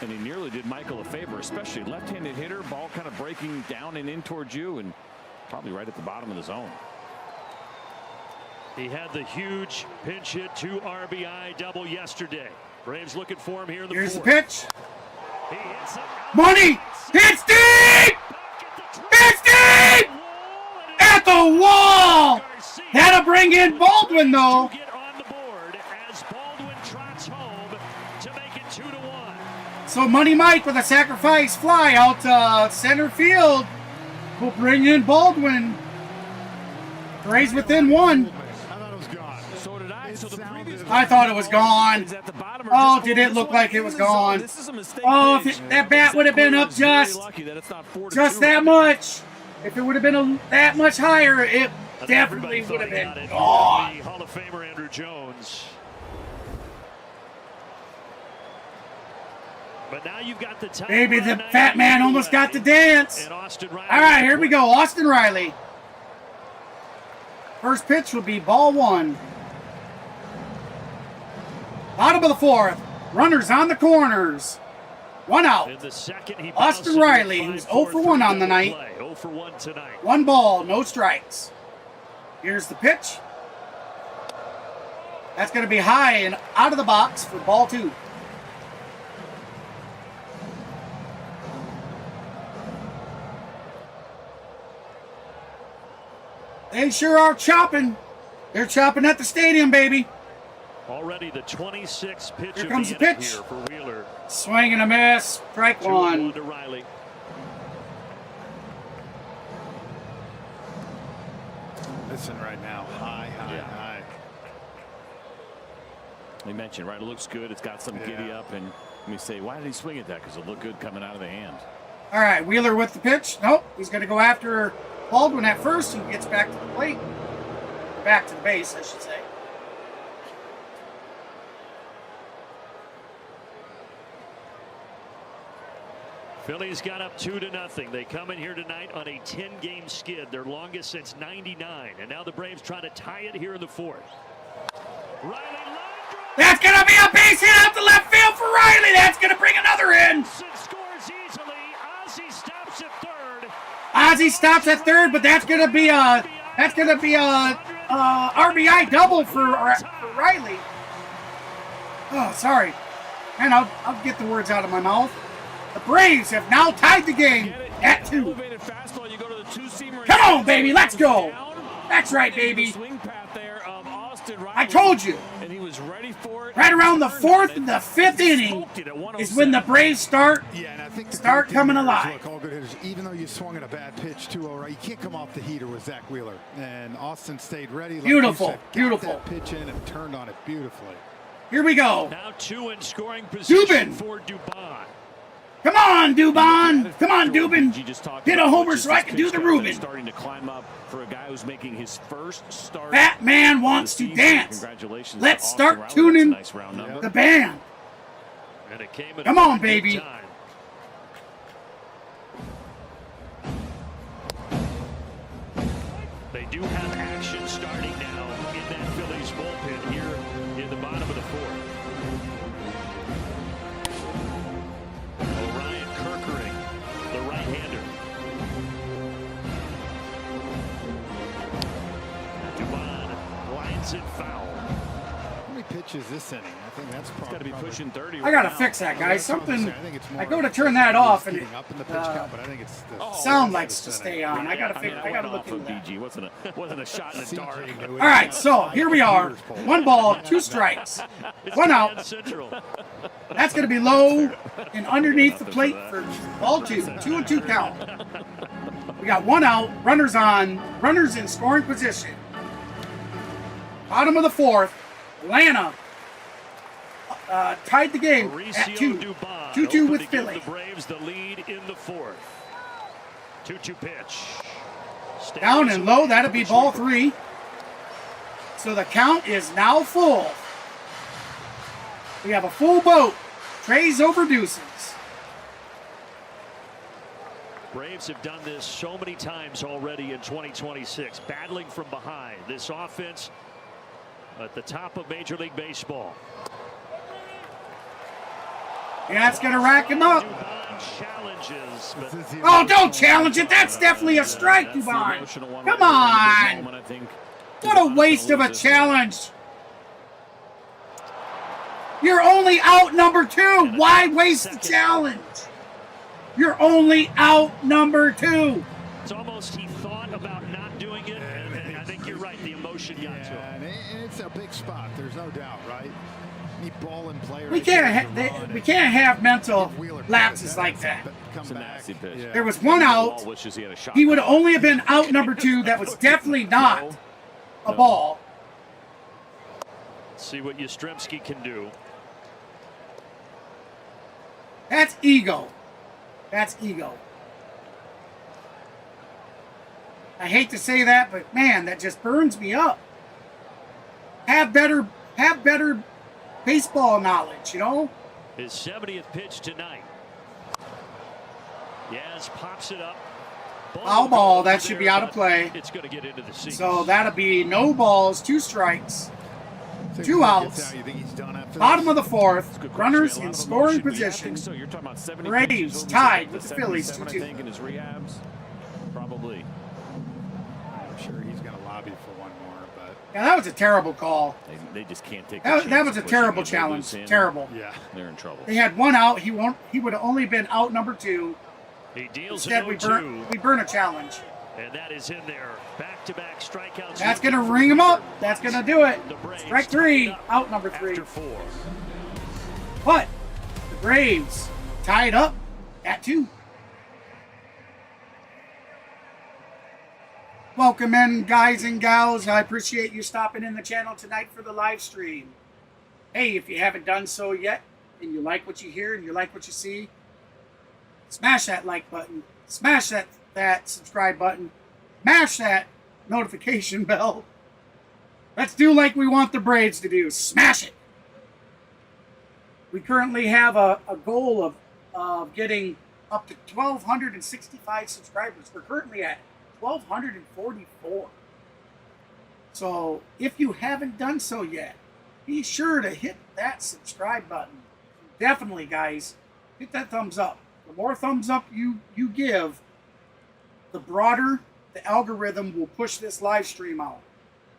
And he nearly did Michael a favor, especially left-handed hitter, ball kind of breaking down and in towards you, and probably right at the bottom of the zone. He had the huge pinch hit 2 RBI double yesterday. Braves looking for him here in the Here's the fourth. pitch. He hits it. Money! Hits deep! Hits deep! At the wall! That'll bring in Baldwin, though. Get on the board as Baldwin trots home to make it 2-1. So Money Mike with a sacrifice fly out center field will bring in Baldwin. Braves within 1. So did I. So the previous I thought it was gone. Oh, did it look like it was gone? Oh, if that bat would have been up just that much. If it would have been that much higher, it definitely would have been gone. Hall of Famer Andrew Jones. But now you've got the time. Baby, the fat man almost got to dance. All right, here we go. Austin Riley. First pitch will be ball 1. Bottom of the 4th. Runners on the corners. 1 out. In the second, he Austin Riley, who's 0 for 1 on the night. 0 for 1 tonight. 1 ball, no strikes. Here's the pitch. That's going to be high and out of the box for ball 2. They sure are chopping. They're chopping at the stadium, baby. Already the 26th pitch Here of comes the the inning pitch. here for Wheeler. Swing and a miss. Strike 1. 2-1 to Riley. Listen right now. High. We mentioned, right? It looks good. It's got some giddy up, and we say, why did he swing at that? Because it looked good coming out of the hand. All right, Wheeler with the pitch. Nope, he's going to go after Baldwin at first. He gets back to the plate. Back to the base, I should say. Phillies got up 2-0. They come in here tonight on a 10-game skid, their longest since '99, and now the Braves try to tie it here in the 4th. Riley, that's going to be a base hit out to left field for Riley. That's going to bring another in. scores easily. Ozzie stops at third. Ozzie stops at third, but that's going to be a RBI double for Riley. Oh, sorry. And I'll get the words out of my mouth. The Braves have now tied the game at 2. Come on, baby, let's go. That's right, baby. I told you. Right around the 4th and the 5th inning is when the Braves start coming alive. Look, all good hitters, even though you swung at a bad pitch 2-0, right? You can't come off the heater with Zack Wheeler. And Austin stayed ready. Like Beautiful, said, beautiful. Got that pitch in and turned on it beautifully. Here we go. Now 2 in scoring position Dubin. for Dubon. Come on, Dubon. Come on, Dubin. Hit a homer so I can do the Reuben. Starting to climb up for a guy who's making his first start. That man wants to dance. Congratulations. Let's start tuning the band. And it came at Come on, baby. time. They do have action starting now in that Phillies bullpen here in the bottom of the 4th. Orion Kirkering, the right-hander. Dubon lines it foul. How many pitches this inning? I think that's probably got to be pushing 30. I gotta fix that, guys. Something. I go to turn that off and it sound likes to stay on. I gotta look into that. BG wasn't a shot in the dark. All right, so here we are. 1 ball, 2 strikes, 1 out. That's gonna be low and underneath the plate for ball 2. 2-2 count. We got 1 out. Runners in scoring position. Bottom of the 4th. Atlanta tied the game at 2. 2-2 with Philly. The Braves the lead in the 4th. 2-2 pitch. Down and low, that'll be ball 3. So the count is now full. We have a full boat. Trays over deuces. Braves have done this so many times already in 2026, battling from behind. This offense at the top of Major League Baseball. Yeah, it's going to rack him up. Challenges, but Oh, don't challenge it. That's definitely a strike, Dubon. Come on. What a waste of a challenge. You're only out number 2. Why waste the challenge? You're only out number 2. It's almost he thought about not doing it, and I think you're right. The emotion got to him. And it's a big spot. There's no doubt, right? Any ball in player. We can't have mental lapses like that. It's a nasty pitch. There was one out. He would only have been out number 2. That was definitely not a ball. See what Yastrzemski can do. That's ego. That's ego. I hate to say that, but man, that just burns me up. Have better baseball knowledge, you know? His 70th pitch tonight. Yaz pops it up. Foul ball, that should be out of play. It's going to get into the seats. So that'll be no balls, 2 strikes, 2 outs. Bottom of the 4th, runners in scoring position. Braves tied with the Phillies 2-2. In his rehabs, probably. I'm sure he's going to lobby for one more, but Yeah, that was a terrible call. They just can't take. That was a terrible challenge. Terrible. yeah. They're in trouble. They had 1 out. He would have only been out number 2. He deals Instead, an we 0-2. burn a challenge. And that is in there. Back-to-back strikeouts. That's going to ring him up. That's going to do it. The Braves Strike 3, tied up out number 3. After 4. But the Braves tied up at 2. Welcome in, guys and gals. I appreciate you stopping in the channel tonight for the live stream. Hey, if you haven't done so yet, and you like what you hear and you like what you see, smash that like button. Smash that subscribe button. Mash that notification bell. Let's do like we want the Braves to do. Smash it. We currently have a goal of getting up to 1,265 subscribers. We're currently at 1,244. So if you haven't done so yet, be sure to hit that subscribe button. Definitely, guys, hit that thumbs up. The more thumbs up you give, the broader the algorithm will push this live stream out.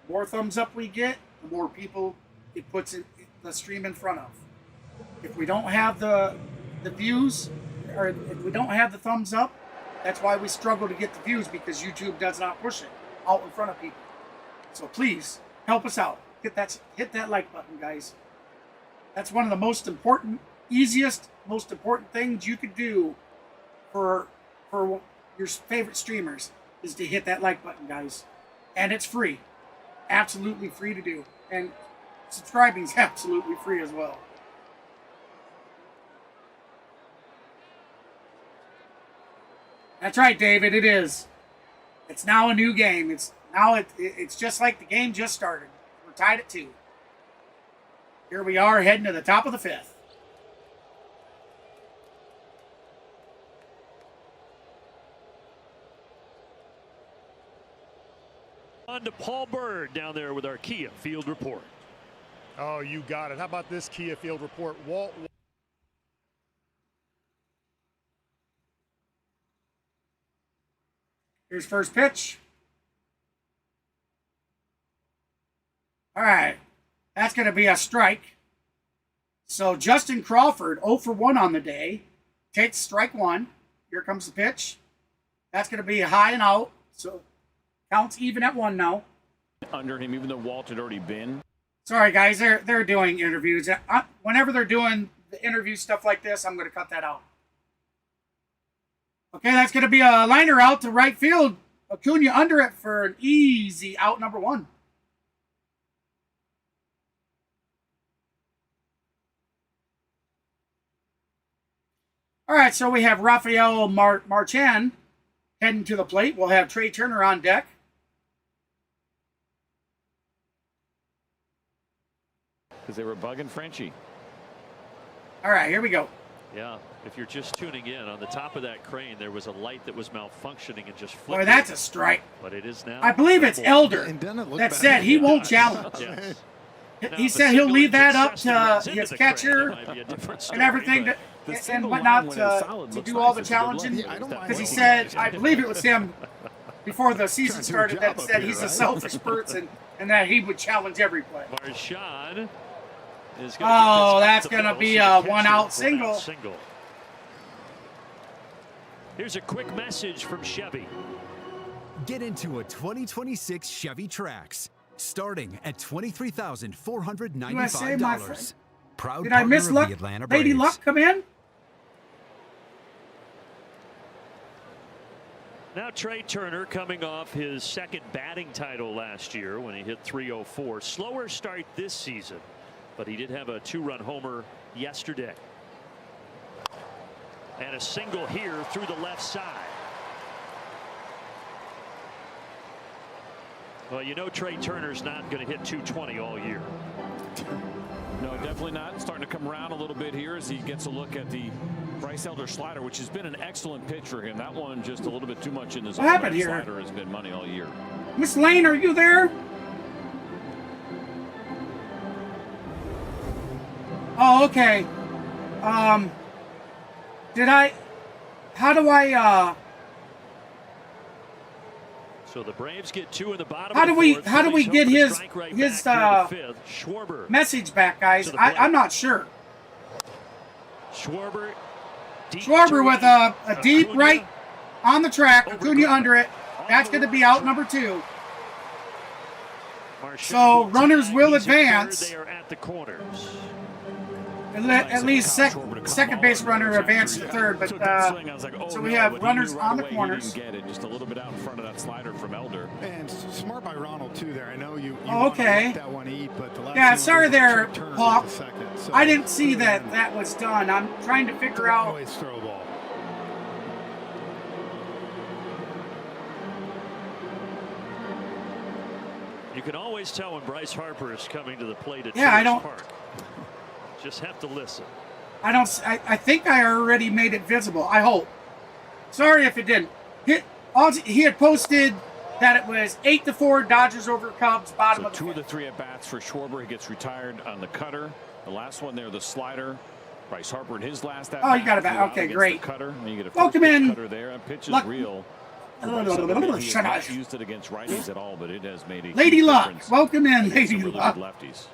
The more thumbs up we get, the more people it puts the stream in front of. If we don't have the views, or if we don't have the thumbs up, that's why we struggle to get the views, because YouTube does not push it out in front of people. So please help us out. Hit that like button, guys. That's one of the most important, most important things you could do for your favorite streamers is to hit that like button, guys. And it's free. Absolutely free to do. And subscribing is absolutely free as well. That's right, David, it is. It's now a new game. It's just like the game just started. We're tied at 2. Here we are heading to the top of the 5th. On to Paul Bird down there with our Kia Field Report. Oh, you got it. How about this Kia Field Report? Walt. Here's first pitch. All right. That's going to be a strike. So Justin Crawford, 0 for 1 on the day, takes strike 1. Here comes the pitch. That's going to be a high and out. So counts even at 1 now. Under him, even though Walt had already been. Sorry, guys. They're doing interviews. Whenever they're doing the interview stuff like this, I'm going to cut that out. Okay, that's going to be a liner out to right field. Acuna under it for an easy out number 1. All right, so we have Rafael Marchand heading to the plate. We'll have Trey Turner on deck. Because they were bugging Frenchie. All right, here we go. Yeah, if you're just tuning in, on the top of that crane, there was a light that was malfunctioning and just Boy, flickered. that's a strike. But it is now. I believe it's Elder that said he won't challenge. Yes. He said he'll leave that up to his catcher and everything and whatnot to do all the challenging. Because he said, I believe it was him before the season started, that said he's a selfish person and that he would challenge every play. Marchand is Oh, that's going to be a one-out single. Here's a quick message from Chevy. Get into a 2026 Chevy Trax, starting at $23,495. USA, my friend. Proud Did I miss partner of Luck? the Atlanta Lady Braves. Luck come in? Now Trey Turner coming off his second batting title last year when he hit 304. Slower start this season, but he did have a 2-run homer yesterday. And a single here through the left side. Well, you know Trey Turner's not going to hit 220 all year. No, definitely not. Starting to come around a little bit here as he gets a look at the Bryce Elder slider, which has been an excellent pitch for him. That one just a little bit too much in his What happened here? Slider has been money all year. Miss Lane, are you there? Oh, okay. How do I, So the Braves get 2 in the bottom. how do we get his Schwarber. message back, guys? I'm not sure. Schwarber with a deep right on the track, Acuna under it. That's going to be out number 2. So runners will advance. They are at the corners. At least second base runner advanced to third, but so we have runners on the corners. Get it just a little bit out in front of that slider from Elder. And smart by Ronald too there. I know you okay. Let that one eat, but the last Yeah, sorry there, Hawk. So I didn't see that was done. I'm trying to figure out. Always throw ball. You can always tell when Bryce Harper is coming to the plate at Truist Park. Just have to listen. I think I already made it visible. I hope. Sorry if it didn't. He had posted that it was 8-4 Dodgers over Cubs, bottom of the 2 of the 3 at bats for Schwarber. He gets retired on the cutter. The last one there, the slider. Bryce Harper in his last at bat. Oh, you got it back. Okay, great. Cutter. And you get a Welcome in. cutter there. That pitch is real. He has not used it against righties at all, but it has made a Lady huge Luck. difference. Welcome in, Lady Really Luck. good lefties.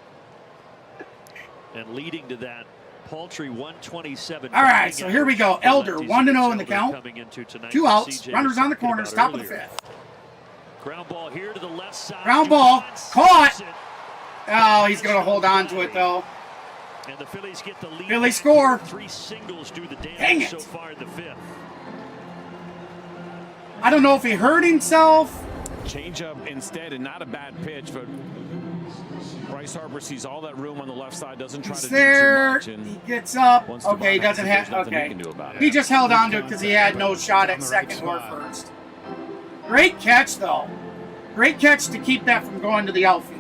And leading to that paltry 127. All right, so here we go. Elder 1-0 in the count. 2 outs. Runners on the corners. Top of the 5th. Ground ball here to the left side. Ground ball. Caught. Oh, he's going to hold on to it, though. And the Phillies get the lead. Phillies score. 3 singles do the Dang damage it. so far in the 5th. I don't know if he hurt himself. Change up instead, and not a bad pitch, but Bryce Harper sees all that room on the left side, doesn't try to do too much. And he gets up. once the Okay, he ball doesn't passes, have. there's nothing Okay. he can do about it. He just held on to it because he had no shot at second or first. Great catch, though. Great catch to keep that from going to the outfield.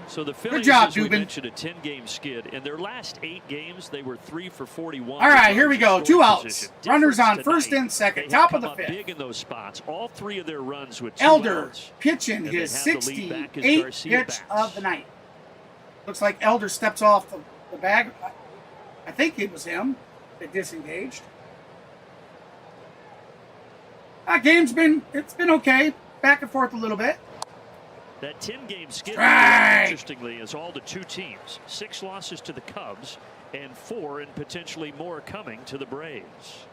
So the Phillies, job, as we Dubin. mentioned, a 10-game skid. In their last 8 games, they were 3 for 41. All right, here we go. 2 outs. Position. Runners on Difference first tonight, and second. they Top have of the come up 5th. big in those spots. All 3 of their runs with 2 Elder outs. pitching And they his have the lead back as 68th Garcia pitch bats. of the night. Looks like Elder steps off the bag. I think it was him that disengaged. Game's been okay. Back and forth a little bit. That 10-game skid, Strike. interestingly, is all to 2 teams. 6 losses to the Cubs and 4 and potentially more coming to the Braves.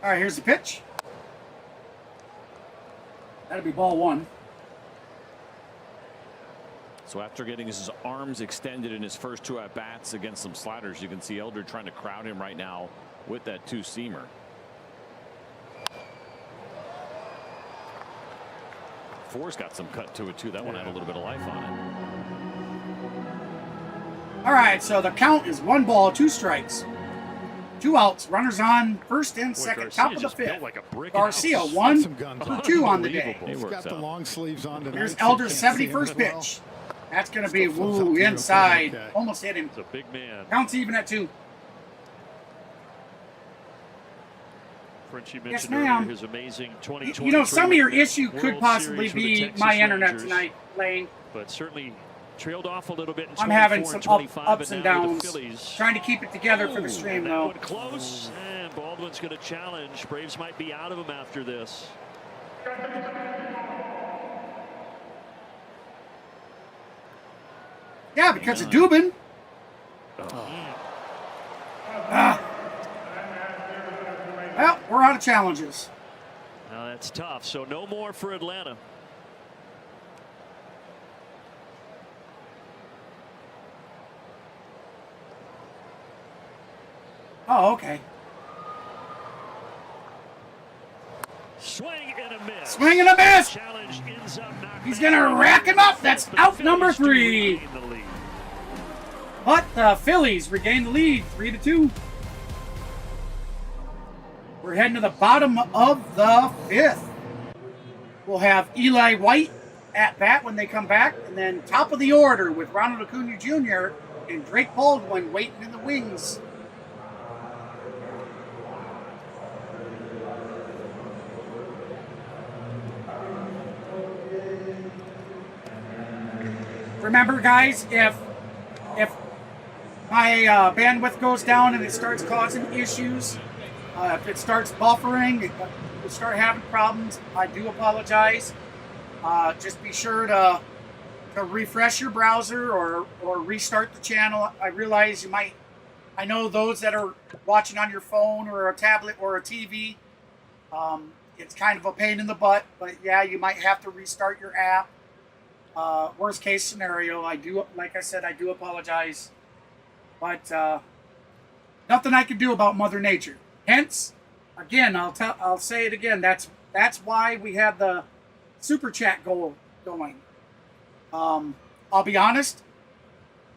All right, here's the pitch. That'll be ball 1. So after getting his arms extended in his first 2 at-bats against some sliders, you can see Elder trying to crowd him right now with that 2-seamer. Four's got some cut to it, too. That one had a little bit of life on it. All right, so the count is 1 ball, 2 strikes. 2 outs. Runners on first and second. Top of the fifth. Garcia, 1-2 on the day. He's got the long sleeves on tonight. Here's Elder's 71st pitch. That's going to be inside. Okay. Almost hit him. It's a big man. Counts even at 2. Frenchie Yes, mentioned ma'am. earlier his amazing 2023. You know, some of your issue could World possibly Series with the be Texas my internet Rangers, tonight, Lane. but certainly trailed off a little bit in I'm having 24 some and 25, ups and now with downs. the Phillies. Trying to keep it together for the stream, that though. one close, and Baldwin's going to challenge. Braves might be out of him after this. Yeah, because of Dubin. Well, we're out of challenges. Now that's tough. So no more for Atlanta. Oh, okay. Swing and a miss. Swing and a miss. Challenge ends up knocked He's going to rack him up. That's out number 3. But the Phillies regain the lead, 3-2. We're heading to the bottom of the 5th. We'll have Eli White at bat when they come back, and then top of the order with Ronald Acuna Jr. and Drake Baldwin waiting in the wings. Remember, guys, if my bandwidth goes down and it starts causing issues, if it starts buffering, if we start having problems, I do apologize. Just be sure to refresh your browser or restart the channel. I realize you might, I know those that are watching on your phone or a tablet or a TV, it's kind of a pain in the butt, but yeah, you might have to restart your app. Worst case scenario, like I said, I do apologize, but nothing I can do about Mother Nature. Hence, again, I'll say it again. That's why we have the super chat goal going. I'll be honest.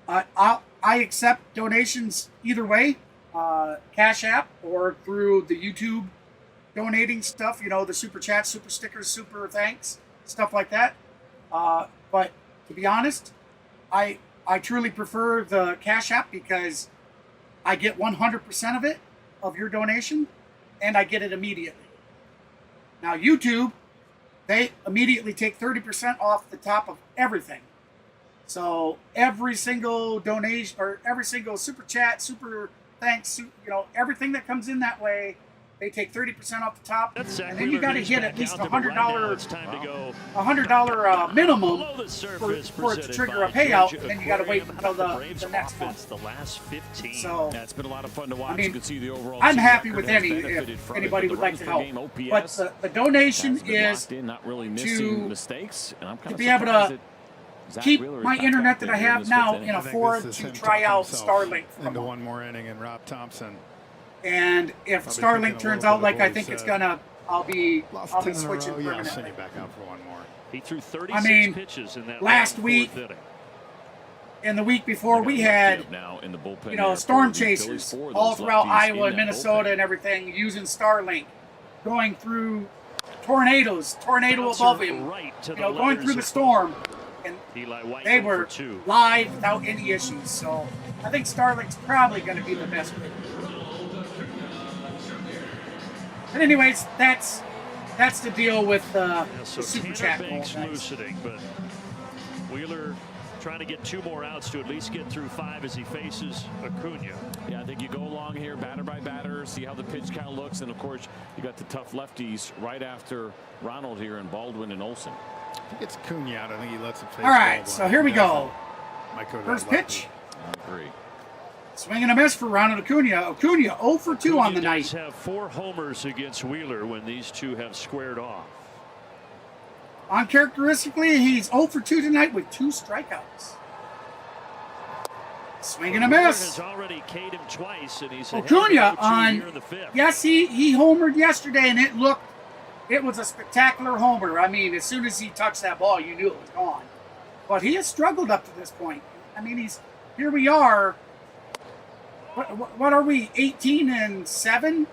I accept donations either way, Cash App or through the YouTube donating stuff. You know, the super chat, super stickers, super thanks, stuff like that. But to be honest, I truly prefer the Cash App because I get 100% of it, of your donation, and I get it immediately. Now YouTube, they immediately take 30% off the top of everything. So every single donation or every single super chat, super thanks, everything that comes in that way, they take 30% off the top, and then you got to hit at least $100 minimum for it to trigger a payout, and then you got to wait until the next month. The last 15. So it's been a lot of fun to watch. I mean, you can see the overall. I'm happy with if anybody would like to help. But the donation is not really missing mistakes, and I'm to be able to keep my internet that I have now and afford to try out Starlink. Into one more inning, and Rob Thompson. And if Starlink turns out like I think it's gonna, I'll be switching permanently. I'll send you back out for one more. He threw 36 pitches in that last week and the week before we had, storm chasers all throughout Iowa and Minnesota and everything using Starlink, going through tornado above him, going through the storm, and they were live without any issues. So I think Starlink's probably going to be the best way. But anyways, that's the deal with the super chat goal. Loosening, but Wheeler trying to get 2 more outs to at least get through 5 as he faces Acuna. Yeah, I think you go along here, batter by batter, see how the pitch count looks, and of course you got the tough lefties right after Ronald here and Baldwin and Olsen. I think it's Acuna out. I think he lets it face. All right, Baldwin. so here we go. First pitch. I agree. Swing and a miss for Ronald Acuna. Acuna 0 for 2 on the night. Does have 4 homers against Wheeler when these two have squared off. Uncharacteristically, he's 0 for 2 tonight with 2 strikeouts. Swing and a miss. Has already K'd him twice, and he's Acuna on. Yes, he homered yesterday, and it was a spectacular homer. I mean, as soon as he touched that ball, you knew it was gone. But he has struggled up to this point. I mean, here we are. what are we? 18-7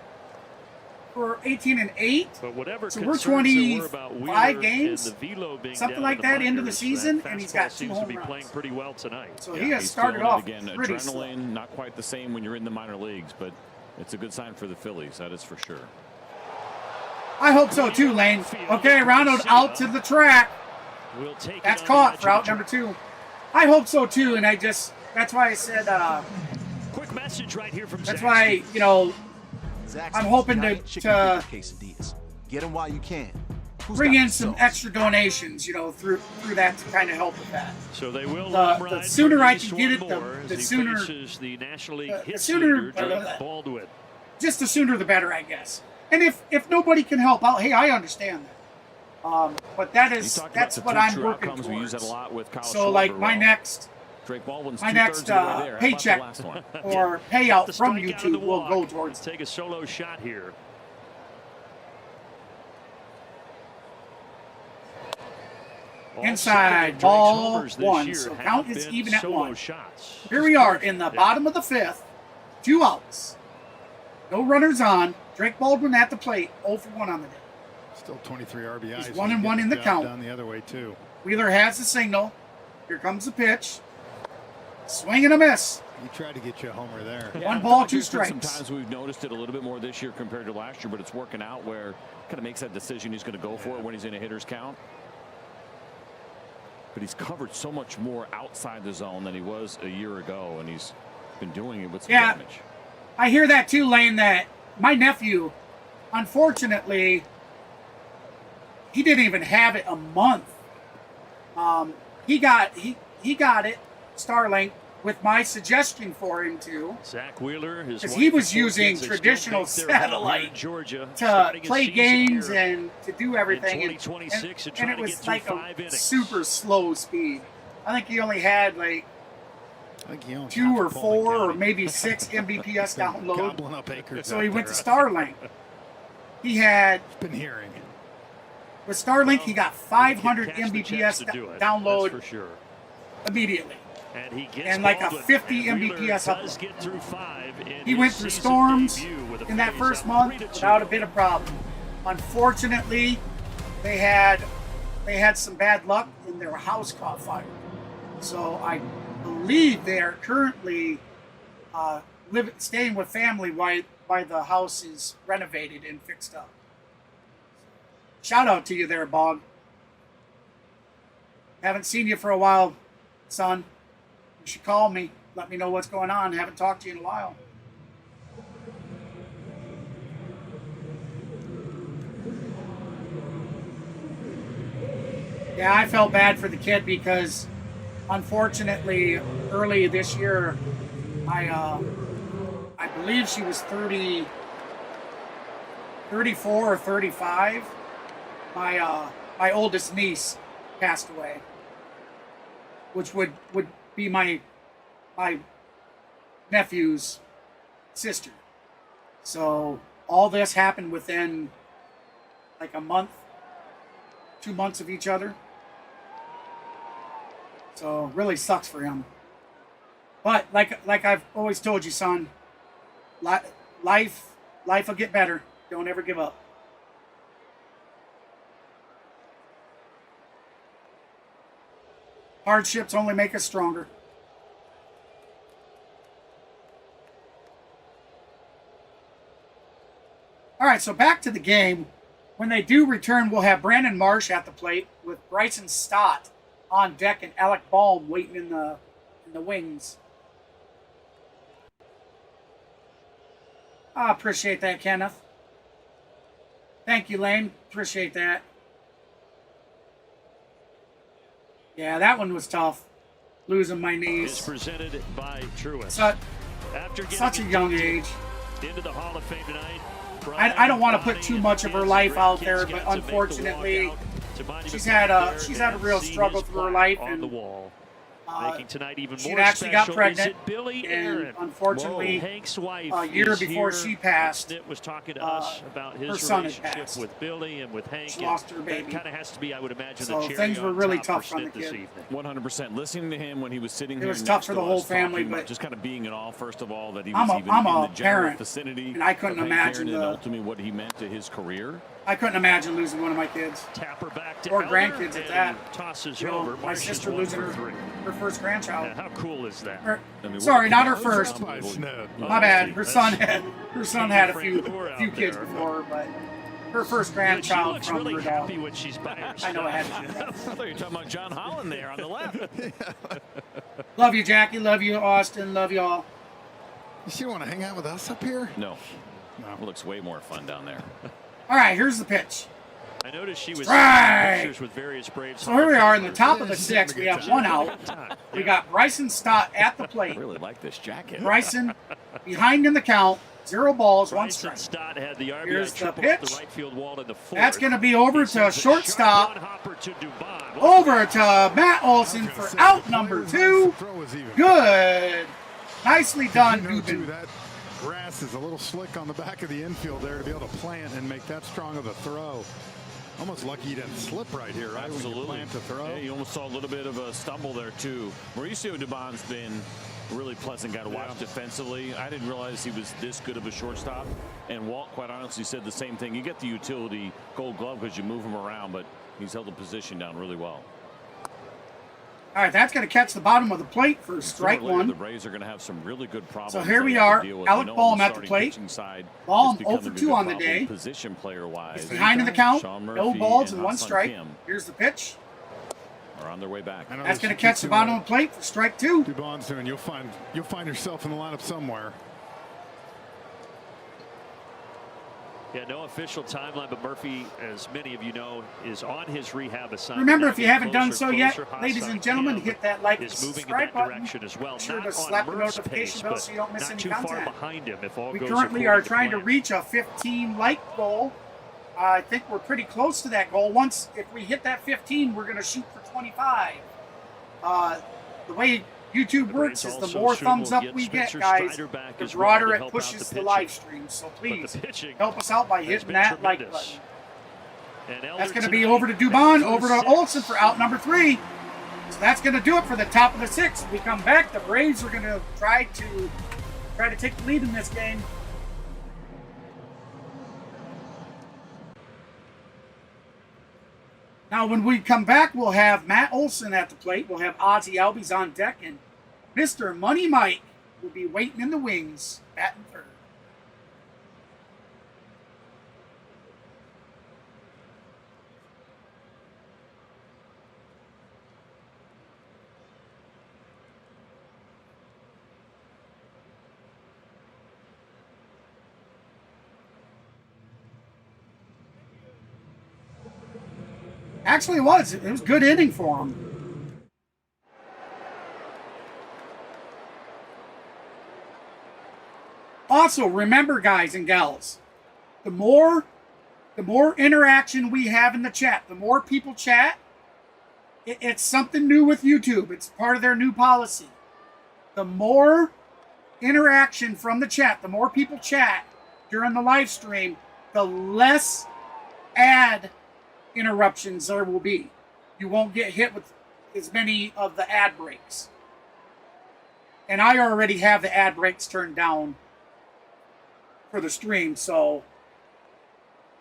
or 18-8? But whatever so we're concerns there were about 25 Wheeler games, and the velo being something down like in that, into the minors, season, that and he's fastball got 2 seems to home be runs. playing pretty well tonight. So he has He's started feeling it off again. pretty slow. Adrenaline, not quite the same when you're in the minor leagues, but it's a good sign for the Phillies. That is for sure. I hope so too, Lane. Okay, Ronald out to the track. We'll take That's it caught for out number 2. I hope so too, and that's why I said. Quick message right here from That's Zach. why I'm hoping to get them while you can. bring in some extra donations, through that to kind of help with that. So they will the sooner I can get it, the sooner the National League the sooner Baldwin. Just the sooner the better, I guess. And if nobody can help out, hey, I understand that. But that's what I'm working towards. We use that a lot with Kyle so like my next Baldwin's paycheck or payout from YouTube will go towards. Let's take a solo shot here. Inside, ball 1. So count is even at 1. Shots. Here we are in the bottom of the 5th. 2 outs. No runners on. Drake Baldwin at the plate. 0 for 1 on the day. Still 23 RBIs. He's 1-1 in the count. Down the other way too. Wheeler has the signal. Here comes the pitch. Swing and a miss. He tried to get you a homer there. Yeah, 1 ball, 2 strikes. Sometimes we've noticed it a little bit more this year compared to last year, but it's working out where kind of makes that decision he's going to go for it when he's in a hitter's count. But he's covered so much more outside the zone than he was a year ago, and he's been doing it with some damage. I hear that too, Lane, that my nephew, unfortunately, he didn't even have it a month. He got it, Starlink, with my suggestion for him to. Zach Wheeler, because he was using traditional satellite Georgia, to play games and to do everything. And it was like a super slow speed. I think he only had like 2 or 4 or maybe 6 Mbps download. So he went to Starlink. He had been hearing. With Starlink, he got 500 Mbps download for sure. Immediately. And he gets and like Baldwin. a 50 Mbps upload. He went through storms in that first month without a bit of problem. Unfortunately, they had some bad luck and their house caught fire. So I believe they are currently staying with family while the house is renovated and fixed up. Shout out to you there, Bog. Haven't seen you for a while, son. You should call me. Let me know what's going on. Haven't talked to you in a while. Yeah, I felt bad for the kid because, unfortunately, early this year, I believe she was 34 or 35. My oldest niece passed away, which would be my nephew's sister. So all this happened within like a month, 2 months of each other. So really sucks for him. But like I've always told you, son, life will get better. Don't ever give up. Hardships only make us stronger. All right, so back to the game. When they do return, we'll have Brandon Marsh at the plate with Bryson Stott on deck and Alec Baum waiting in the wings. I appreciate that, Kenneth. Thank you, Lane. Appreciate that. Yeah, that one was tough. Losing my knees. Is presented by Truist. Such a young age. Into the Hall of Fame tonight. I don't want to put too much of her life out there, but unfortunately, she's had a real struggle through her life, and Making tonight even She'd more actually special. got pregnant, Is it Billy and Aaron? unfortunately, Hank's wife a year is before here. she passed, Snit was talking to us about his her son had relationship passed. with Billy and with Hank. She lost her baby. That kind of has to be, I would imagine, So the cherry things were on really top tough for on the Snit this kid. evening. 100%. Listening to him when he was sitting here was next tough for to the whole us, family, talking about but just kind of being in awe, first of all, that he I'm was a- even I'm in a the general parent, vicinity. and I couldn't of Hank imagine Aaron and the- ultimately what he meant to his career. I couldn't imagine losing one of my kids. Tapper back to or Elder, grandkids at and that. he tosses You know, over. my Marsh is sister 1 losing for her, 3. her first grandchild. Yeah, how cool is that? Sorry, not her first. By Snit. My bad. Her son had a few out kids there. before, but her first She grandchild looks from really her happy dog. when she's by herself. I know I had I thought you were talking about John Holland there on the left. Love you, Jackie. Love you, Austin. Love you all. You want to hang out with us up here? No. It looks way more fun down there. All right, here's the pitch. I noticed she was Strike! taking pictures with various Braves. So here we are in the top of the sixth. We have one out. We got Bryson Stott at the plate. I really like this jacket. Bryson behind in the count. 0 balls, 1 Bryson strike. Stott had the RBI Here's the triple up pitch. the right field wall in the 4th. That's going to be over to Sharp shortstop. one-hopper to Dubon. Over to Matt Olson for out number 2. Good. Nicely done, Dubin. That grass is a little slick on the back of the infield there to be able to plant and make that strong of a throw. Almost lucky you didn't slip right here, right? When you Absolutely. plant the throw. Yeah, you almost saw a little bit of a stumble there, too. Mauricio Dubon's been a really pleasant guy to watch defensively. I didn't realize he was this good of a shortstop. And Walt, quite honestly, said the same thing. You get the utility gold glove because you move him around, but he's held the position down really well. All right, that's going to catch the bottom of the plate for strike Sooner or later, 1. The Braves are going to have some really good problems. So here they we have to are. deal with. Alec We know Boehm the at the starting plate. pitching side Boehm is becoming 0 for a 2 good on the problem day. Position player wise. He's behind in the count. Sean No Murphy balls and and 1 Hassan strike. Kim Here's the pitch. are on their way back. That's going to catch the bottom of the plate for strike 2. Dubon soon. You'll find yourself in the lineup somewhere. Yeah, no official timeline, but Murphy, as many of you know, is on his rehab assignment. Remember, Now if you haven't getting done so yet, closer. ladies Hassan and gentlemen, Kim hit that like and is moving in subscribe that button. direction as well. Be sure Not to on slap the Murph's notification pace, bell but so you don't miss not any too far content. behind him if all We goes currently according are to trying to plan. reach a 15 like goal. I think we're pretty close to that goal. Once, if we hit that 15, we're going to shoot for 25. The way YouTube works is the also more soon thumbs will up get we get, Spencer guys, Strider back the as well broader to it help out pushes the the pitching. live stream. So But please the pitching help us out by has hitting been that like tremendous. button. And Elder That's going to be tonight, over to back Dubon, to over to 6. Olson for out number 3. So that's going to do it for the top of the 6th. When we come back, the Braves are going to try to take the lead in this game. Now, when we come back, we'll have Matt Olson at the plate. We'll have Ozzie Albies on deck, and Mr. Money Mike will be waiting in the wings, batting third. Actually, it was. It was a good inning for him. Also, remember, guys and gals, the more interaction we have in the chat, the more people chat, it's something new with YouTube. It's part of their new policy. The more interaction from the chat, the more people chat during the live stream, the less ad interruptions there will be. You won't get hit with as many of the ad breaks. And I already have the ad breaks turned down for the stream, so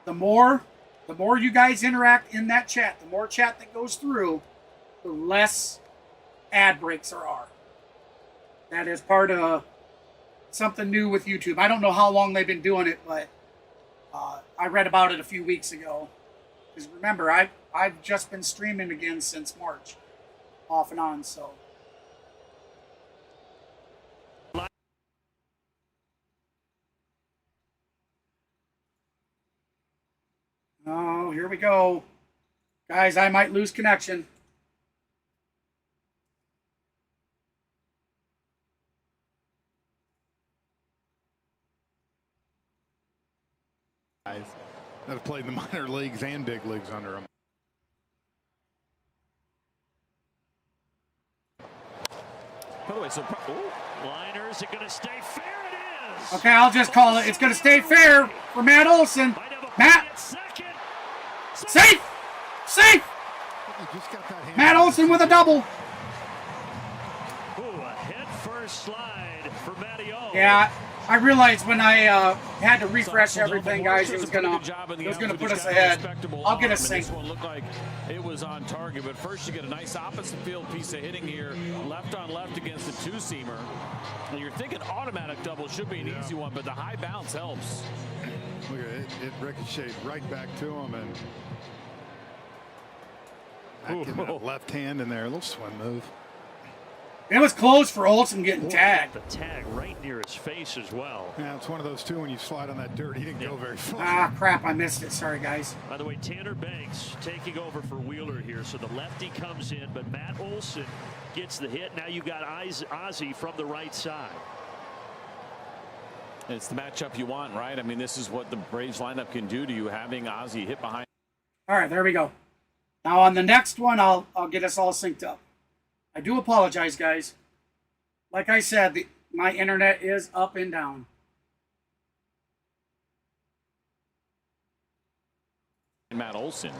the more you guys interact in that chat, the more chat that goes through, the less ad breaks there are. That is part of something new with YouTube. I don't know how long they've been doing it, but I read about it a few weeks ago. Because remember, I've just been streaming again since March, off and on, so. Oh, here we go. Guys, I might lose connection. Guys that have played in the minor leagues and big leagues under him. the way. So, Liners are going to stay fair. It is. Okay, I'll just call it. It's going to stay fair for Matt Olson. Matt. Safe. Safe. Matt Olson with a double. Ooh, a head first slide for Matty O. Yeah, I realized when I had to refresh everything, guys, it was gonna put us ahead. I'll get a sync. This one looked like it was on target, but first you get a nice opposite field piece of hitting here, left on left against the two-seamer. And you're thinking automatic double should be an easy one, but the high bounce helps. Look at it, it ricocheted right back to him, and back in that left hand in there, a little swim move. It was close for Olson getting tagged. The tag right near his face as well. Yeah, it's one of those two when you slide on that dirt. He didn't go very far. Ah, crap, I missed it. Sorry, guys. By the way, Tanner Banks taking over for Wheeler here. So the lefty comes in, but Matt Olson gets the hit. Now you got Ozzie from the right side. And it's the matchup you want, right? I mean, this is what the Braves lineup can do to you, having Ozzie hit behind. All right, there we go. Now on the next one, I'll get us all synced up. I do apologize, guys. Like I said, my internet is up and down. Matt Olson.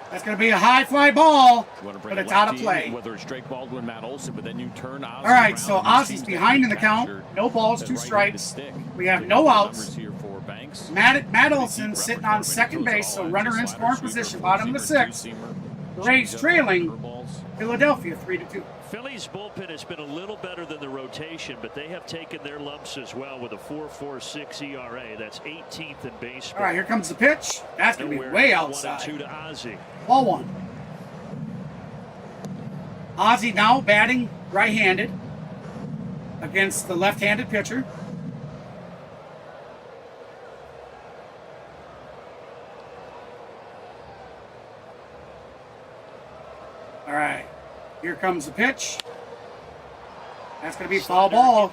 That's going to be a high fly ball, but it's out of play. Whether it's Drake Baldwin, Matt Olson, but then you turn Ozzie. All right, so Ozzie's behind in the count. No balls, 2 strikes. We have no outs. Matt Olson sitting on second base, so runner in scoring position, bottom of the 6th. Braves trailing Philadelphia 3-2. Phillies bullpen has been a little better than the rotation, but they have taken their lumps as well with a 4.46 ERA. That's 18th in baseball. All right, here comes the pitch. That's going to be way outside. 1-2 to Ozzie. Ball 1. Ozzie now batting right-handed against the left-handed pitcher. All right, here comes the pitch. That's going to be foul ball.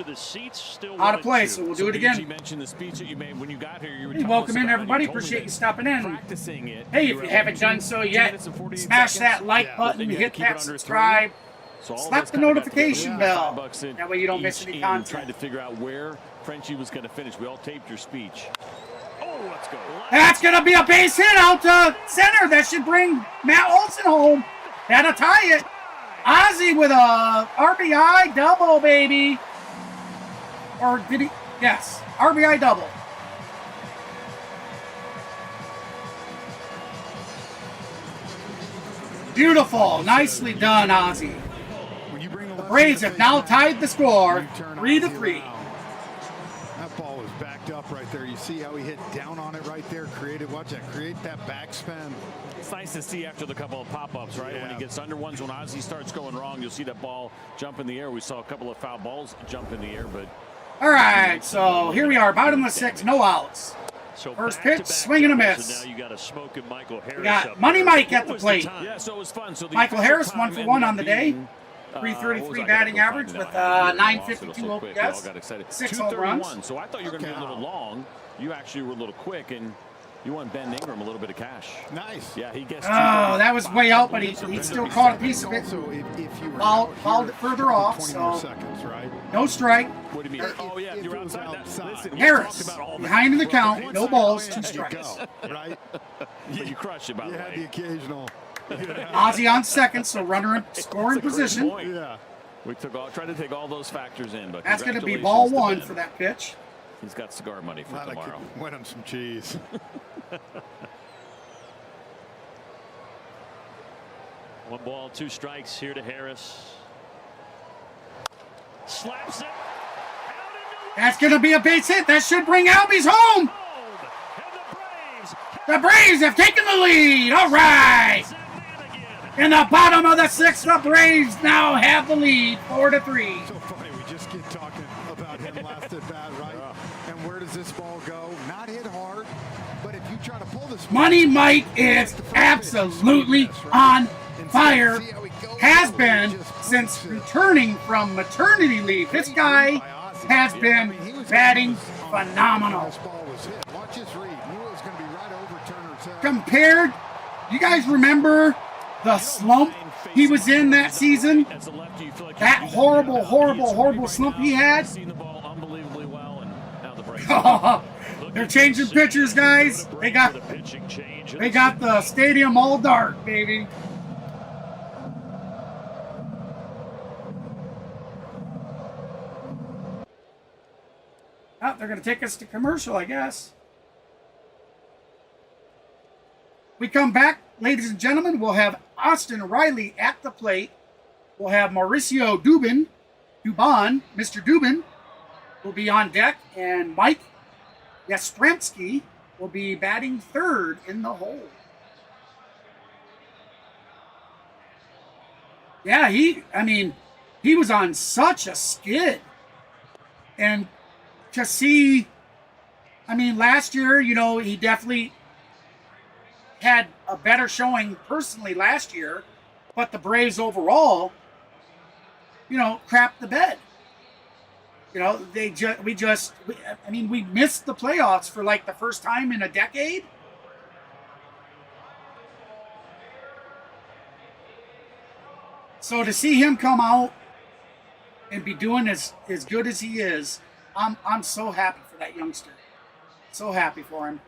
Out of play, so we'll do it again. You mentioned the speech that you made when you got here. You were hey, welcome in, everybody. Appreciate you stopping in. Practicing it. Hey, if you haven't done so yet, smash that like button, hit that subscribe, slap the notification bell. That way you don't miss any content. Trying to figure out where Frenchie was going to finish. We all taped your speech. Oh, let's go. That's going to be a base hit out to center. That should bring Matt Olson home. That'll tie it. Ozzie with a RBI double, baby. Or did he? Yes, RBI double. Beautiful. Nicely done, Ozzie. The Braves have now tied the score 3-3. That ball was backed up right there. You see how he hit down on it right there? Watch that. Create that backspin. It's nice to see after the couple of pop-ups, right? Yeah. When he gets under ones, when Ozzie starts going wrong, you'll see that ball jump in the air. We saw a couple of foul balls jump in the air, but... All right, so here we are, bottom of the 6th, no outs. So first pitch, swing and a miss. So now you got a smoking Michael Harris. We got Money Mike at the plate. Yeah, so it was fun. So Michael Harris, 1-for-1 on the day. 333 batting average with 952 OPS, 6 home runs. So I thought you were going to be a little long. You actually were a little quick, and you won Ben Ingram a little bit of cash. Nice. Yeah, he gets. Oh, that was way out, but he still caught a piece of it. Fouled it further off, so no strike. What do you mean? Oh, yeah, you're outside. Listen, Harris, behind in the count, no balls, 2 strikes. Right? But you crushed it, by the way. You had the occasional. Ozzie on second, so runner in scoring position. Yeah. We tried to take all those factors in, but that's going to be ball 1 for that pitch. He's got cigar money for tomorrow. Win him some cheese. 1 ball, 2 strikes here to Harris. Slaps it. That's going to be a base hit. That should bring Albies home. The Braves have taken the lead. All right. In the bottom of the 6th, the Braves now have the lead, 4-3. So funny, we just keep talking about him last at bat, right? And where does this ball go? Not hit hard, but if you try to pull this... Money Mike is absolutely on fire. Has been since returning from maternity leave. This guy has been batting phenomenal. Compared, you guys remember The slump he was in that season, that horrible slump he had. They're changing pitchers, guys. They got the stadium all dark, baby. Oh, they're going to take us to commercial, I guess. We come back, ladies and gentlemen, we'll have Austin Riley at the plate. We'll have Mauricio Dubon, Mr. Dubon, will be on deck, and Mike Yastrzemski will be batting third in the hole. Yeah, he was on such a skid. And to see, last year, he definitely had a better showing personally last year, but the Braves overall, crapped the bed. We missed the playoffs for like the first time in a decade. So to see him come out and be doing as good as he is, I'm so happy for that youngster. So happy for him.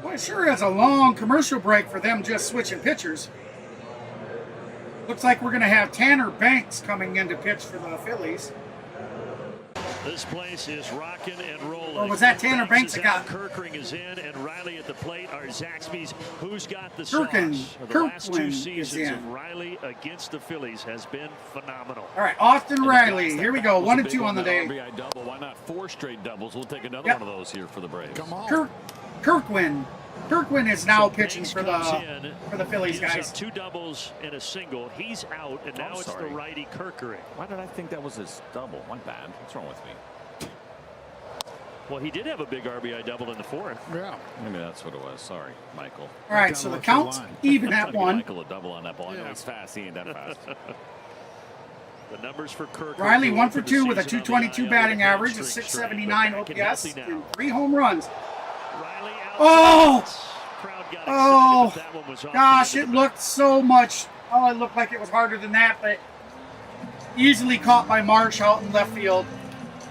Well, it sure is a long commercial break for them just switching pitchers. Looks like we're going to have Tanner Banks coming in to pitch for the Phillies. This place is rocking and rolling. Or was that Tanner Banks that got? Kirkring is in, and Riley at the plate are Zaxby's. Who's got the Kirkland sauce? The last two is seasons in. of Riley against the Phillies has been phenomenal. All right, Austin Riley. Here we go. 1 and 2 on the day. RBI double. Why not 4 straight doubles? We'll take another one of those here for the Braves. Come on. Kirkland is now pitching for the Phillies, Gives guys. up 2 doubles and a single. He's out, and now it's the righty Kirkering. Why did I think that was his double? My bad. What's wrong with me? Well, he did have a big RBI double in the 4th. Yeah. Maybe that's what it was. Sorry, Michael. All right, so the count's even at 1. Michael a double on that ball. I know he's fast. He ain't that fast. The numbers for Kirk. Riley 1 for 2 with a 222 batting average, a 679 OPS, and 3 home runs. Oh, gosh, it looked so much. Oh, it looked like it was harder than that, but easily caught by Marsh out in left field.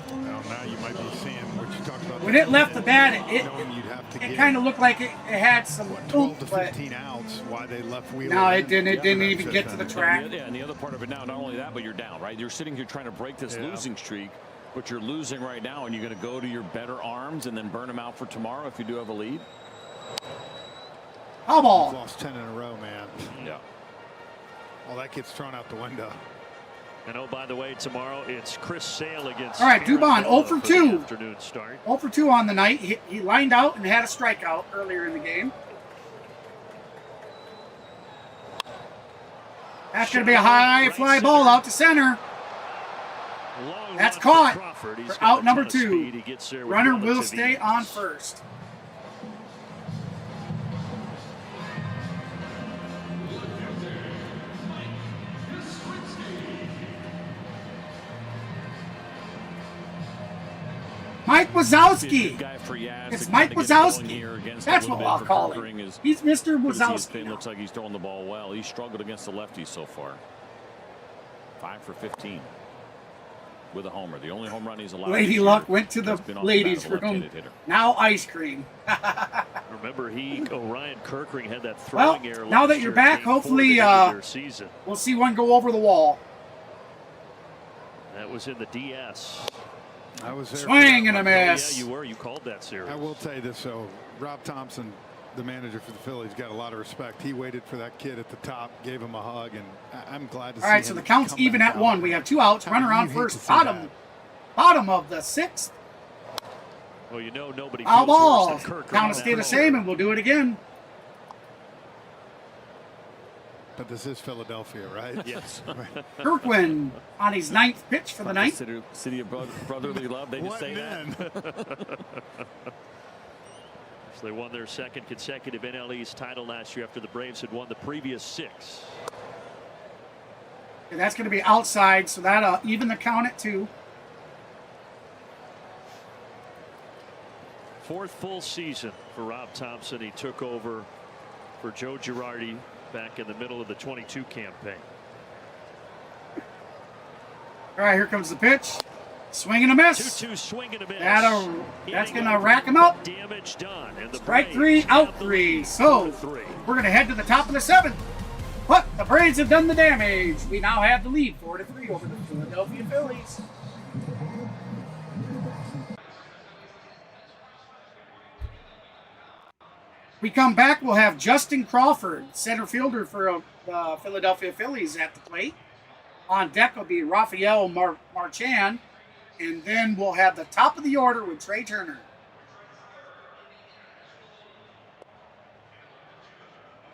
Well, now you might be seeing what you talked about. When it left the bat, it kind of looked like it had some 12 to 15 outs. Why they left Wheeler? No, it didn't. It didn't even get to the track. Yeah, and the other part of it now, not only that, but you're down, right? You're sitting here trying to break this losing streak, but you're losing right now, and you're going to go to your better arms and then burn them out for tomorrow if you do have a lead. How ball? Lost 10 in a row, man. Yeah. Well, that gets thrown out the window. And oh, by the way, tomorrow it's Chris Sale against. All right, Dubon 0 for 2. Afternoon start. 0 for 2 on the night. He lined out and had a strikeout earlier in the game. That's going to be a high fly ball out to center. That's caught for out number 2. Runner will stay on first. Mike Wazowski. It's Mike Wazowski. That's what I'll call him. He's Mr. Wazowski. Looks like he's throwing the ball well. He's struggled against the lefties so far. 5 for 15 with a homer. The only home run he's allowed. Lady Luck went to the ladies' room. Now ice cream. Remember, Ryan Kirkring had that throwing error. Well, now that you're back, hopefully we'll see one go over the wall. That was in the DS. I was there. Swing and a miss. Yeah, you were. You called that series. I will tell you this, though. Rob Thompson, the manager for the Phillies, got a lot of respect. He waited for that kid at the top, gave him a hug, and I'm glad to see him. All right, so the count's even at 1. We have 2 outs. Runner on first. Bottom of the 6th. Well, you know nobody. Foul ball. Count Count will stay the same, and we'll do it again. But this is Philadelphia, right? Yes. Kirkland on his 9th pitch for the night. City of brotherly love. They just say that. So they won their 2nd consecutive NL East title last year after the Braves had won the previous 6. And that's going to be outside, so that'll even the count at 2. Fourth full season for Rob Thompson. He took over for Joe Girardi back in the middle of the 22 campaign. All right, here comes the pitch. Swing and a miss. 2-2 swing and a miss. That's going to rack him up. Damage done. And the Strike Braves 3, out 3. So we're going to head to the top of the 7th. But the Braves have done the damage. We now have the lead 4-3 over the Philadelphia Phillies. We come back, we'll have Justin Crawford, center fielder for the Philadelphia Phillies, at the plate. On deck will be Rafael Marchand. And then we'll have the top of the order with Trey Turner.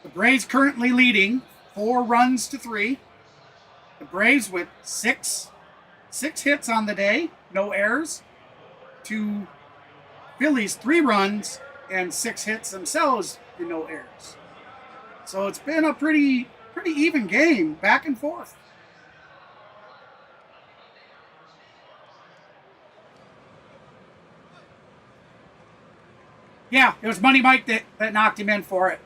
The Braves currently leading 4-3. The Braves with six hits on the day, no errors. To Phillies 3 runs and 6 hits themselves and no errors. So it's been a pretty even game, back and forth. Yeah, it was Money Mike that knocked him in for it.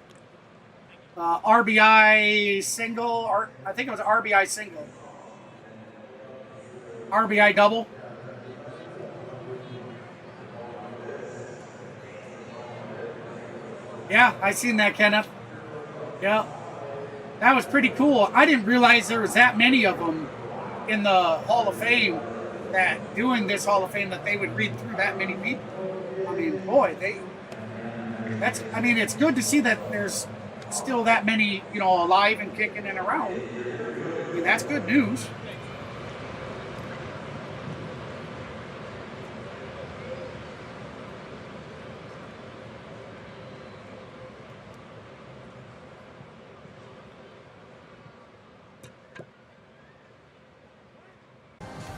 RBI single, or I think it was an RBI single. RBI double. Yeah, I seen that, Kenneth. Yeah, that was pretty cool. I didn't realize there was that many of them in the Hall of Fame, that doing this Hall of Fame, that they would read through that many people. I mean, boy, it's good to see that there's still that many, alive and kicking and around. I mean, that's good news.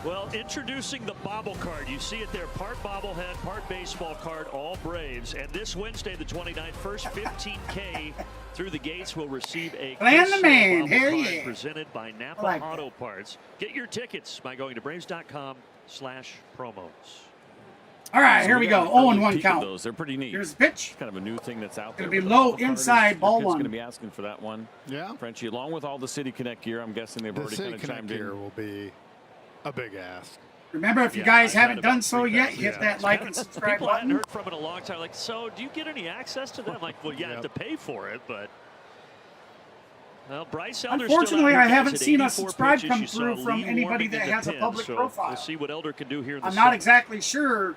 Well, introducing the Bobble card. You see it there, part bobblehead, part baseball card, all Braves. And this Wednesday, the 29th, first 15K through the gates will receive a Plan the man. Bobble Hell card yeah. presented by Napa like Auto that. Parts. Get your tickets by going to Braves.com/promos. All right, here we go. 0-1 count. Those. They're pretty neat. Here's the pitch. It's kind of a new thing that's out there. Gonna be with the low bubble card. inside, ball Your kid's one. going to be asking for that one. Yeah. Frenchie, along with all the City Connect gear, I'm guessing they've The already City kind of chimed Connect gear in. will be a big ask. Remember, if you guys haven't done so yet, hit that like and subscribe People hadn't button. heard from it in a long time. Like, so do you get any access to that? I'm like, well, you have to pay for it, but. Well, Bryce Elder. Unfortunately, I haven't seen a 84 subscribe pitches. come You saw through from Lee anybody warming that into has a pin, public so profile. We'll see what Elder can do here in the I'm not seventh. exactly sure.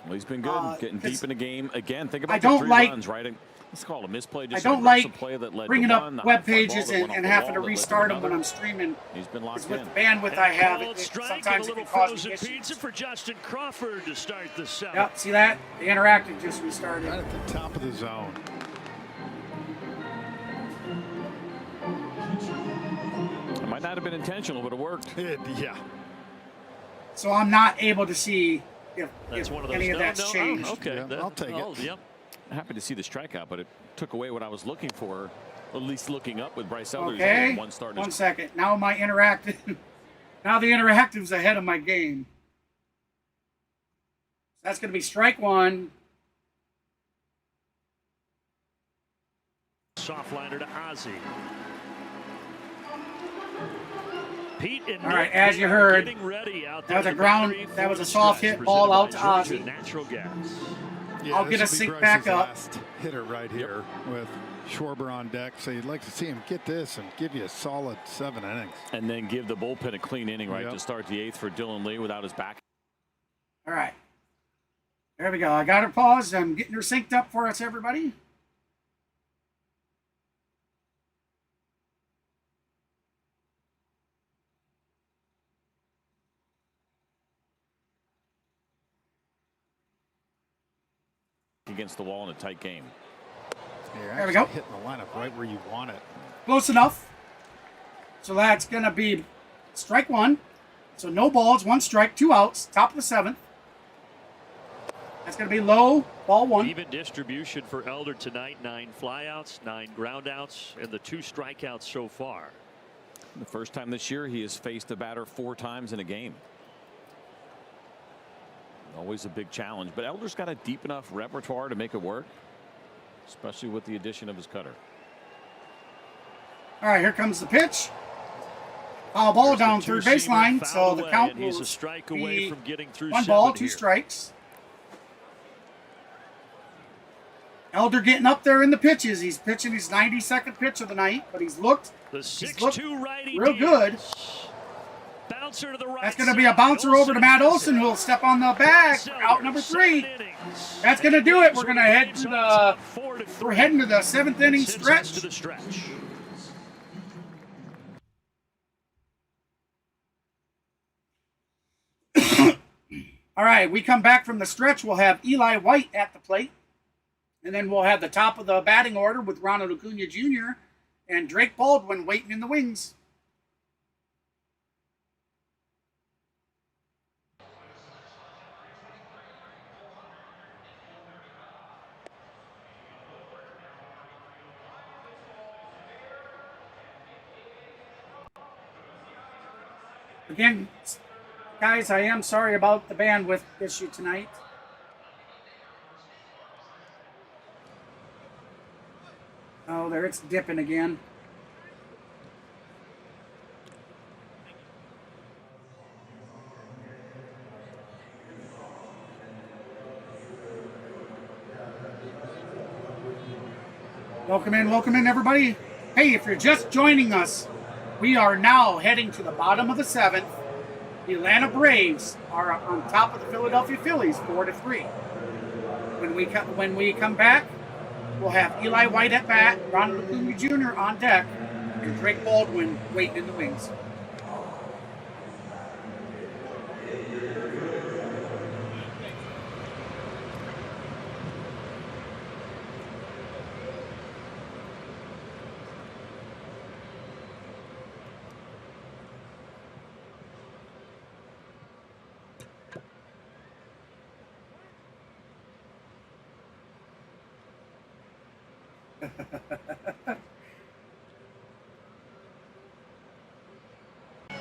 Well, he's been good, getting deep in the game. Again, think about I the don't 3 like- runs, right? Let's call it a misplay. I Just don't an like aggressive play that led bringing to up one, web a fly ball pages that went and off the having to wall that led to restart them when another. I'm streaming. He's been locked With in. the bandwidth I have, Called it strike and a sometimes it little can cause me frozen issues. pizza for Justin Crawford to start the seventh. Yep, see that? The interactive just restarted. Right at the top of the zone. It might not have been intentional, but it worked. Yeah. So I'm not able to see if That's one of those. any of that's changed. Okay, Yeah, I'll take it. Yep. Happy to see the strikeout, but it took away what I was looking for, at least looking up with Bryce Elder. Okay, One start. one second. Now my interactive, now the interactive's ahead of my game. That's going to be strike one. Soft liner to Ozzie. Pete and All right, Nick as you are heard, getting ready out that was there a in the ground, boundary that for was a the soft stretch, hit ball out to presented by Georgia Ozzie. Natural Gas. Yeah, I'll get a this will be sync back Bryce's up. last hitter right here with Schwarber on deck. So you'd like to see him get this and give you a solid 7 innings. And then give the bullpen a clean inning, right, Yep. to start the 8th for Dylan Lee without his back. All right. There we go. I got her paused. I'm getting her synced up for us, everybody. Against the wall in a tight game. You're There we go. Hitting the lineup right where you want it. Close enough. So that's going to be strike one. So no balls, 1 strike, 2 outs, top of the 7th. That's going to be low, ball 1. Even distribution for Elder tonight. 9 flyouts, 9 groundouts, and the 2 strikeouts so far. The first time this year he has faced a batter 4 times in a game. Always a big challenge, but Elder's got a deep enough repertoire to make it work, especially with the addition of his cutter. All right, here comes the pitch. Foul ball down third baseline, so the count He's will a strike away from getting through 1 ball, 2 here. strikes. Elder getting up there in the pitches. He's pitching his 92nd pitch of the night, but he's looked righty real good. Bouncer to the right. That's going to be a bouncer over to Matt Olson, who will step on the bag for out number 3. That's going to do it. We're going to head to the we're heading to the 7th inning stretch. All right, we come back from the stretch. We'll have Eli White at the plate. And then we'll have the top of the batting order with Ronald Acuna Jr. and Drake Baldwin waiting in the wings. Again, guys, I am sorry about the bandwidth issue tonight. Oh, there it's dipping again. Welcome in, everybody. Hey, if you're just joining us, we are now heading to the bottom of the 7th. The Atlanta Braves are on top of the Philadelphia Phillies, 4-3. When we come back, we'll have Eli White at bat, Ronald Acuna Jr. on deck, and Drake Baldwin waiting in the wings.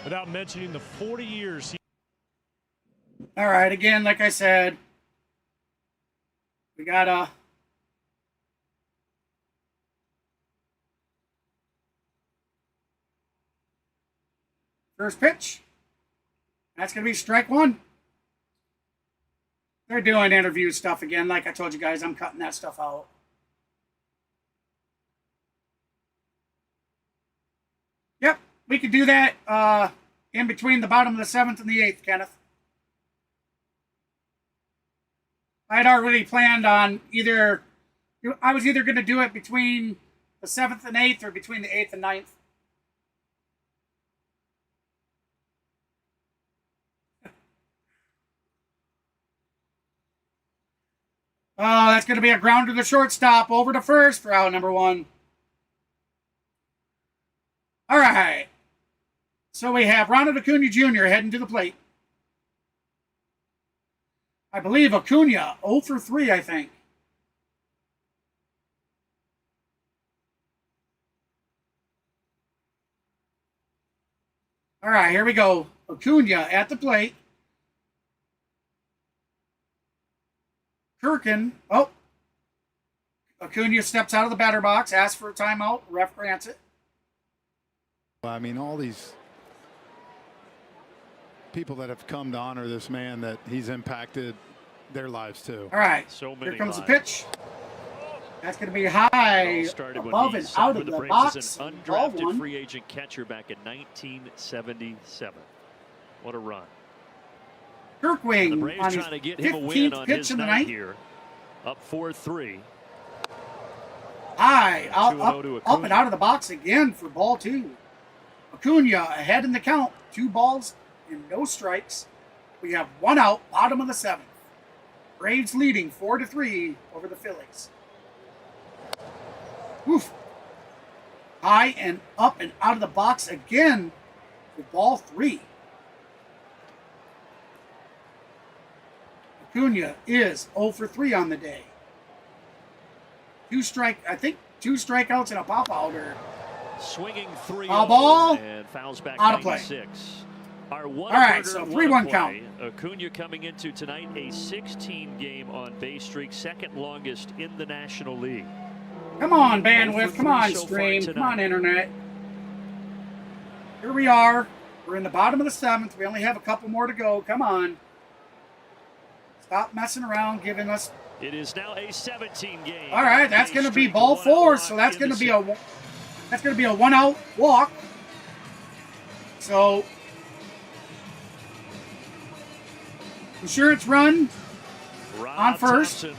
Without mentioning the 40 years. All right, again, like I said, we got a first pitch. That's going to be strike 1. They're doing interview stuff again. Like I told you guys, I'm cutting that stuff out. Yep, we could do that in between the bottom of the 7th and the 8th, Kenneth. I had already planned on I was either going to do it between the 7th and 8th or between the 8th and 9th. Oh, that's going to be a ground to the shortstop, over to first for out number 1. All right. So we have Ronald Acuna Jr. heading to the plate. I believe Acuna 0 for 3, I think. All right, here we go. Acuna at the plate. Kirkin. Oh. Acuna steps out of the batter box, asks for a timeout. Ref grants it. I mean, all these people that have come to honor this man, that he's impacted their lives too. All right, so many here comes lives. the pitch. That's going to be high, above and out of the box. As an undrafted free agent catcher back in 1977. What a run. Kirkwing the Braves on trying to his get him a win on 15th his pitch of the night night. here. Up 4-3. High, up Acuna. and out of the box again for ball 2. Acuna ahead in the count. 2 balls and no strikes. We have 1 out, bottom of the 7th. Braves leading 4-3 over the Phillies. Oof. High and up and out of the box again for ball 3. Acuna is 0 for 3 on the day. 2 strikeouts and a pop outer. Swinging 3-0 Foul ball. and fouls back Out of play. 96. Our one All right, so 3-1 count. Acuna coming into tonight a 16-game on base streak, second longest in the National League. Come on, bandwidth. Come on, stream. Come on, internet. Here we are. We're in the bottom of the 7th. We only have a couple more to go. Come on. Stop messing around, giving us. It is now a 17-game. All right, that's going to be ball 4, so that's going to be a 1-out walk. So insurance run on first. Thompson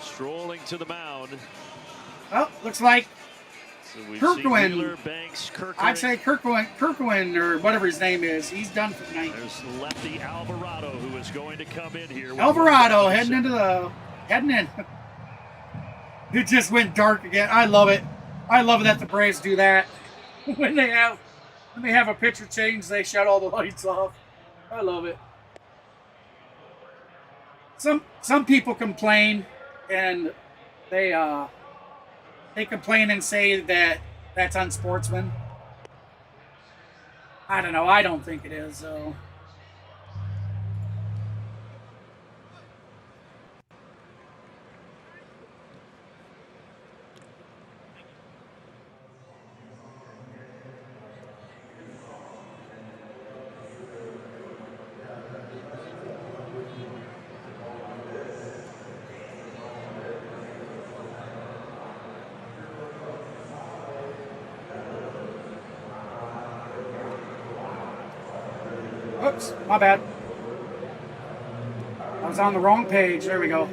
strolling to the mound. Oh, looks like So we Kirkland. see Wheeler, Banks, Kirkland. I'd say Kirkland or whatever his name is. He's done for the night. There's lefty Alvarado who is going to come in here. with Alvarado heading in. It just went dark again. I love it. I love that the Braves do that. when they have a pitcher change, they shut all the lights off. I love it. Some people complain, and they complain and say that that's unsportsman. I don't know. I don't think it is, though. Oops, my bad. I was on the wrong page. There we go.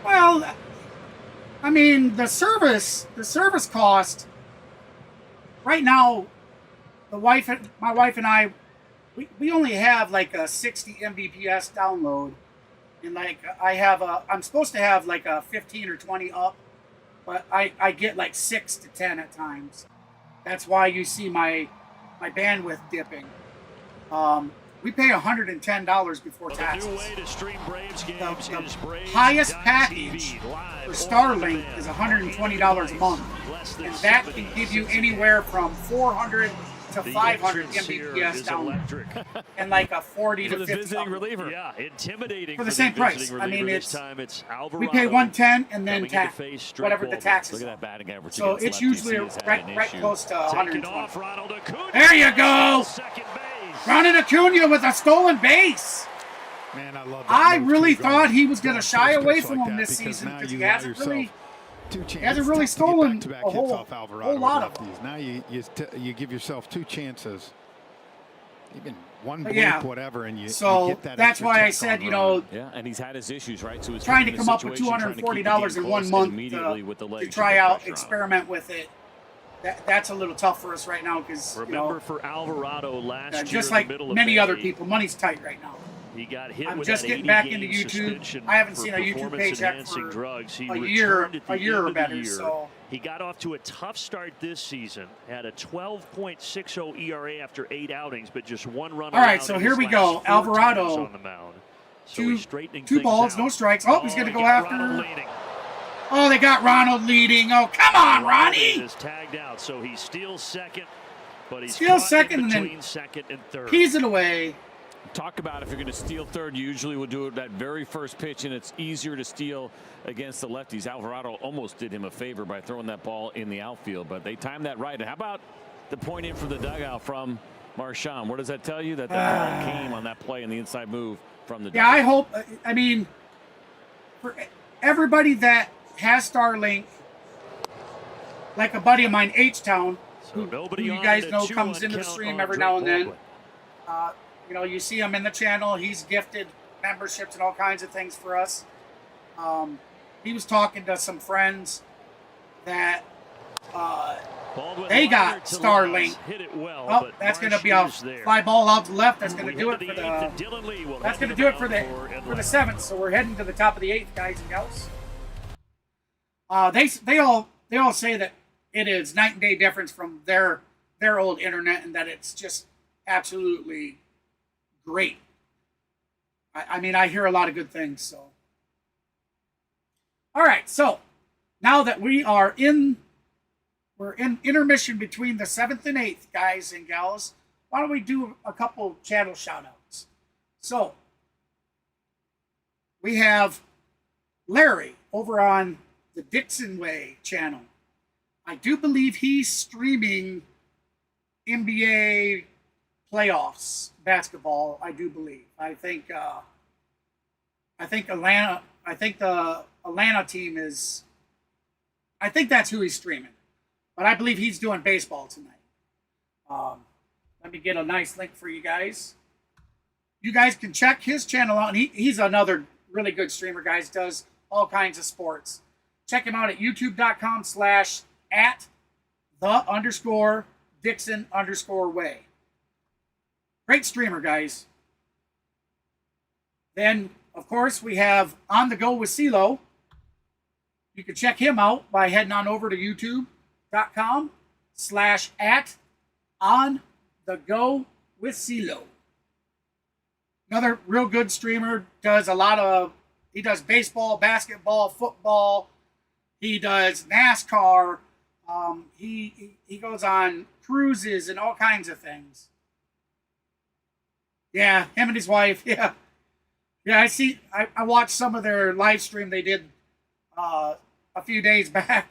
Well, I mean, the service cost right now, my wife and I, we only have like a 60 Mbps download, and like I'm supposed to have like a 15 or 20 up, but I get like 6 to 10 at times. That's why you see my bandwidth dipping. We pay $110 before taxes. The new way to stream Braves games is Braves Highest TV, package live for Starlink is $120 a month, and that can give you anywhere from 400 to 500 Mbps download, and like a 40 to 50 visiting reliever. Yeah, intimidating for the same price. I mean, this time it's we pay $110 and then tax whatever the Baldwin. tax is. Look at that batting average. So against it's lefties. usually He has had right an issue. close to Taking 120. off, Ronald Acuna. There you go. Second base. Ronald Acuna with a stolen base. Man, I love that. I move really too, thought going- he was going to going shy first away pitch from like him that this season now because you he allow hasn't really. yourself two chances. He hasn't really It's tough to get stolen back-to-back a hits whole off Alvarado lot with of them. lefties. Now you give yourself two chances, even one But bloop, yeah. whatever, and you So get that that's extra why I check said, on you run. know, Yeah, and he's had his issues, right? So he's trying to in a come up with situation, trying to keep the $240 game in 1 close, month and immediately with the to legs, try you put out, pressure on him. experiment with it. That's a little tough for us right now because, Remember for Alvarado last year just in like the middle of many May, other people, money's tight right now. he got hit I'm with just that getting back into 80-game YouTube. suspension I haven't for seen a YouTube paycheck performance-enhancing for drugs. He a year returned at the or end of the better, year. so. He got off to a tough start this season, had a 12.60 ERA after 8 outings, but just 1 run. All right, allowed so in here his we last go. 4 Alvarado, times on the mound. So two he's straightening two things balls, out. no strikes. Oh, he's going to he go got after. Ronald leading. Oh, they got Ronald leading. Oh, come on, Ronald Ronnie. is tagged out, so he steals second, but he's Steals caught second in and then between second and third. Pees it away. Talk about if you're going to steal third, you usually would do it that very first pitch, and it's easier to steal against the lefties. Alvarado almost did him a favor by throwing that ball in the outfield, but they timed that right. And how about the point in for the dugout from Marchand? What does that tell you? That ball came on that play in the inside move from the dugout. Yeah, I hope. I mean, for everybody that has Starlink, like a buddy of mine, H-Town, who you guys know comes into the stream every now and then. You know, you see him in the channel. He's gifted memberships and all kinds of things for us. He was talking to some friends that they got Starlink. Hit it well, Oh, but that's going to be a Marsh is there. fly ball out to left. That's going to We do head it to for the eighth, the. and Dylan Lee will That's head going to to do the it for mound the Atlanta. 7th. So we're heading to the top of the 8th, guys and gals. They all say that it is night and day difference from their their old internet and that it's just absolutely great. I mean, I hear a lot of good things. So, all right. So now that we're in intermission between the 7th and 8th, guys and gals, why don't we do a couple channel shout outs? So we have Larry over on the Dixon Way channel. I do believe he's streaming NBA playoffs basketball. I do believe. I think the Atlanta team is. I think that's who he's streaming, but I believe he's doing baseball tonight. Let me get a nice link for you guys. You guys can check his channel out. And he's another really good streamer, guys. Does all kinds of sports. Check him out at youtube.com/@the_Dixon_way. Great streamer, guys. Then, of course, we have On the Go with CeeLo. You can check him out by heading on over to youtube.com/@OnTheGoWithCeeLo. Another real good streamer, he does baseball, basketball, football. He does NASCAR. He goes on cruises and all kinds of things. Yeah, him and his wife. Yeah. Yeah, I watched some of their live stream they did a few days back.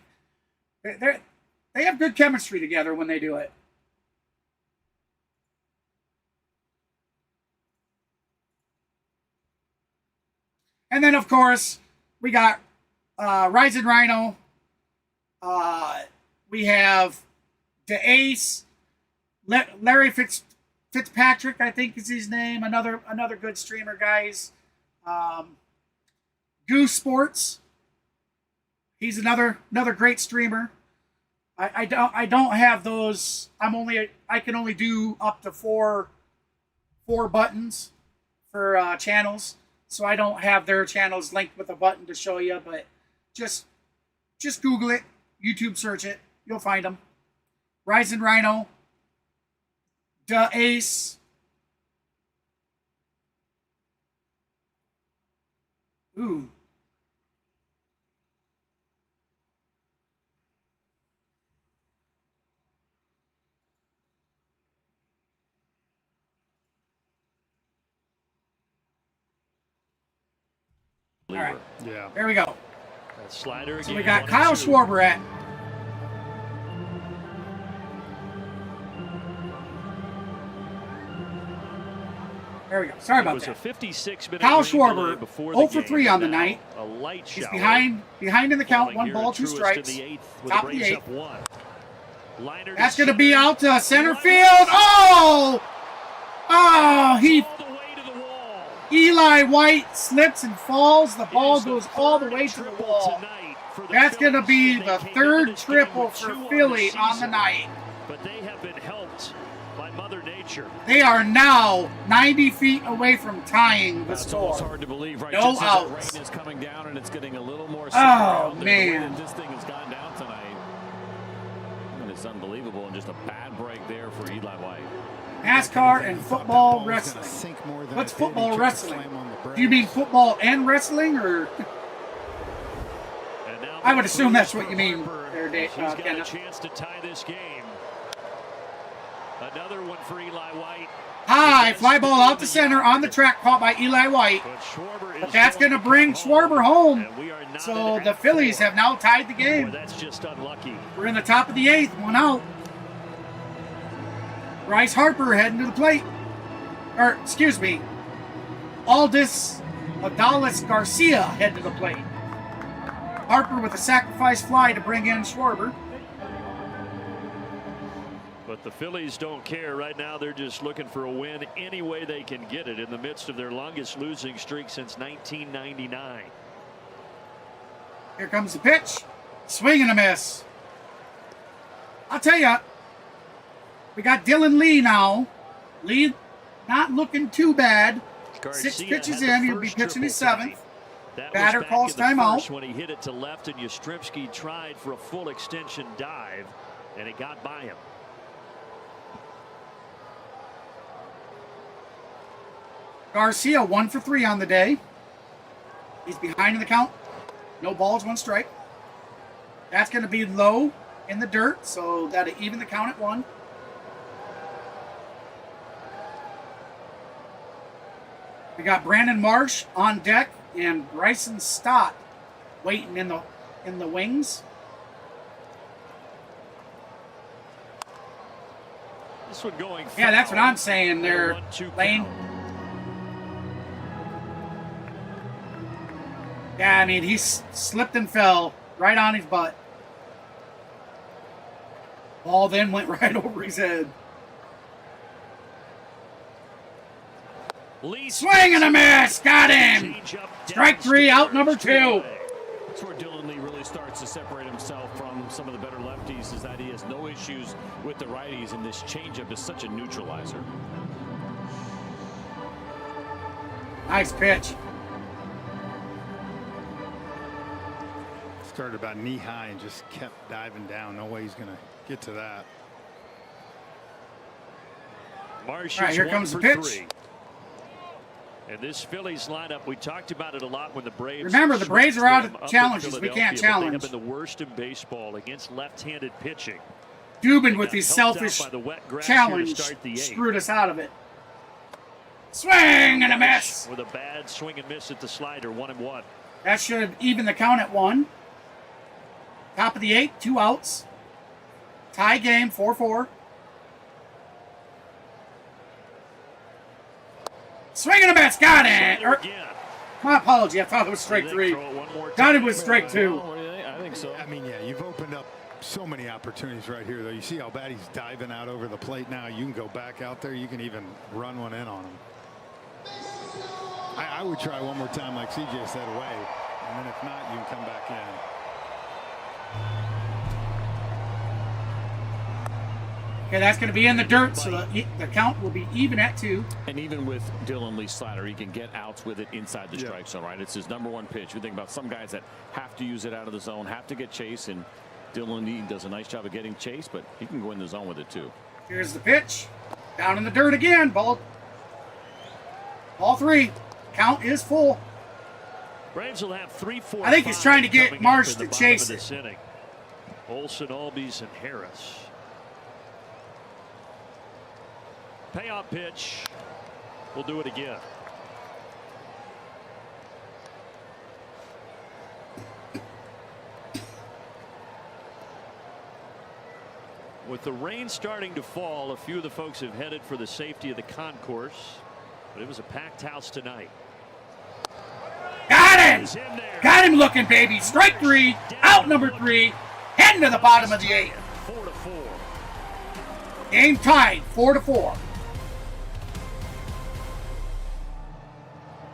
They have good chemistry together when they do it. And then, of course, we got Rising Rhino. We have the Ace, Larry Fitzpatrick, I think is his name. Another good streamer, guys. Goose Sports. He's another great streamer. I don't have those. I can only do up to four buttons for channels. So I don't have their channels linked with a button to show you, but just Google it, YouTube search it, you'll find them. Rising Rhino, the Ace, ooh, all right. Yeah. There we go. That slider So again, we got 1 Kyle and 2. Schwarber at. There we go. Sorry about It was that. a 56-minute Kyle rain delay Schwarber, before 0 the for game, 3 on the and now night. A light He's shower. behind in the count. Falling 1 here ball, at 2 Truist in strikes. the 8th with Top the of the Braves 8th. up 1. Liner That's to going to be center. out to center field. Oh! Oh, Eli White slips and falls. The ball goes all the way to the wall. That's going to be the third triple for Philly on the night. But they have been helped by Mother Nature. They are now 90 feet away from tying the That's score. almost hard to believe, right? No Just as the outs. rain is coming down and it's getting a little more Oh, the way man. that this thing has gone down tonight. And it's unbelievable, and just a bad break there for Eli White. NASCAR and football wrestling. What's football wrestling? Do you mean football and wrestling, or? I would assume that's what you mean there, Dave. He's got a Kenneth. chance to tie this game. Another one for Eli White. High fly ball out to center on the track, caught by Eli White. But that's going to bring Schwarber home. So the Phillies have now tied the game. That's just unlucky. We're in the top of the 8th, 1 out. Bryce Harper heading to the plate. Or, excuse me, Aldis Adalis Garcia heading to the plate. Harper with a sacrifice fly to bring in Schwarber. But the Phillies don't care right now. They're just looking for a win any way they can get it in the midst of their longest losing streak since 1999. Here comes the pitch. Swing and a miss. I'll tell you, we got Dylan Lee now. Lee not looking too bad. Garcia 6 pitches had the in. He'll be first pitching his triple 7th. tonight. That Batter was back calls in the timeout. first when he hit it to left, and Yastrzemski tried for a full extension dive, and it got by him. Garcia 1 for 3 on the day. He's behind in the count. No balls, 1 strike. That's going to be low in the dirt, so that'll even the count at 1. We got Brandon Marsh on deck and Bryson Stott waiting in the wings. This one going foul. Yeah, that's what I'm saying there, 1-2 Lane. count. Yeah, I mean, he slipped and fell right on his butt. Ball then went right over his head. Swing and a miss! Got him! Strike 3, out number 2. That's where Dylan Lee really starts to separate himself from some of the better lefties, is that he has no issues with the righties, and this changeup is such a neutralizer. Nice pitch. Started about knee high and just kept diving down. No way he's going to get to that. Marsh All right, is here 1 comes the for pitch. 3. And this Phillies lineup, we talked about it a lot when the Braves. Remember, the Braves are out of up in challenges. We can't Philadelphia, but challenge. They have been the worst in baseball against left-handed pitching. Dubin with his selfish challenge screwed us out of it. Swing and a miss. With a bad swing and miss at the slider, 1-1. That should even the count at 1. Top of the 8th, 2 outs. Tie game, 4-4. Swing and a miss, got it. My apology, I thought it was strike 3. Got it with strike 2. I think so. I mean, yeah, you've opened up so many opportunities right here, though. You see how bad he's diving out over the plate now. You can go back out there. You can even run one in on him. I would try one more time, like CJ said, away. And then if not, you can come back in. Okay, that's going to be in the dirt, so the count will be even at 2. And even with Dylan Lee's slider, he can get outs with it inside the strike zone, right? It's his #1 pitch. We think about some guys that have to use it out of the zone, have to get chased, and Dylan Lee does a nice job of getting chased, but he can go in the zone with it too. Here's the pitch. Down in the dirt again. Ball 3. Count is full. Braves will have 3, 4, I think he's trying to get coming up Marsh in the to bottom chase of this inning. Olsen, Albies, and Harris. Payoff pitch. We'll do it again. With the rain starting to fall, a few of the folks have headed for the safety of the concourse, but it was a packed house tonight. Got him! Got him looking, baby. Strike 3, out number 3, heading to the bottom of the 8th. 4-4. Game tied, 4-4.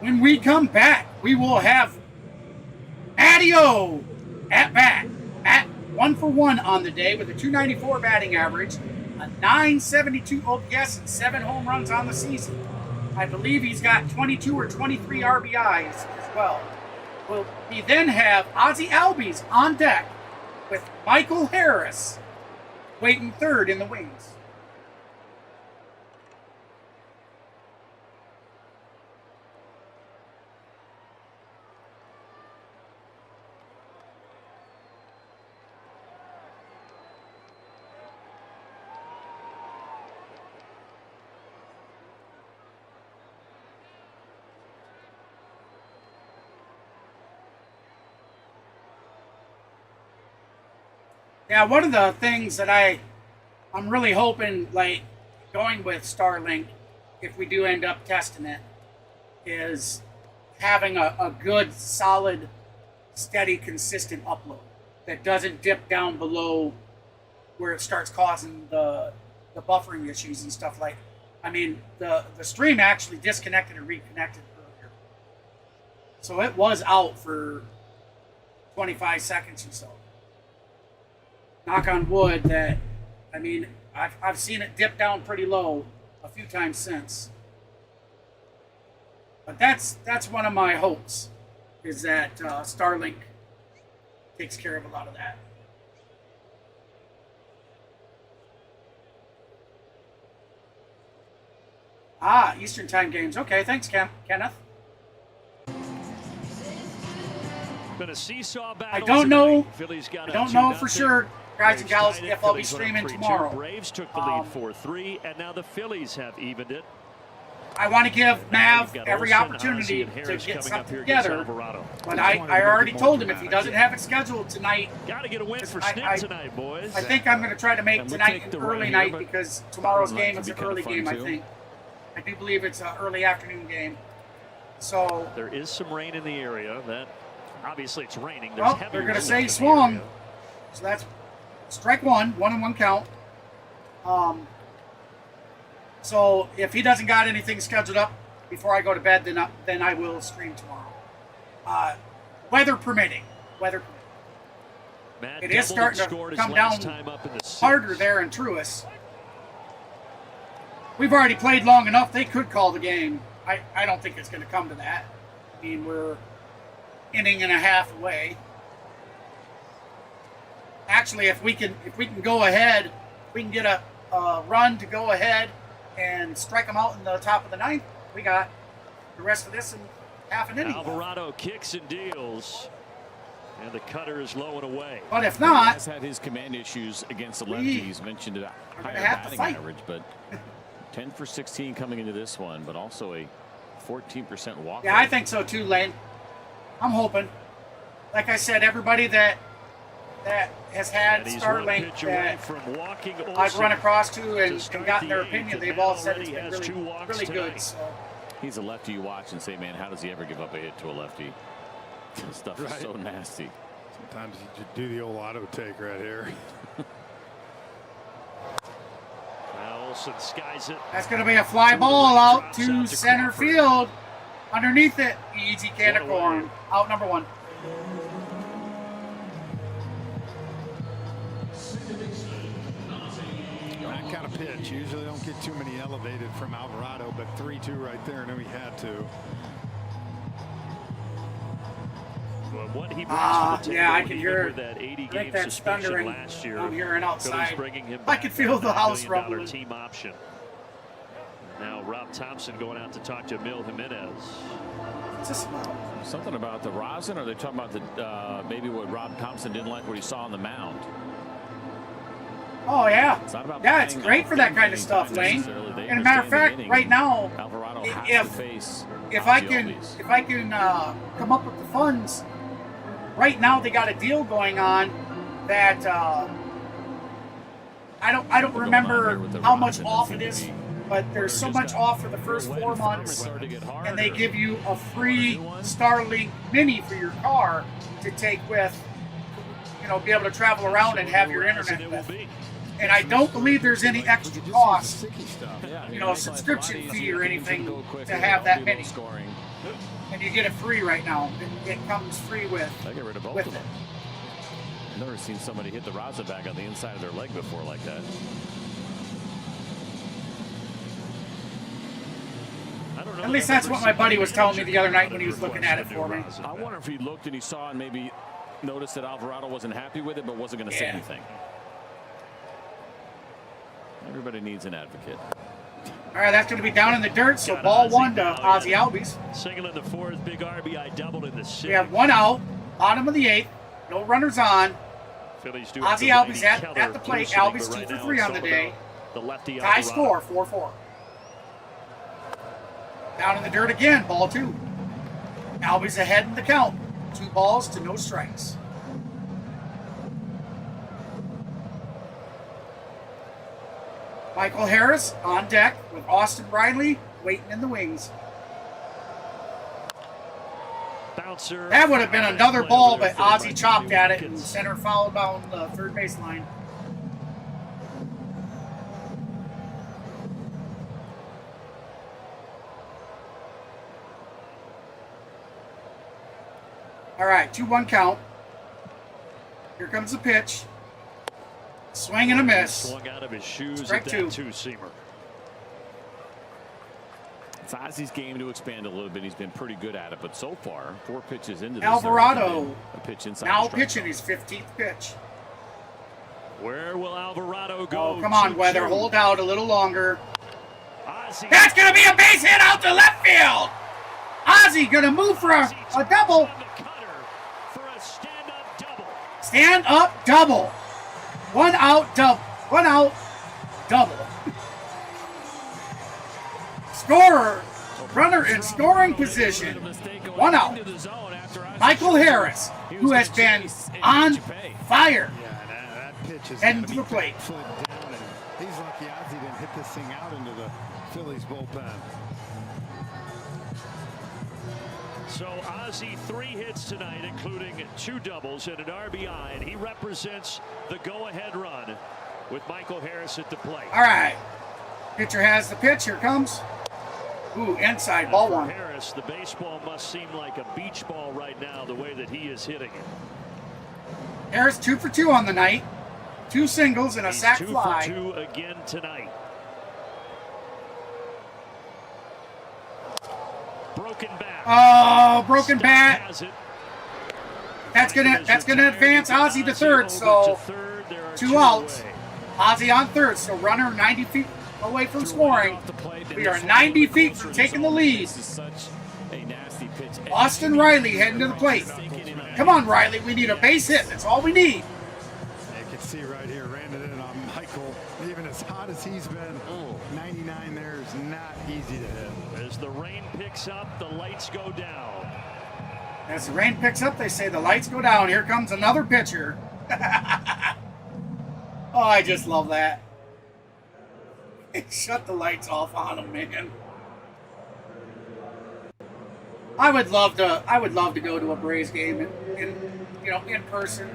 When we come back, we will have Adio at bat at 1 for 1 on the day with a .294 batting average, a .972 OPS, and 7 home runs on the season. I believe he's got 22 or 23 RBIs as well. We then have Ozzie Albies on deck with Michael Harris waiting 3rd in the wings. Yeah, one of the things that I'm really hoping, like, going with Starlink, if we do end up testing it, is having a good, solid, steady, consistent upload that doesn't dip down below where it starts causing the buffering issues and stuff like. I mean, the stream actually disconnected and reconnected earlier. So it was out for 25 seconds or so. Knock on wood that, I mean, I've seen it dip down pretty low a few times since. But that's one of my hopes, is that Starlink takes care of a lot of that. Eastern time games. Okay, thanks, Kenneth. Been a seesaw battle. I don't know. Phillies got I don't know for sure, guys and gals, if I'll be streaming tomorrow. Braves took the lead 4-3, and now the Phillies have evened it. I want to give Mav every opportunity to get something together. But I already told him if he doesn't have it scheduled tonight. Got to get a win for Snit tonight, boys. I think I'm going to try to make tonight an early night because tomorrow's game is an early game, I think. I do believe it's an early afternoon game. So there is some rain in the area. That obviously it's raining. Well, they're going to say swung. So that's strike one, 1-1 count. So if he doesn't got anything scheduled up before I go to bed, then I will stream tomorrow. Weather permitting. Weather permitting. It is starting to come down harder there in Truist. We've already played long enough. They could call the game. I don't think it's going to come to that. I mean, we're inning and a half away. Actually, if we can go ahead, we can get a run to go ahead and strike them out in the top of the ninth. We got the rest of this in half an inning. Alvarado kicks and deals, and the cutter is low and away. But if not, he has had his command issues against the lefties. Mentioned a higher batting average, but 10 for 16 coming into this one, but also a 14% walk. Yeah, I think so too, Lane. I'm hoping. Like I said, everybody that has had Starlink that I've run across to and gotten their opinion, they've all said it's been really good. So. He's a lefty you watch and say, man, how does he ever give up a hit to a lefty? This stuff is so nasty. Sometimes you just do the old auto take right here. Olsen skies it. That's going to be a fly ball out to center field. Underneath it, easy can of corn. Out number one. That kind of pitch. Usually don't get too many elevated from Alvarado, but 3-2 right there. I know he had to. Well, what he yeah, I can hear that 80 I think game that's thundering last year. I'm hearing outside. Him I can feel the house rumbling. Team option. Now Rob Thompson going out to talk to Emil Jimenez. Something about the rosin, or are they talking about the maybe what Rob Thompson didn't like what he saw on the mound? Oh yeah, it's not about it's great for that kind of stuff, Lane. And a matter of fact, right now, if I can come up with the funds, right now they got a deal going on that I don't remember how much off it is, but there's so much off for the first 4 months, and they give you a free Starlink Mini for your car to take with, be able to travel around and have your internet with. And I don't believe there's any extra cost, subscription fee or anything to have that Mini. And you get it free right now. It comes free with it. I've never seen somebody hit the rosin bag on the inside of their leg before like that. At least that's what my buddy was telling me the other night when he was looking at it for me. I wonder if he looked and he saw and maybe noticed that Alvarado wasn't happy with it, but wasn't going to say anything. Everybody needs an advocate. All right, that's going to be down in the dirt, so ball one to Ozzie Albies. Single in the fourth, big RBI double in the sixth. We have one out, bottom of the eighth, no runners on. Ozzie Albies at the plate. Albies 2 for 3 on the day. Tie score, 4-4. Down in the dirt again, ball 2. Albies ahead in the count. 2 balls to no strikes. Michael Harris on deck with Austin Briley waiting in the wings. Bouncer. That would have been another ball, but Ozzie chopped at it and center fouled down the third baseline. All right, 2-1 count. Here comes the pitch. Swing and a miss. Swung out of his shoes Strike at that two-seamer. It's Ozzie's game to expand a little bit. He's been pretty good at it, but so far, 4 pitches into this. Alvarado a pitch inside now pitching his 15th pitch. Where will Alvarado go? Oh, come on, Weather. Hold out a little longer. That's going to be a base hit out to left field. Ozzie going to move for a double. Stand up double. One out double. One out double. Scorer. Runner in scoring position. One out. Michael Harris, who has been on fire. That pitch is heading to the plate. He's lucky Ozzie didn't hit this thing out into the Phillies bullpen. So Ozzie 3 hits tonight, including 2 doubles and an RBI, and he represents the go-ahead run with Michael Harris at the plate. All right. Pitcher has the pitch. Here comes. Ooh, inside, ball one. Harris, the baseball must seem like a beach ball right now, the way that he is hitting it. Harris 2 for 2 on the night. 2 singles and a sac fly. 2 for 2 again tonight. Broken bat. Oh, broken bat. That's gonna advance Ozzie to third. So 2 outs. Ozzie on third. So runner 90 feet away from scoring. We are 90 feet from taking the lead. Austin Riley heading to the plate. Come on, Riley. We need a base hit. That's all we need. You can see right here, ran it in on Michael. Even as hot as he's been, 99 there is not easy to hit. As the rain picks up, the lights go down. As the rain picks up, they say the lights go down. Here comes another pitcher. Oh, I just love that. Shut the lights off on him, man. I would love to go to a Braves game in person,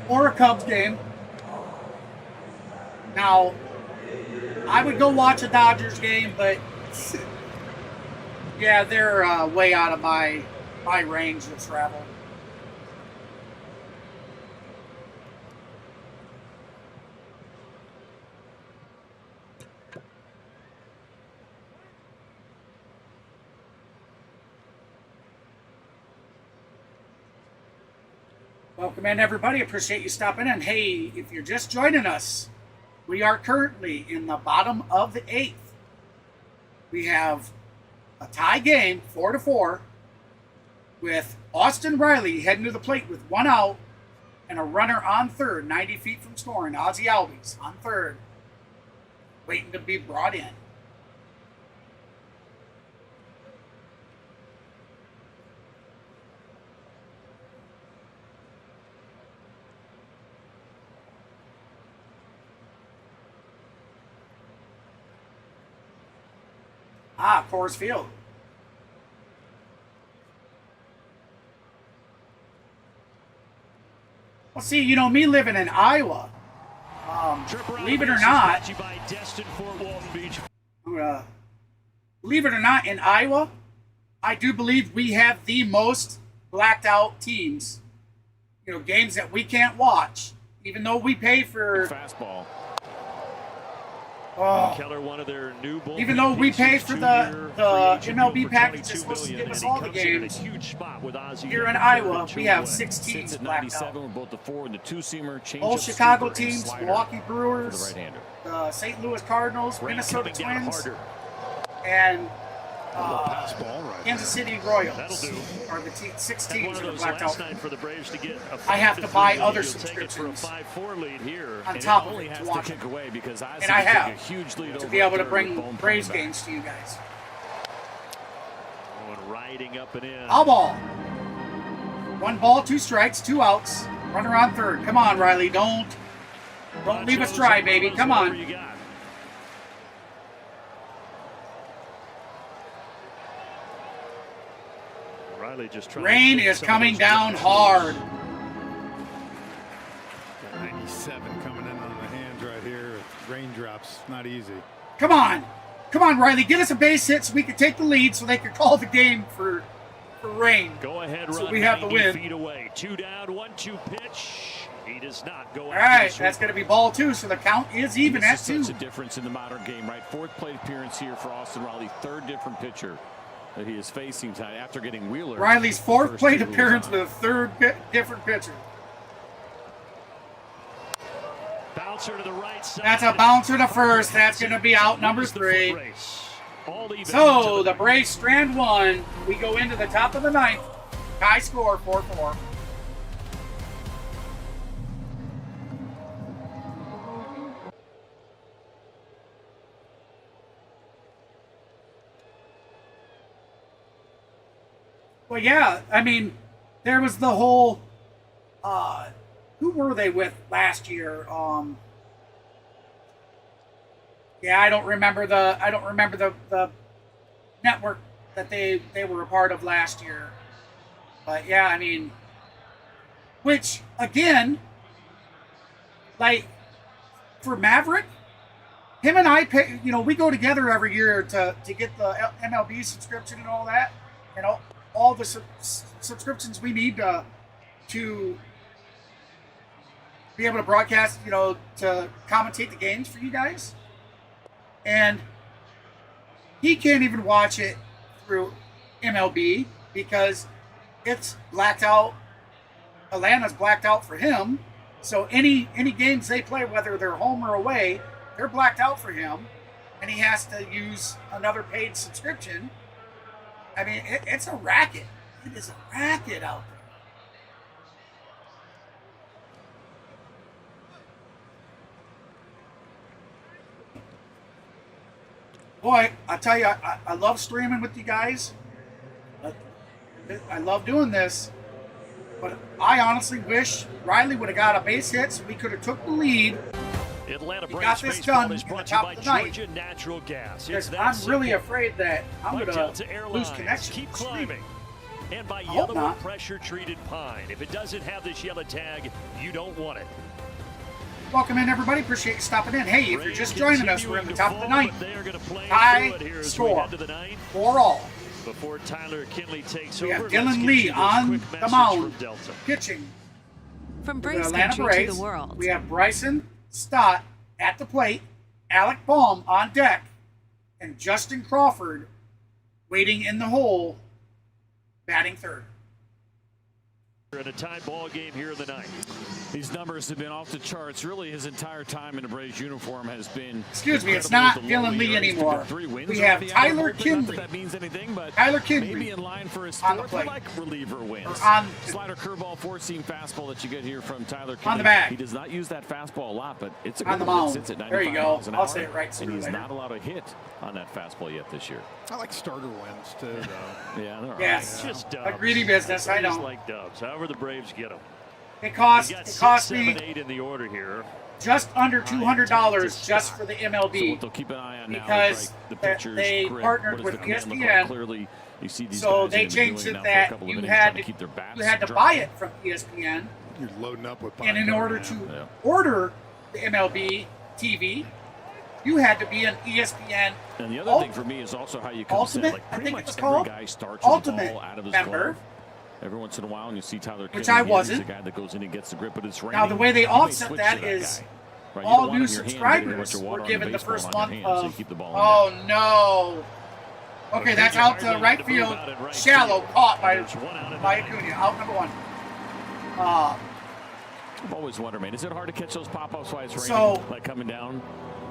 or a Cubs game. Now, I would go watch a Dodgers game, but yeah, they're way out of my range of travel. Welcome in, everybody. Appreciate you stopping in. Hey, if you're just joining us, we are currently in the bottom of the 8th. We have a tie game, 4-4, with Austin Riley heading to the plate with 1 out and a runner on third, 90 feet from scoring. Ozzie Albies on third, waiting to be brought in. Coors Field. Well, see, you know, me living in Iowa, believe it or not, believe it or not, in Iowa, I do believe we have the most blacked out teams. You know, games that we can't watch, even though we pay for fastball. Keller, one of their new even though we pay for the MLB package is supposed to give us all the games, here in Iowa, we have 6 teams blacked out. Both the 4 and the 2-seamer. All Chicago teams, Milwaukee Brewers, St. Louis Cardinals, Minnesota Twins, and Kansas City Royals are the 6 teams that are blacked out. I have to buy other subscriptions on top of it to watch it. And I have to be able to bring Braves games to you guys. Riding up and in. All ball. 1 ball, 2 strikes, 2 outs. Runner on third. Come on, Riley. Don't leave us dry, baby. Come on. Rain is coming down hard. 97 coming in on the hands right here. Raindrops, not easy. Come on, Riley. Get us a base hit so we can take the lead, so they can call the game for rain. Go ahead, so we have the win. Feet away. 2 down, 1-2 pitch. He does not go. All right, that's going to be ball 2, so the count is even at 2. Such a difference in the modern game, right? 4th plate appearance here for Austin Riley. 3rd different pitcher that he is facing tonight after getting Wheeler. Riley's 4th plate appearance with a 3rd different pitcher. bouncer to the right side. That's a bouncer to first. That's going to be out number 3. So the Braves strand 1. We go into the top of the 9th. Tie score 4-4. Well, yeah, I mean, there was the whole, who were they with last year? Yeah, I don't remember the network that they were a part of last year. But yeah, I mean, which again, like for Maverick, him and I pay, we go together every year to get the MLB subscription and all that, and all the subscriptions we need to be able to broadcast, to commentate the games for you guys. And he can't even watch it through MLB because it's blacked out. Atlanta's blacked out for him. So any games they play, whether they're home or away, they're blacked out for him. And he has to use another paid subscription. I mean, it's a racket. It is a racket out there. Boy, I tell you, I love streaming with you guys. I love doing this. But I honestly wish Riley would have got a base hit so we could have took the lead. Atlanta We got Braves this baseball done is in the brought to you top by of the night. Georgia Natural Gas. Because It's that I'm really simple. afraid that I'm By going Delta to Airlines, lose connection. Keep with the stream. climbing. And by hope Yellow not. Pressure Treated Pine. If it doesn't have this yellow tag, you don't want it. Welcome in, everybody. Appreciate you stopping in. Hey, if you're Braves just joining us, we're in the top of the continuing ninth. to fall, but they are going to play High through it here as we score. head to the ninth. 4 all. Before Tyler Kinley takes We over, have let's Dylan get Lee you this on quick the message mound, from Delta. pitching. From For the Braves Atlanta country Braves, to the world. we have Bryson Stott at the plate, Alec Baum on deck, and Justin Crawford waiting in the hole, batting third. In a tied ball game here in the ninth. These numbers have been off the charts. Really, his entire time in a Braves uniform has been. Excuse me, it's incredible not with the low Dylan Lee ERA. He's anymore. got 3 wins We have already. Tyler I don't know Kinley. that means anything, but Tyler Kinley maybe in line for his on the 4th. plate. Like reliever wins. Or on- Slider, curveball, 4-seam fastball that you get here from Tyler Kinley. On the bag. He does not use that fastball a lot, but it's a On good the one. It mound. sits at There you 95 go. miles an I'll hour, say it right sooner and or he's later. not allowed a hit on that fastball yet this year. I like starter wins too, though. Yeah, they're all Yes. right. Just dubs. A greedy business, I Just know. like dubs. However the Braves get them. It cost We got me 6, 7, 8 in the order here. just under $200 just for the So MLB what they'll keep an eye on now because is right, the that pitcher's they grip. partnered What with does the command look like? ESPN. Clearly, you see these So guys they have been changed doing it now for a that couple of you innings, had trying to to keep their bats you had to dry. buy it from ESPN, You're loading up with and in popcorn, order man. to order the MLB TV, you had to be an ESPN And the other thing for me is also how you come set. Ultimate, Like I pretty think much it was every called, guy starts with the Ultimate ball out of his member, glove. Every once in a while, and you see Tyler which Kinley I here, wasn't. He's the guy that goes in and gets the grip, but it's raining. Now the way they You may offset switch that to is guy. Right, you all don't want new it in your hand, subscribers getting a bunch of were water on given the baseball first on your month hand, so you of. keep the ball in Oh there. no! Okay, that's out to right field. Shallow, caught by Acuna. Out number 1. I've always wondered, man, is it hard to catch those pop-ups while it's raining, So- like coming down?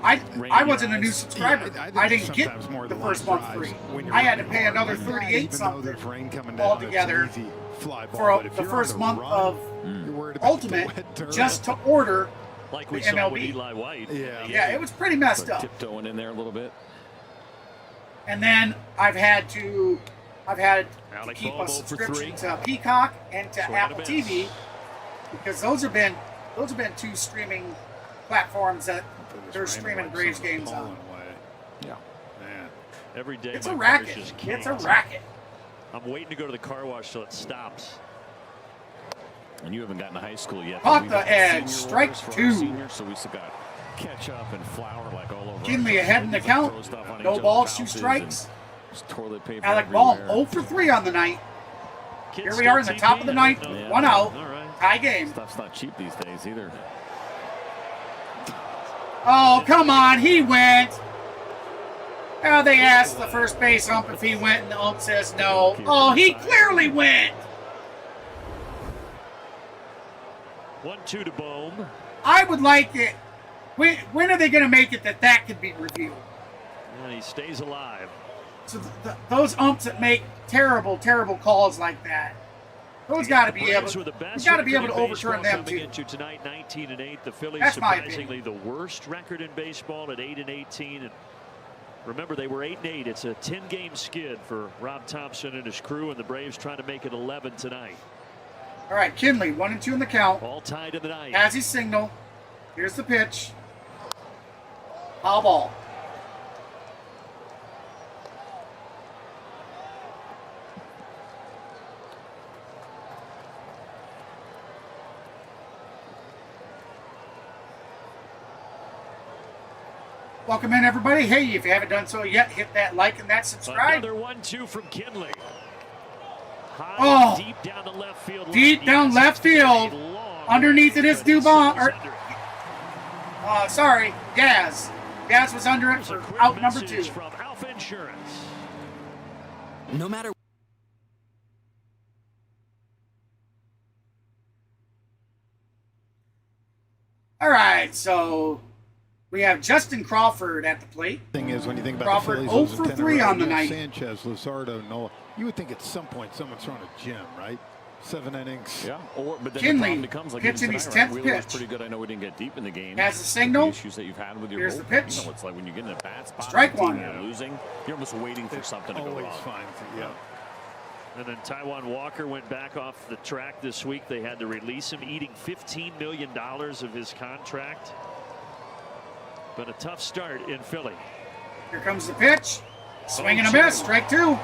I wasn't a new subscriber. Yeah, I didn't get sometimes more the the first line month drives free. when you're I had to running pay hard. another Even 38 though something there's rain coming down, altogether it's an easy fly ball. for But if the you're first on the month run, of you're worried about the Ultimate wet dirt. just to order Like the we saw with MLB. Eli White. Yeah, it was pretty messed But up. tiptoeing in there a little bit. And then I've had to Alec keep Bobo a for subscription 3. to Peacock and to Swing and a Apple miss. TV because those have been 2 streaming platforms that they're streaming Braves games on. Yeah. Man. Every day It's my a cars racket. just It's a can't. racket. I'm waiting to go to the car wash till it stops. And you haven't gotten to high school yet. Caught We've the got edge. senior Strike orders for our 2. seniors, so we still got ketchup and flour like all over. Kinley our ahead in the clothes and count. throw stuff on each No other's balls, 2 houses strikes. and just toilet paper Alec Baum everywhere. 0 for 3 on the night. Kids Here we are in the still top of the TP? ninth. No. 1 out. All right. Tie game. Stuff's not cheap these days either. Oh, come on. He went. Oh, they asked the first base ump if he went, and the ump says no. Oh, he clearly went. 1-2 to Bohm. I would like it When are they going to make it that could be reviewed? And he stays alive. So those umps that make terrible, terrible calls like that, those got to be able. You got to be able to overturn them too. Into tonight, 19-8. The Phillies That's my surprisingly the worst record in baseball at 8-18. And remember, they were 8-8. It's a 10-game skid for Rob Thompson and his crew, and the Braves trying to make it 11 tonight. All right, Kinley, 1-2 in the count. All tied in the ninth. Has his signal. Here's the pitch. Foul ball. Welcome in, everybody. Hey, if you haven't done so yet, hit that like and that subscribe. Another 1-2 from Kinley. Oh, deep down the left field. Deep down left field. Underneath it is Dubon. Sorry, Gaz. Gaz was under it for out number 2. From Alpha Insurance. No matter. All right, so we have Justin Crawford at the plate. Thing is, when you think about Crawford the 0 Phillies, for 3 on the night. Sanchez, Luzardo, Nola. You would think at some point someone's throwing a gym, right? 7 innings. Yeah, but then Kinley the problem becomes like pitching even his tonight, 10th Wheeler was pitch. pretty good. I know we didn't get deep in the game. Has a signal. The issues that you've had with your Here's the bullpen. pitch. You know, it's like when you get in a bad spot. Strike and the team one. You're losing. You're almost waiting for something to go Always wrong. finds it, yeah. And then Taijuan Walker went back off the track this week. They had to release him, eating $15 million of his contract. But a tough start in Philly. Here comes the pitch. Swing and a miss. Strike 2.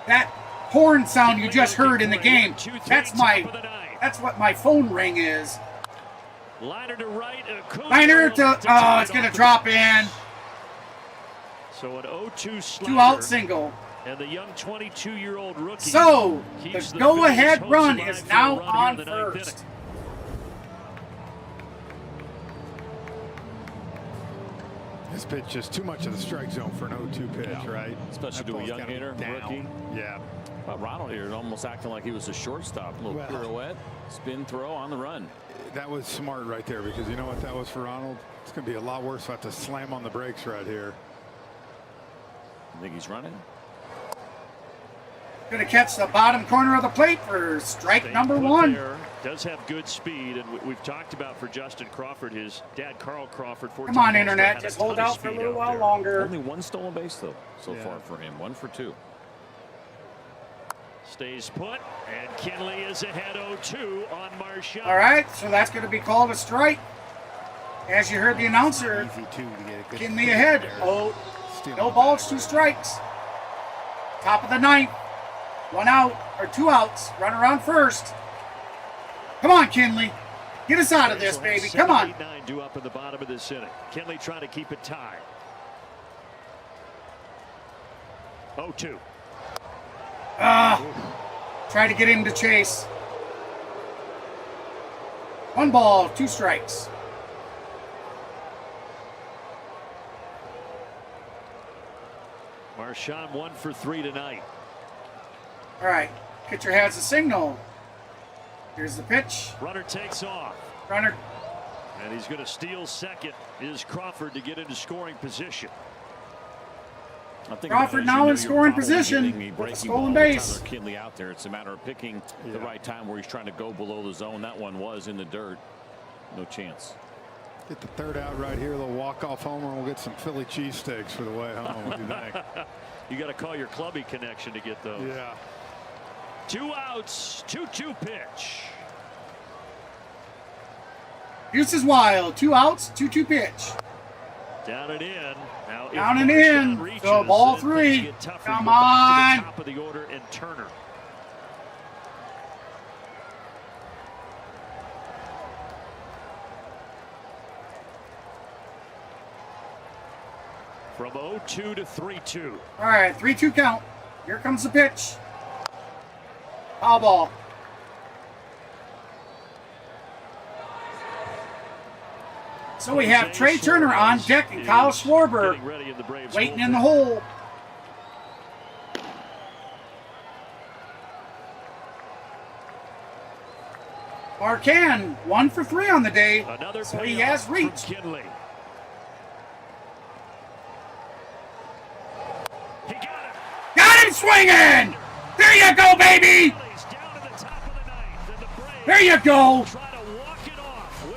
That horn sound you just heard in the game, that's what my phone ring is. Liner to right. Liner to, oh, it's going to drop in. So an 0-2 slider. 2 out single. And the young 22-year-old rookie. So keeps the Phillies' go-ahead hopes run alive is for a now run here in on the ninth first. inning. This pitch is too much of the strike zone for an 0-2 pitch, right? Especially That to a ball's young gotta hitter, be down. rookie. Yeah. Well, Ronald here almost acting like he was a shortstop. A little pirouette, spin throw on the run. That was smart right there, because you know what that was for Ronald? It's going to be a lot worse if I have to slam on the brakes right here. I think he's running. Going to catch the bottom corner of the plate for strike number 1. There. Does have good speed, and we've talked about for Justin Crawford, his dad Carl Crawford. Come on, Internet, just hold out for a little while longer. Only 1 stolen base though so far for him. 1 for 2. Stays put, and Kinley is ahead 0-2 on Marchand. All right, so that's going to be called a strike. As you heard the announcer, Kinley ahead. Oh, no balls, 2 strikes. Top of the 9th. 1 out, or 2 outs. Runner on first. Come on, Kinley. Get us out of this, baby. Come on. 7-8-9 due up in the bottom of this inning. Kinley trying to keep it tied. 0-2. Try to get him to chase. 1 ball, 2 strikes. Marchand 1 for 3 tonight. All right, pitcher has a signal. Here's the pitch. Runner takes off. Runner. And he's going to steal second. Is Crawford to get into scoring position. I think Crawford now in scoring position with a stolen base. Kinley out there. It's a matter of picking the right time where he's trying to go below the zone. That one was in the dirt. No chance. Get the 3rd out right here. They'll walk-off homer, and we'll get some Philly cheesesteaks for the way home. What do you think? You got to call your clubby connection to get those. Yeah. 2 outs, 2-2 pitch. Deuce is wild. 2 outs, 2-2 pitch. Down and in. Now, down and in. Reaches, so ball 3. Come on. Top of the order and Turner. From 0-2 to 3-2. All right, 3-2 count. Here comes the pitch. Foul ball. So we have Trey Turner on deck and Kyle Schwarber waiting in the hole. Marcan, 1 for 3 on the day, Another so he payoff has from reached. Kinley. Got him swinging! There you go, baby! There you go!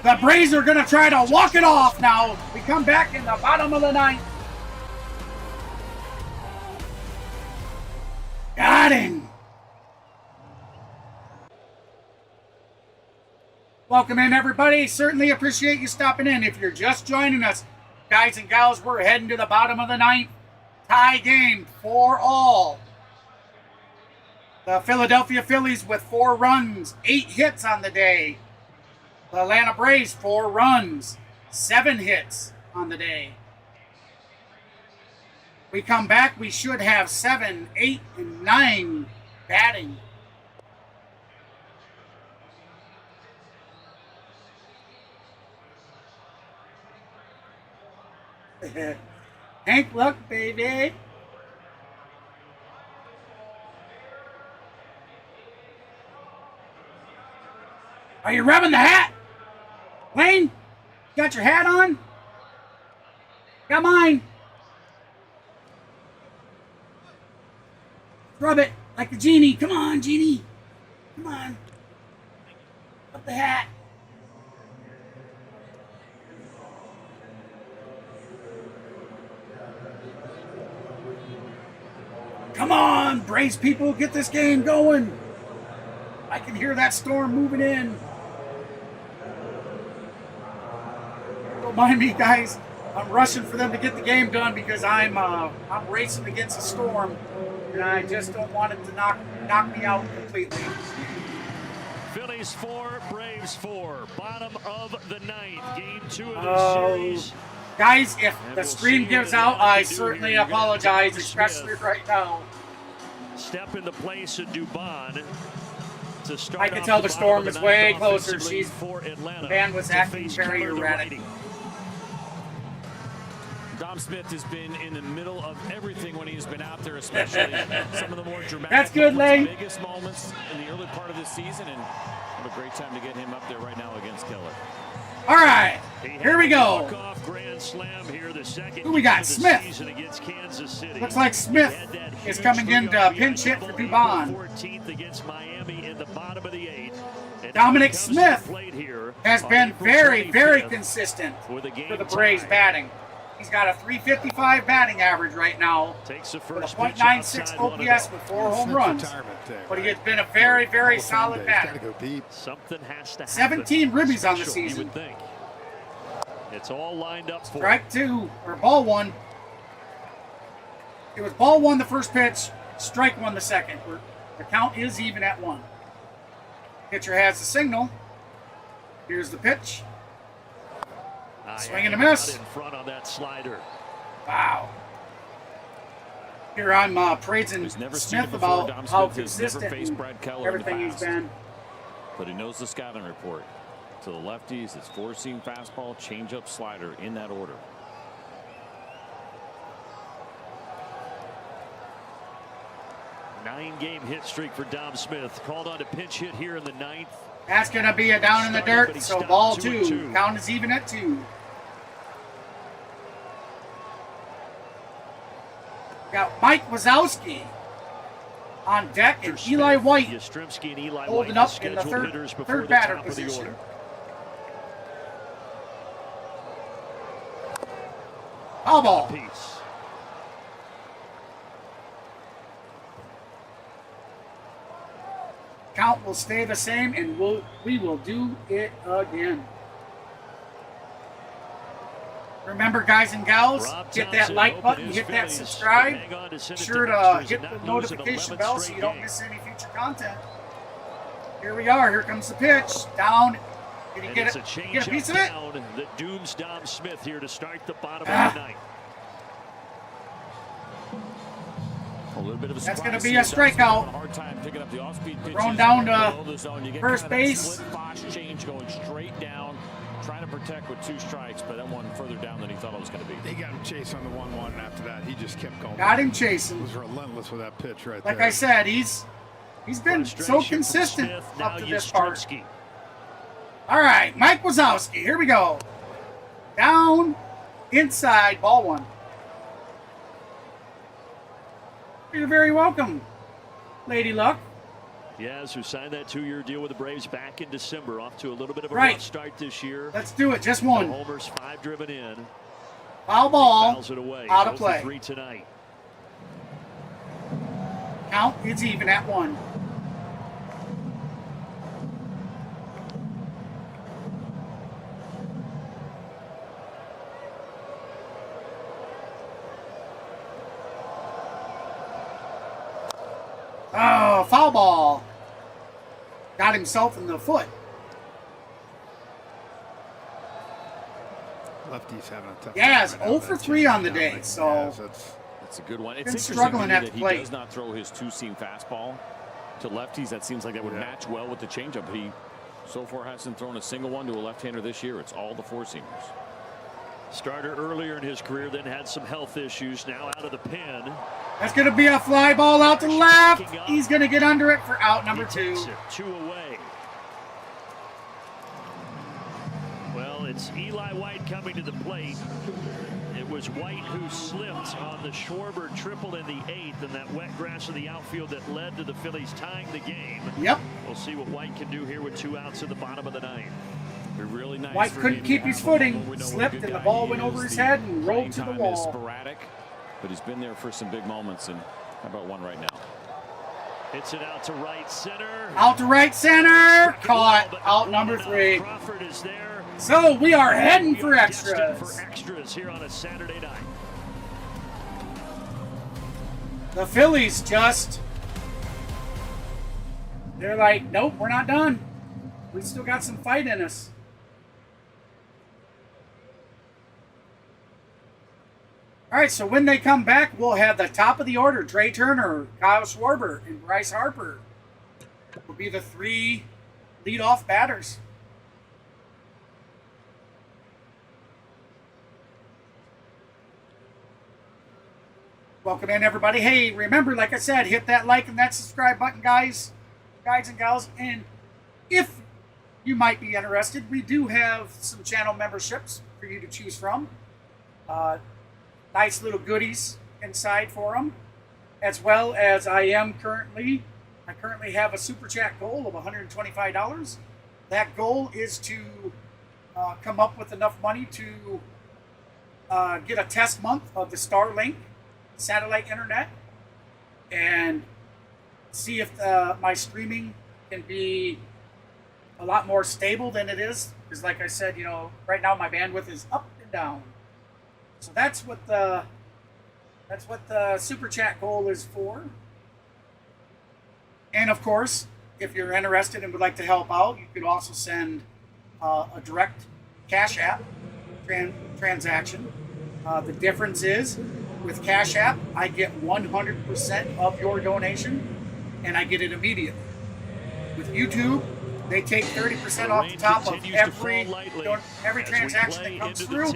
The Braves are going to try to walk it off now. We come back in the bottom of the ninth. Got him! Welcome in, everybody. Certainly appreciate you stopping in. If you're just joining us, guys and gals, we're heading to the bottom of the ninth. Tie game, 4-all. The Philadelphia Phillies with 4 runs, 8 hits on the day. The Atlanta Braves, 4 runs, 7 hits on the day. We come back, we should have 7, 8, and 9 batting. Hank, look, baby. Are you rubbing the hat? Wayne, got your hat on? Got mine. Rub it like a genie. Come on, genie. Come on. Rub the hat. Come on, Braves people, get this game going. I can hear that storm moving in. Don't mind me, guys. I'm rushing for them to get the game done because I'm racing against a storm, and I just don't want it to knock me out completely. Phillies 4, Braves 4. Bottom of the ninth. Game 2 of the series. Guys, if the stream gives out, I certainly apologize, especially right now. Step in the place of Dubon to start. I can tell the storm is way closer. The band was acting very erratic. Dom Smith has been in the middle of everything when he's been out there, especially some of the more dramatic That's good, Lane. Biggest moments in the early part of this season, and what a great time to get him up there right now against Keller. All right, here we go. Who we got? Smith. Looks like Smith is coming in to pinch hit for Dubon. Dominic Smith has been very, very consistent for the Braves batting. He's got a .355 batting average right now with a .96 OPS with 4 home runs. But he has been a very, very solid batter. Something has to happen. 17 ribbies on the season. It's all lined up for strike 2, or ball 1. It was ball 1 the first pitch, strike 1 the second. The count is even at 1. Pitcher has the signal. Here's the pitch. Swing and a miss. In front on that slider. Wow. Here I'm praising Smith about how consistent everything he's been. But he knows the scouting report. To the lefties, it's 4-seam fastball, changeup, slider in that order. Nine-game hit streak for Dom Smith. Called on to pinch hit here in the ninth. That's going to be a down in the dirt, so ball 2. Count is even at 2. Got Mike Wazowski on deck and Eli White holding up in the third batter position. Foul ball. Count will stay the same, and we will do it again. Remember, guys and gals, hit that like button, hit that subscribe. Be sure to hit the notification bell so you don't miss any future content. Here we are. Here comes the pitch. Down. Did he get a piece of it? That dooms Dom Smith here to start the bottom of the ninth. A little bit of a That's going to be a strikeout. Hard time picking up the off-speed pitches. Thrown down to first base. Split Fox change going straight down, trying to protect with 2 strikes, but that one further down than he thought it was going to be. They got him chased on the 1-1, and after that, he just kept going. Got him chasing. He was relentless with that pitch right like there. I said, he's been so consistent up to this part. All right, Mike Wazowski. Here we go. Down, inside, ball one. You're very welcome, Lady Luck. Yes, who signed that 2-year deal with the Braves back in December. Off to a little bit of a Right. rough start this year. Let's do it. Just one. The homers, 5 driven in. Foul ball. Fouls it away. Out of He's 0 for play. 3 tonight. Count is even at 1. Oh, foul ball. Got himself in the foot. Lefty's having a tough Yeah, time it's right now. 0 for 3 on the day, so That's a good one. It's been interesting struggling to me at that the he plate. does not throw his two-seam fastball to lefties. That seems like that would match well with the changeup. He so far hasn't thrown a single one to a left-hander this year. It's all the four-seamers. Starter earlier in his career, then had some health issues. Now out of the pen. That's going to be a fly ball out to left. He's going to get under it for out number 2. 2 away. Well, it's Eli White coming to the plate. It was White who slipped on the Schwarber triple in the 8th, and that wet grass of the outfield that led to the Phillies tying the game. Yep. We'll see what White can do here with 2 outs in the bottom of the 9th. Be really nice. White for couldn't him keep to his have footing, a moment. We know what a slipped, good and the guy ball he went is. over his The head and rolled playing to the time is wall. sporadic, but he's been there for some big moments, and how about one right now? Hits it out to right center. Out to right center. Caught. Out number 3. Crawford is there. So we are heading for Destined extras. for extras here on a Saturday night. The Phillies they're like, nope, we're not done. We still got some fight in us. All right, so when they come back, we'll have the top of the order. Trey Turner, Kyle Schwarber, and Bryce Harper will be the 3 leadoff batters. Welcome in, everybody. Hey, remember, like I said, hit that like and that subscribe button, guys and gals. And if you might be interested, we do have some channel memberships for you to choose from. Nice little goodies inside for them, as well as I currently have a super chat goal of $125. That goal is to come up with enough money to get a test month of the Starlink satellite internet and see if my streaming can be a lot more stable than it is. Because like I said, right now my bandwidth is up and down. So that's what the super chat goal is for. And of course, if you're interested and would like to help out, you could also send a direct Cash App transaction. The difference is, with Cash App, I get 100% of your donation, and I get it immediately. With YouTube, they take 30% off the top of every transaction that comes through,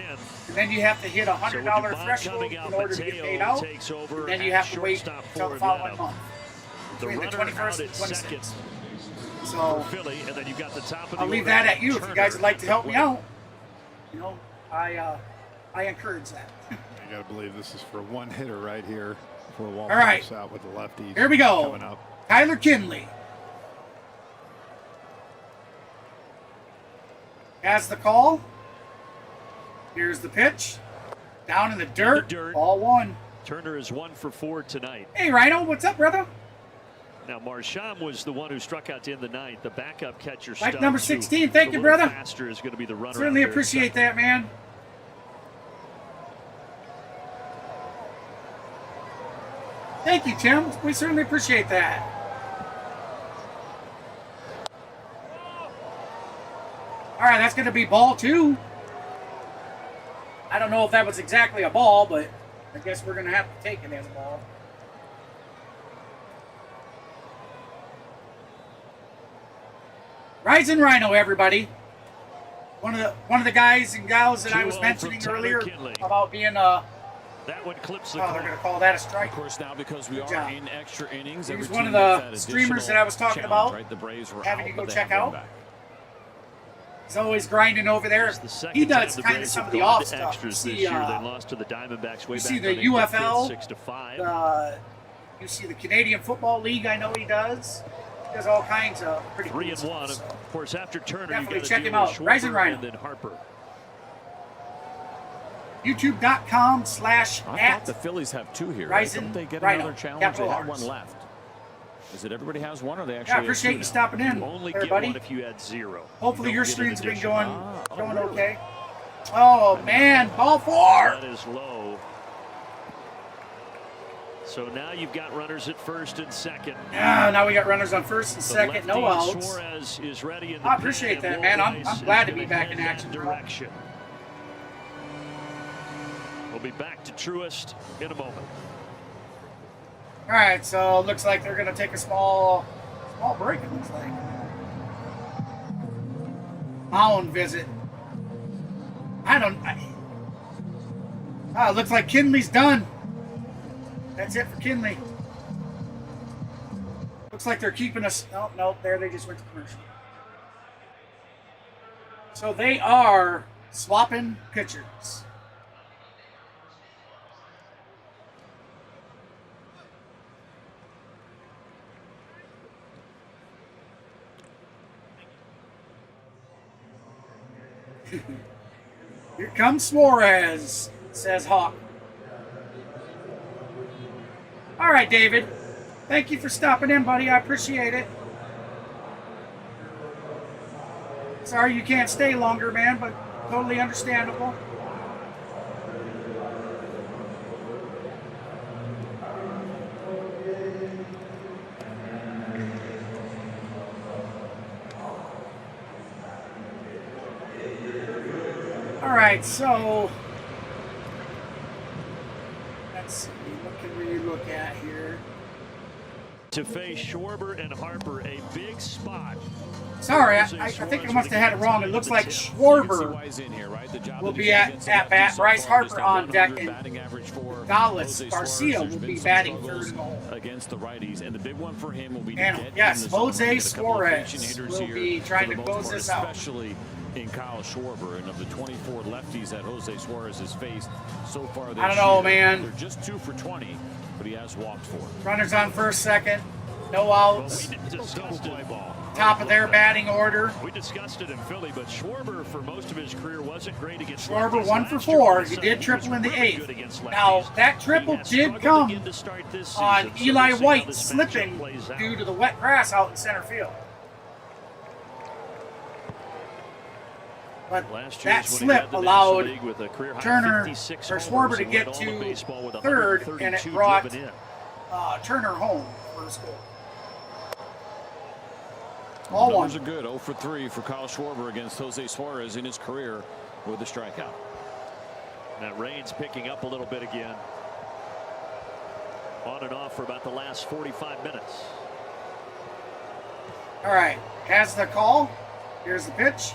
and then you have to hit a $100 threshold in order to get paid out, and then you have to wait until the following month, between the 21st and 26th. So I'll leave that at you if you guys would like to help me out. I encourage that. You got to believe this is for one hitter right here for Wall. All right, out with the lefties. Here we go. Coming up. Tyler Kinley has the call. Here's the pitch. Down in the dirt. Ball 1. Turner is 1 for 4 tonight. Hey, Rhino, what's up, brother? Now, Marchand was the one who struck out to end the 9th. The backup catcher, Like number 16. Thank you, brother. Faster is going to be the runner. Certainly appreciate that, man. Thank you, Tim. We certainly appreciate that. All right, that's going to be ball 2. I don't know if that was exactly a ball, but I guess we're going to have to take it as a ball. Rising Rhino, everybody. One of the guys and gals that I was mentioning earlier about being that one clips the they're going to call that a strike. Of course, now because we are in extra innings, he was every one of team gets the that streamers additional that I was talking challenge, about, right? The Braves were having out, you go but they check have out. one back. He's always grinding over there. He does kind of some of the off stuff. You see, this year. They lost to the Diamondbacks way you see back the UFL, 6-5. You see the Canadian Football League. I know he does. He does all kinds of pretty 3 cool and 1. stuff. Of course, after Turner, Definitely you got to check deal him out. with Rise and Schwarber Rhino. and then Harper. YouTube.com/@ I thought the Phillies have 2 here. Rise Don't and they get Rhino. another challenge? Capital They have R's. one left. Is it everybody has one, or they actually? Yeah, I have appreciate 2 you now? stopping in, You only everybody. get 1 if you had 0. Hopefully You your don't get an stream's been addition. going okay. Oh man, ball 4. That is low. So now you've got runners at first and second. Yeah, now we got runners on first and The second, no lefty outs. Suarez is ready in the I appreciate pen, that, man. I'm Lourdes glad is to be gonna back in head action, that bro. direction. We'll be back to Truist in a moment. All right, so it looks like they're going to take a small break, it looks like. Mound visit. It looks like Kinley's done. That's it for Kinley. Looks like they're keeping us. No, there they just went to commercial. So they are swapping pitchers. Here comes Suarez, says Hawk. All right, David. Thank you for stopping in, buddy. I appreciate it. Sorry you can't stay longer, man, but totally understandable. All right, so let's see. What can we look at here? To face Schwarber and Harper, a big spot. Sorry, I think I must have had it wrong. It looks like Schwarber will be at bat. Bryce Harper on deck, and Garcia will be batting third and goal. Against the righties, and the big one for him will be to And get yes, in the zone. Jose Get a couple of Suarez pinch hitters will here be for trying the to most close part, this out. especially in Kyle Schwarber. And of the 24 lefties that Jose Suarez has faced so far this year, I don't know, man. They're just 2 for 20, but he has walked 4. Runners on first, second, no outs. Top of their batting order. We discussed it in Philly, but Schwarber, for most of his career, wasn't great against Schwarber lefties. 1 for Last year, 4. all of a He sudden, did triple in the was really 8th. good against Now, lefties. that triple He has did struggled come again to start this on season, so Eli we'll see how White this matchup slipping plays out. due to the wet grass out in center field. But Last that year's when he led slip the allowed National League with a career high Turner 56 or homers Schwarber to and get led all of to baseball with third, and it 132 brought driven in. Turner home for a score. Ball Numbers 1. are good. 0 for 3 for Kyle Schwarber against Jose Suarez in his career with a strikeout. That rain's picking up a little bit again. On and off for about the last 45 minutes. All right, has the call. Here's the pitch.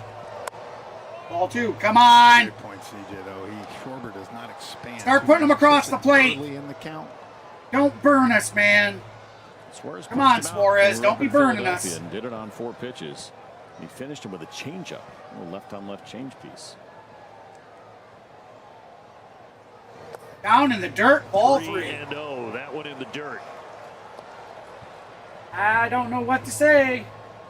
Ball 2. Come on. Great point, CJ. Though Schwarber does not expand. Start putting him across the plate. Early in the count. Don't burn us, man. Suarez Come on, punched him out. Suarez. They were Don't up be in burning us. Philadelphia and did it on 4 pitches. He finished him with a changeup, a little left-on-left change piece. Down in the dirt. Ball 3. 3-0. That one in the dirt. I don't know what to say.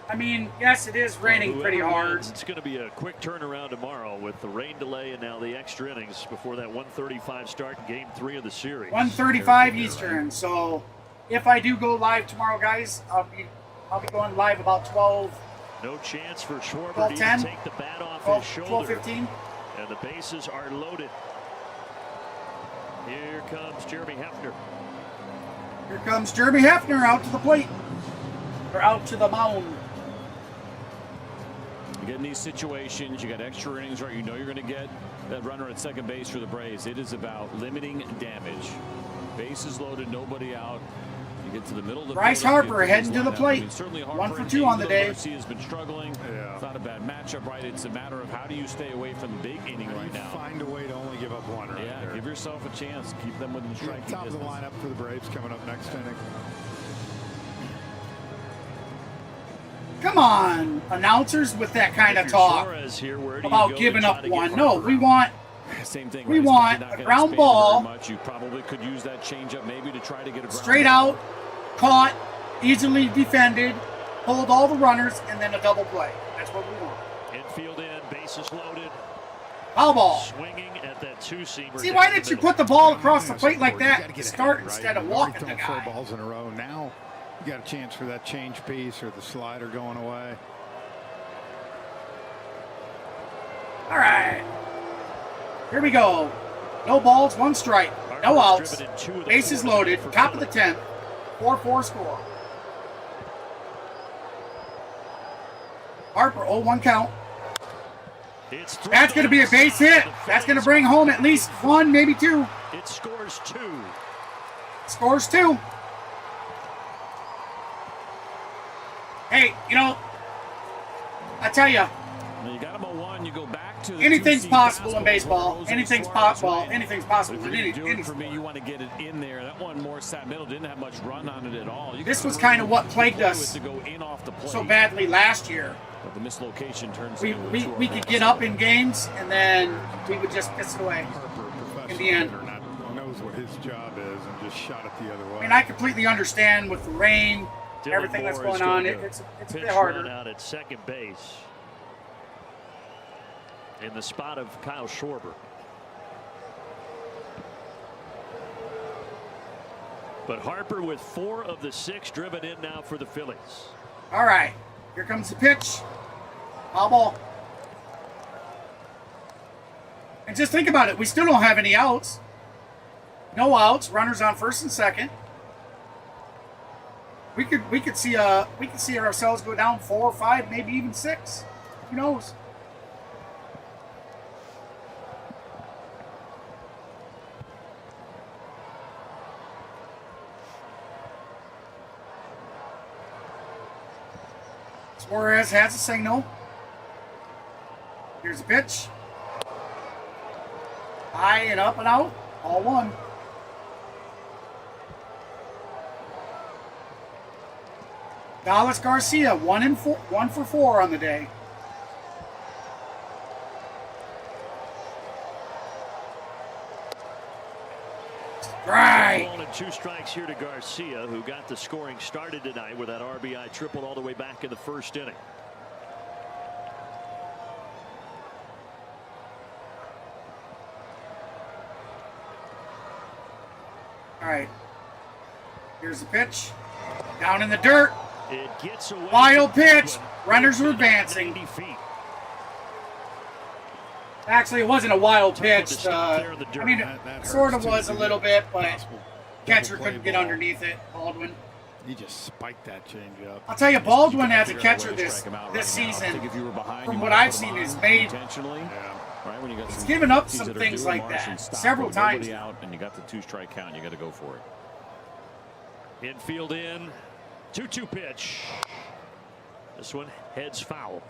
I mean, yes, it is raining pretty hard. It's going to be a quick turnaround tomorrow with the rain delay and now the extra innings before that 1:35 start in Game 3 of the series. 1:35 Eastern. So, if I do go live tomorrow, guys, I'll be going live about 12. No chance for Schwarber 12:10. to even take the bat off his shoulder. 12:15. And the bases are loaded. Here comes Jeremy Hefner. Here comes Jeremy Hefner out to the plate. Or out to the mound. You get in these situations, you got extra innings, right? You know you're going to get that runner at second base for the Braves. It is about limiting damage. Bases loaded, nobody out. You get to the middle of the Bryce field, Harper you get heading to the lineup. plate. I mean, certainly Harper 1 for and 2 on the Gabriel day. Garcia has been struggling. Yeah. It's not a bad matchup, right? It's a matter of how do you stay away from the big inning right now. Find a way to only give up 1 right Yeah, there. give yourself a chance. Keep them within striking Top of the distance. lineup for the Braves coming up next inning. Come on, announcers with that kind of talk about giving up one. No, we want Same thing. we right? want You're not a gonna ground expand ball, very much. You probably could use that changeup maybe to try to get a ground straight ball. out, caught, easily defended, hold all the runners, and then a double play. That's what we want. Infield in, bases loaded. Foul ball. Swinging at that two-seamer. See, why didn't you put the ball across the plate like that to start instead of walking the Throwing guy? 4 balls in a row. Now you got a chance for that change piece or the slider going away. All right. Here we go. No balls, 1 strike. No outs. Bases loaded. Top of the 10th. 4-4 score. Harper, 0-1 count. That's going to be a base hit. That's going to bring home at least 1, maybe 2. It scores 2. Scores 2. Hey, you know, I tell you, You got him a 1. You go back to the anything's 2-seam possible in fastball baseball. throws Anything's and possible. Suarez, right? Anything's possible But in if any you're doing it for sport. me, you want to get it in there. That one more sat middle didn't have much run on it at all. You This could was bring kind of what it plagued us to go in off the plate. so badly last year. But the mislocation turns We, into a we, two we could get up in games, and then we would just piss it away in the end. Knows what his job is and just shot it the other way. I mean, I completely understand with the rain, Dylan everything that's Moore is going on. going to It's a pitch bit harder. run out at second base in the spot of Kyle Schwarber. But Harper with 4 of the 6 driven in now for the Phillies. All right, here comes the pitch. Foul ball. And just think about it. We still don't have any outs. No outs. Runners on first and second. We could see ourselves go down 4 or 5, maybe even 6. Who knows? Suarez has a signal. Here's a pitch. High and up and out. All 1. Dallas Garcia, 1 for 4 on the day. Right. 1 and 2 strikes here to Garcia, who got the scoring started tonight with that RBI triple all the way back in the first inning. All right. Here's the pitch. Down in the dirt. It gets away. Wild pitch. Runners are advancing. 90 feet. Actually, it wasn't a wild pitch. I mean, it sort of was a little bit, but catcher couldn't get underneath it. Baldwin. He just spiked that changeup. I'll tell you, Baldwin as a catcher this season, from what I've seen, is made. Right, when you got He's some given up lefties some that are things doing like Marsh that and stop several with nobody times. out, and you got the 2-strike count. You got to go for it. Infield in. 2-2 pitch. This one heads foul.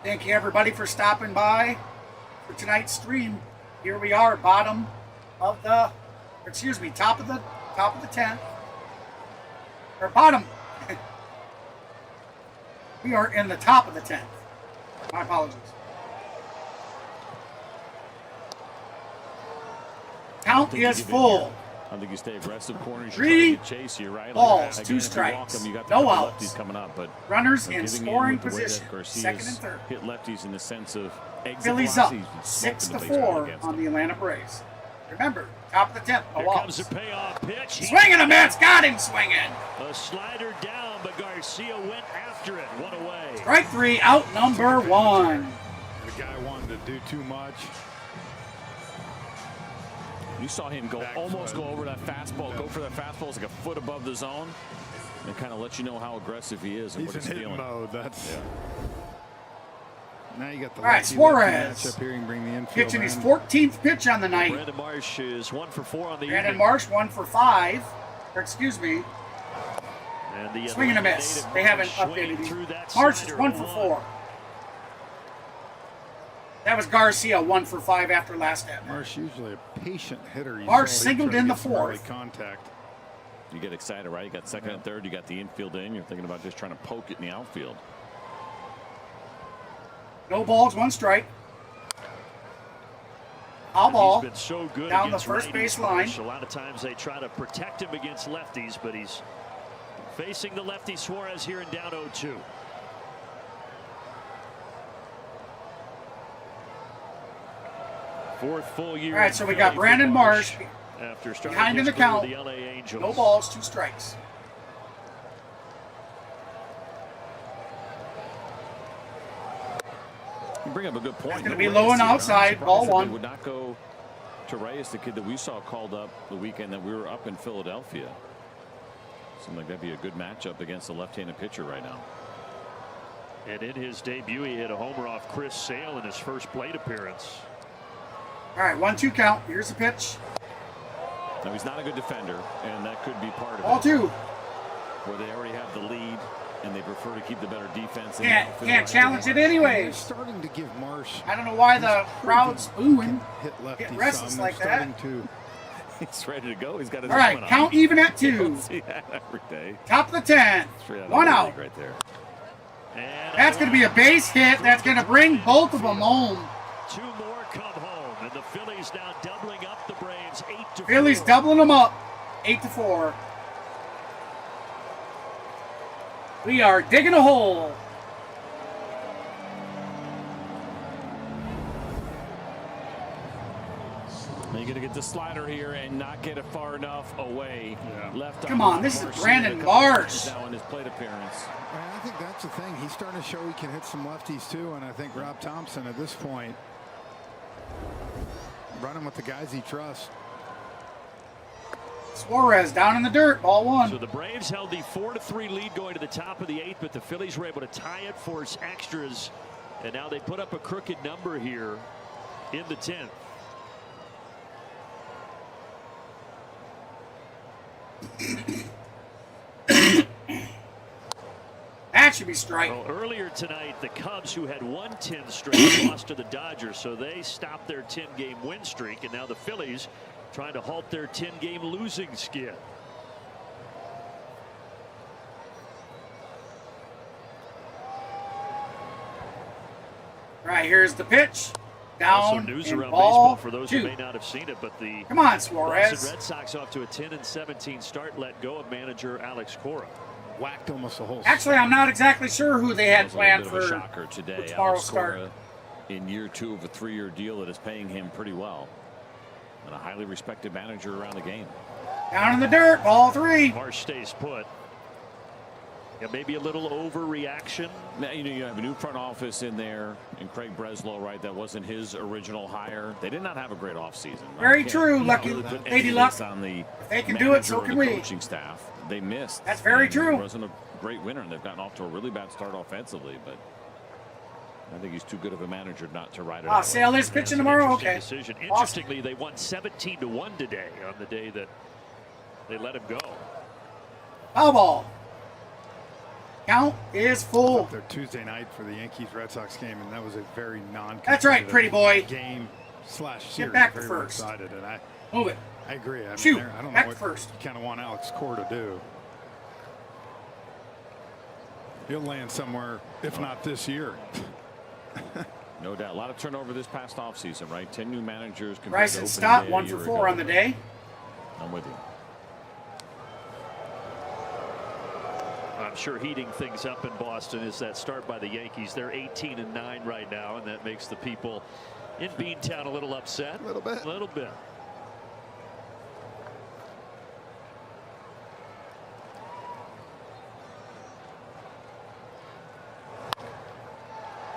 Thank you, everybody, for stopping by for tonight's stream. Here we are, top of the 10th, or bottom. We are in the top of the 10th. My apologies. Count is full. I think you stay aggressive corners. 3 chase you, right? balls, Like, 2 again, if you walk strikes, them, you got no the outs. lefties coming up, but Runners but in giving scoring with the way that position, Garcia's second and third. hit lefties in the sense of exit Phillies up velocity, 6-4 on the Atlanta Braves. Remember, top of the 10th. Here No comes outs. the payoff pitch. Swinging a miss, got him swinging. A slider down, but Garcia went after it. 1 away. Strike 3, out number 1. The guy wanted to do too much. You saw him almost go over that fastball, go for that fastball. It's like a foot above the zone. And it kind of lets you know how aggressive he is and He's what he's in hitting feeling. mode. That's now you got the All right, lefty Suarez matchup here. You can bring the infield pitching his in. 14th pitch on the night. Brandon Marsh is 1 for 4 on the Brandon evening. Marsh 1 for 5. Or excuse me. And the Swing and a miss. native They haven't Marsh swinging updated through him. that Marsh is slider 1 for 0-1. 4. That was Garcia, 1 for 5 after last at bat. Marsh usually a patient hitter. Marsh singled in the fourth. Contact. You get excited, right? You got second and third. You got the infield in. You're thinking about just trying to poke it in the outfield. No balls, 1 strike. Foul ball. He's been so good down the against first righties, base line. A lot of times they try to protect him against lefties, but he's facing the lefty Suarez here and down 0-2. Fourth full year. All right, so we got Brandon Marsh after starting behind in the his career count. with the LA Angels. No balls, 2 strikes. You bring up a good point. It's going to be low and outside, ball 1. They would not go to Reyes, the kid that we saw called up the weekend that we were up in Philadelphia. Seemed like that'd be a good matchup against a left-handed pitcher right now. And in his debut, he hit a homer off Chris Sale in his first plate appearance. All right, 1-2 count. Here's the pitch. Now, he's not a good defender, and that could be part of Ball it. 2. Where they already have the lead, and they prefer to keep the better defense. Can't challenge it anyways. Starting to give Marsh. I don't know why the crowd's booing. Hit lefty Get restless some. like Starting that. To He's ready to go. He's got his All right, helmet on. count even at 2. You don't see that every day. Top of the 10th. 1 out. Right there. That's going to be a base hit. That's going to bring both of them home. 2 more come home, and the Phillies now doubling up the Braves 8-4. Phillies doubling them up, 8-4. We are digging a hole. You're going to get the slider here and not get it far enough away. Left. Come on, this is Brandon Marsh. Now in his plate appearance. I think that's the thing. He's starting to show he can hit some lefties too, and I think Rob Thompson at this point running with the guys he trusts. Suarez down in the dirt, ball 1. So the Braves held the 4-3 lead going to the top of the 8th, but the Phillies were able to tie it, force extras, and now they put up a crooked number here in the 10th. That should be strike. Well, earlier tonight, the Cubs, who had won 10 straight, lost to the Dodgers, so they stopped their 10-game win streak, and now the Phillies trying to halt their 10-game losing skid. All right, here's the pitch. Also Down news in around ball baseball for those 2. who may not have seen it, but the Come on, Suarez. Boston Red Sox off to a 10-17 start, let go of manager Alex Cora. Whacked almost the whole. Actually, I'm not exactly sure who they had planned That for, was a bit of a shocker today. for tomorrow's Alex start. Cora in year 2 of a 3-year deal that is paying him pretty well, and a highly respected manager around the game. Down in the dirt, ball 3. Marsh stays put. Yeah, maybe a little overreaction. Now, you have a new front office in there, and Craig Breslow, right? That wasn't his original hire. They did not have a great offseason. Right? Very true, Lucky Lady Luck. On the If they can do it, so manager or can the we. coaching staff. They missed. That's very And true. He wasn't a great winner, and they've gotten off to a really bad start offensively, but I think he's too good of a manager not to ride it out. Sale is pitching tomorrow. Okay. Decision. Interestingly, they won 17-1 today on the day that they let him go. Foul ball. Count is full. Their Tuesday night for the Yankees-Red Sox game, and that was a very non-competitive That's right, pretty boy. game / series. Get back to very first. Excited, and I Move it. I agree. I Shoot. mean, I don't Back know to what first. you kind of want Alex Cora to do. He'll land somewhere, if not this year. No doubt. A lot of turnover this past offseason, right? 10 new managers. compared to Bryson opening Stott, day a 1 for year 4 ago. on the day. I'm with you. I'm sure heating things up in Boston is that start by the Yankees. They're 18-9 right now, and that makes the people in Beantown a little upset. A little bit. A little bit.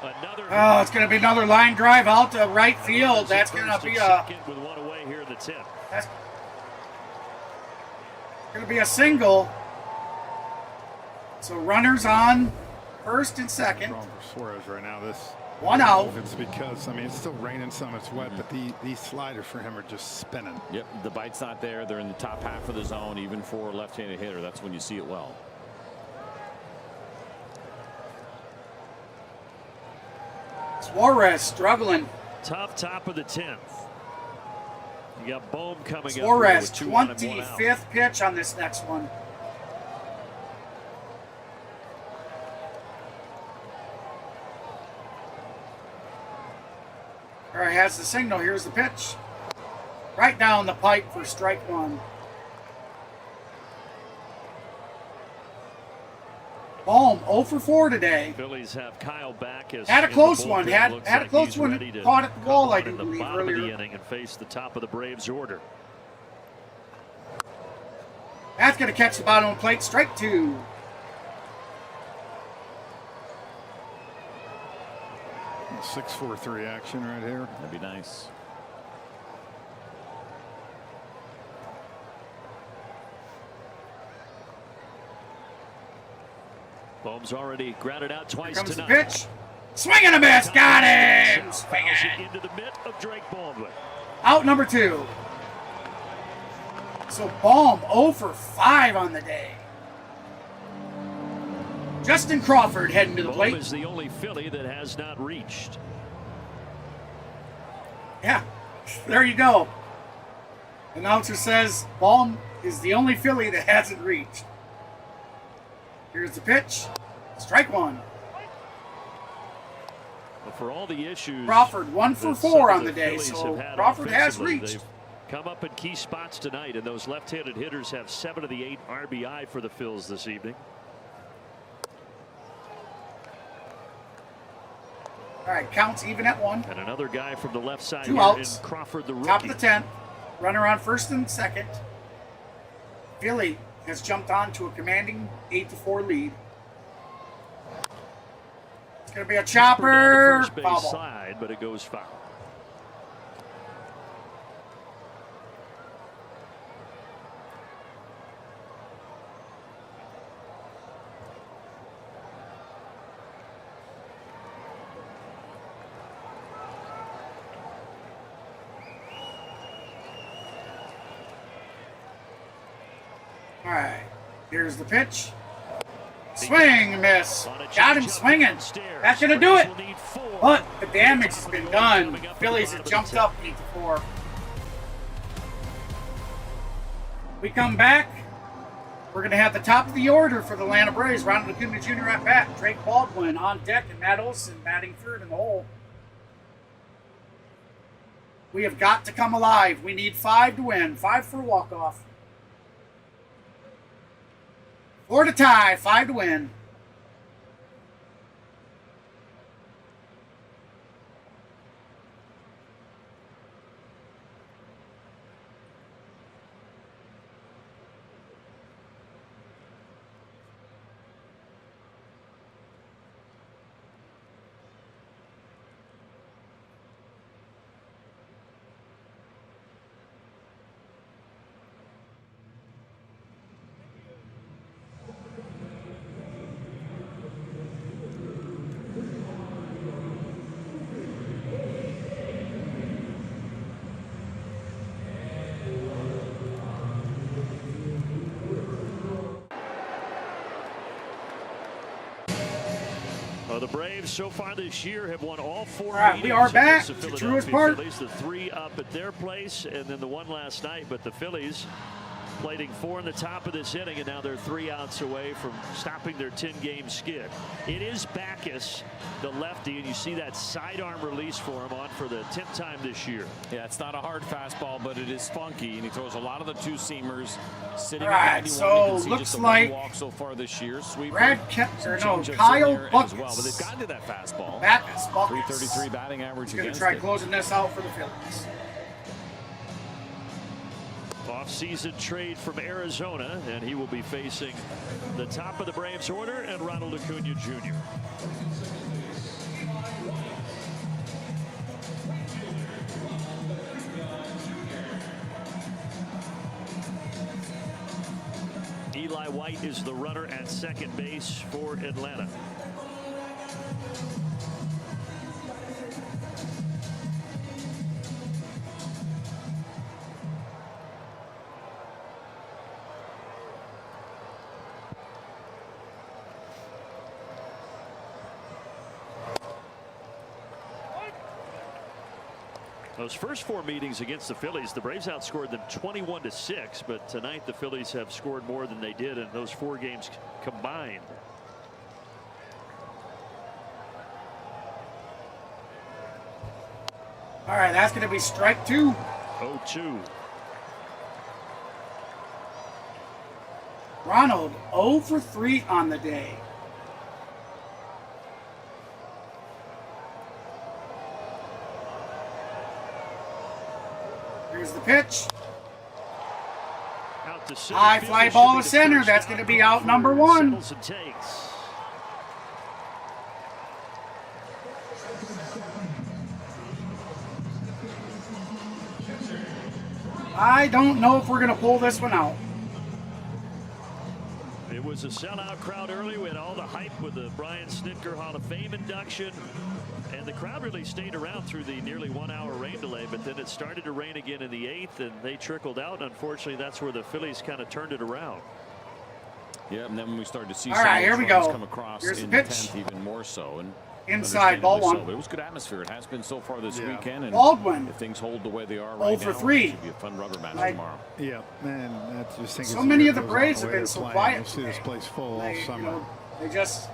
Another. Oh, it's going to be another line drive out to right field. That's going to be a. Second with 1 away here in the 10th. That's going to be a single. So runners on first and second. Wrong for Suarez right now. This 1 out. It's because it's still raining some. It's wet, but these sliders for him are just spinning. Yep, the bite's not there. They're in the top half of the zone, even for a left-handed hitter. That's when you see it well. Suarez struggling. Tough top of the 10th. You got Bohm coming up. Suarez, with 2 on and 1 out. 25th pitch on this next one. All right, has the signal. Here's the pitch. Right down the pipe for strike one. Bohm 0 for 4 today. Phillies have Kyle back as had a close one. bullpen. Had Looks a like close he's one. ready to Caught at the come wall, I on do in the believe, bottom of the earlier. inning and face the top of the Braves order. That's going to catch the bottom of the plate. Strike 2. A 6-4-3 action right here. That'd be nice. Bohm's already grounded out twice Here comes tonight. the pitch. Swing and a miss. Got him. Fouls it into the mitt of Drake Baldwin. Out number 2. So Bohm 0 for 5 on the day. Justin Crawford heading to the Bohm plate. is the only Philly that has not reached. Yeah, there you go. Announcer says Bohm is the only Philly that hasn't reached. Here's the pitch. Strike 1. But for all the issues, Crawford 1 for that 4 some on of the day, Phillies so have had Crawford has offensively, reached. they've come up in key spots tonight, and those left-handed hitters have 7 of the 8 RBI for the Phils this evening. All right, counts even at 1. And another guy from the left side 2 here outs. in Crawford, the rookie. Top of the 10th. Runner on first and second. Philly has jumped on to a commanding 8-4 lead. It's going to be a chopper. First base Foul ball. side, but it goes foul. All right, here's the pitch. Swing, miss. Got him swinging. That's going to do it. But the damage has been done. Phillies have jumped up 8-4. We come back. We're going to have the top of the order for the Atlanta Braves. Ronald Acuna Jr. at bat. Drake Baldwin on deck, and Matt Olson batting third in the hole. We have got to come alive. We need 5 to win. 5 for a walk-off. 4 to tie, 5 to win. Well, the Braves so far this year have won all 4 All right, we meetings are back against the to Philadelphia Truist Park. Phillies. The 3 up at their place, and then the 1 last night. But the Phillies plating 4 in the top of this inning, and now they're 3 outs away from stopping their 10-game skid. It is Backus, the lefty, and you see that sidearm release for him on for the 10th time this year. Yeah, it's not a hard fastball, but it is funky, and he throws a lot of the 2-seamers. Sitting All right, at 91, so you can see looks just a like walk so far this year. Sweeper, Brad some no, changeups in Kyle there as Buckets. well, but they've gotten to that fastball. Backus, Buckets. 333 batting average He's going to against try it. closing this out for the Phillies. Off-season trade from Arizona, and he will be facing the top of the Braves order and Ronald Acuna Jr. Eli White is the runner at second base for Atlanta. Those first 4 meetings against the Phillies, the Braves outscored them 21-6, but tonight the Phillies have scored more than they did in those 4 games combined. All right, that's going to be strike 2. 0-2. Ronald 0 for 3 on the day. Here's the pitch. Out to center High field. fly This ball should to be the center. first That's going to be out out number for 1. Settles and takes. I don't know if we're going to pull this one out. It was a sellout crowd early. We had all the hype with the Brian Snitker Hall of Fame induction. And the crowd really stayed around through the nearly 1-hour rain delay, but then it started to rain again in the 8th, and they trickled out. And unfortunately, that's where the Phillies kind of turned it around. Yeah, and then when we started to see All some right, of here those we runs go. come across Here's in the the pitch. 10th, even more so. And Inside, ball understandably 1. so, but it was good atmosphere. It has been so far this weekend. And Baldwin. if things hold the way they are 0 right for now, 3. it should be a fun rubber match Like- tomorrow. Yeah, man, that's just think So as many year of the goes on, Braves the have way been they're so playing, quiet You'll see this today. place full all They, summer. they just...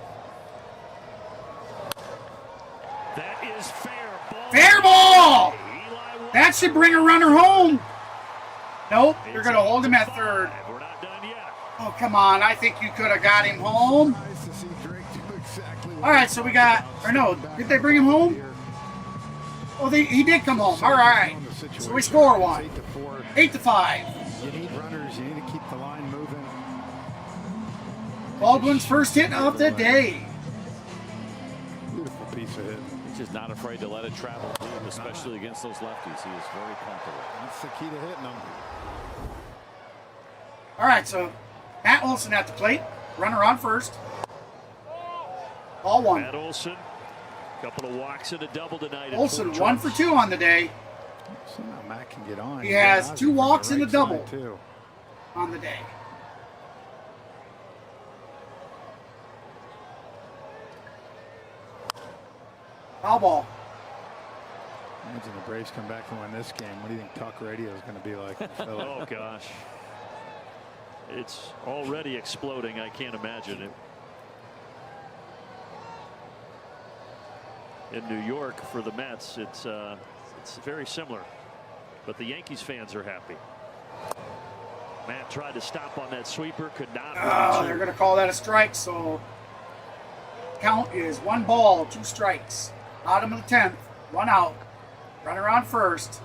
That is fair ball. Fair ball! That should bring a runner home. Nope, you're going to hold him at third. We're not done yet. Oh, come on. I think you could have got him home. Nice to see Drake do exactly what All right, so we got... Or no, did they bring him home? Oh, he did come home. All right. So we score 1. 8-4. 8-5. You need runners. You need to keep the line moving. Baldwin's first hit of the day. Beautiful piece of hit. He's just not afraid to let it travel deep, especially against those lefties. He is very comfortable. That's the key to hitting them. All right, so Matt Olson at the plate. Runner on first. Ball 1. Matt Olson, a couple of walks and a double tonight. Olson 1 for 2 on the day. Somehow Matt can get on. He has Ozzie 2 from the walks and a right double side, too. on the day. Foul ball. Imagine the Braves come back and win this game. What do you think talk radio is going to be like? Oh, gosh. It's already exploding. I can't imagine it. In New York for the Mets, it's very similar. But the Yankees fans are happy. Matt tried to stop on that sweeper, could not. Oh, they're going to call that a strike, so count is 1 ball, 2 strikes. Bottom of the 10th, 1 out. Runner on first.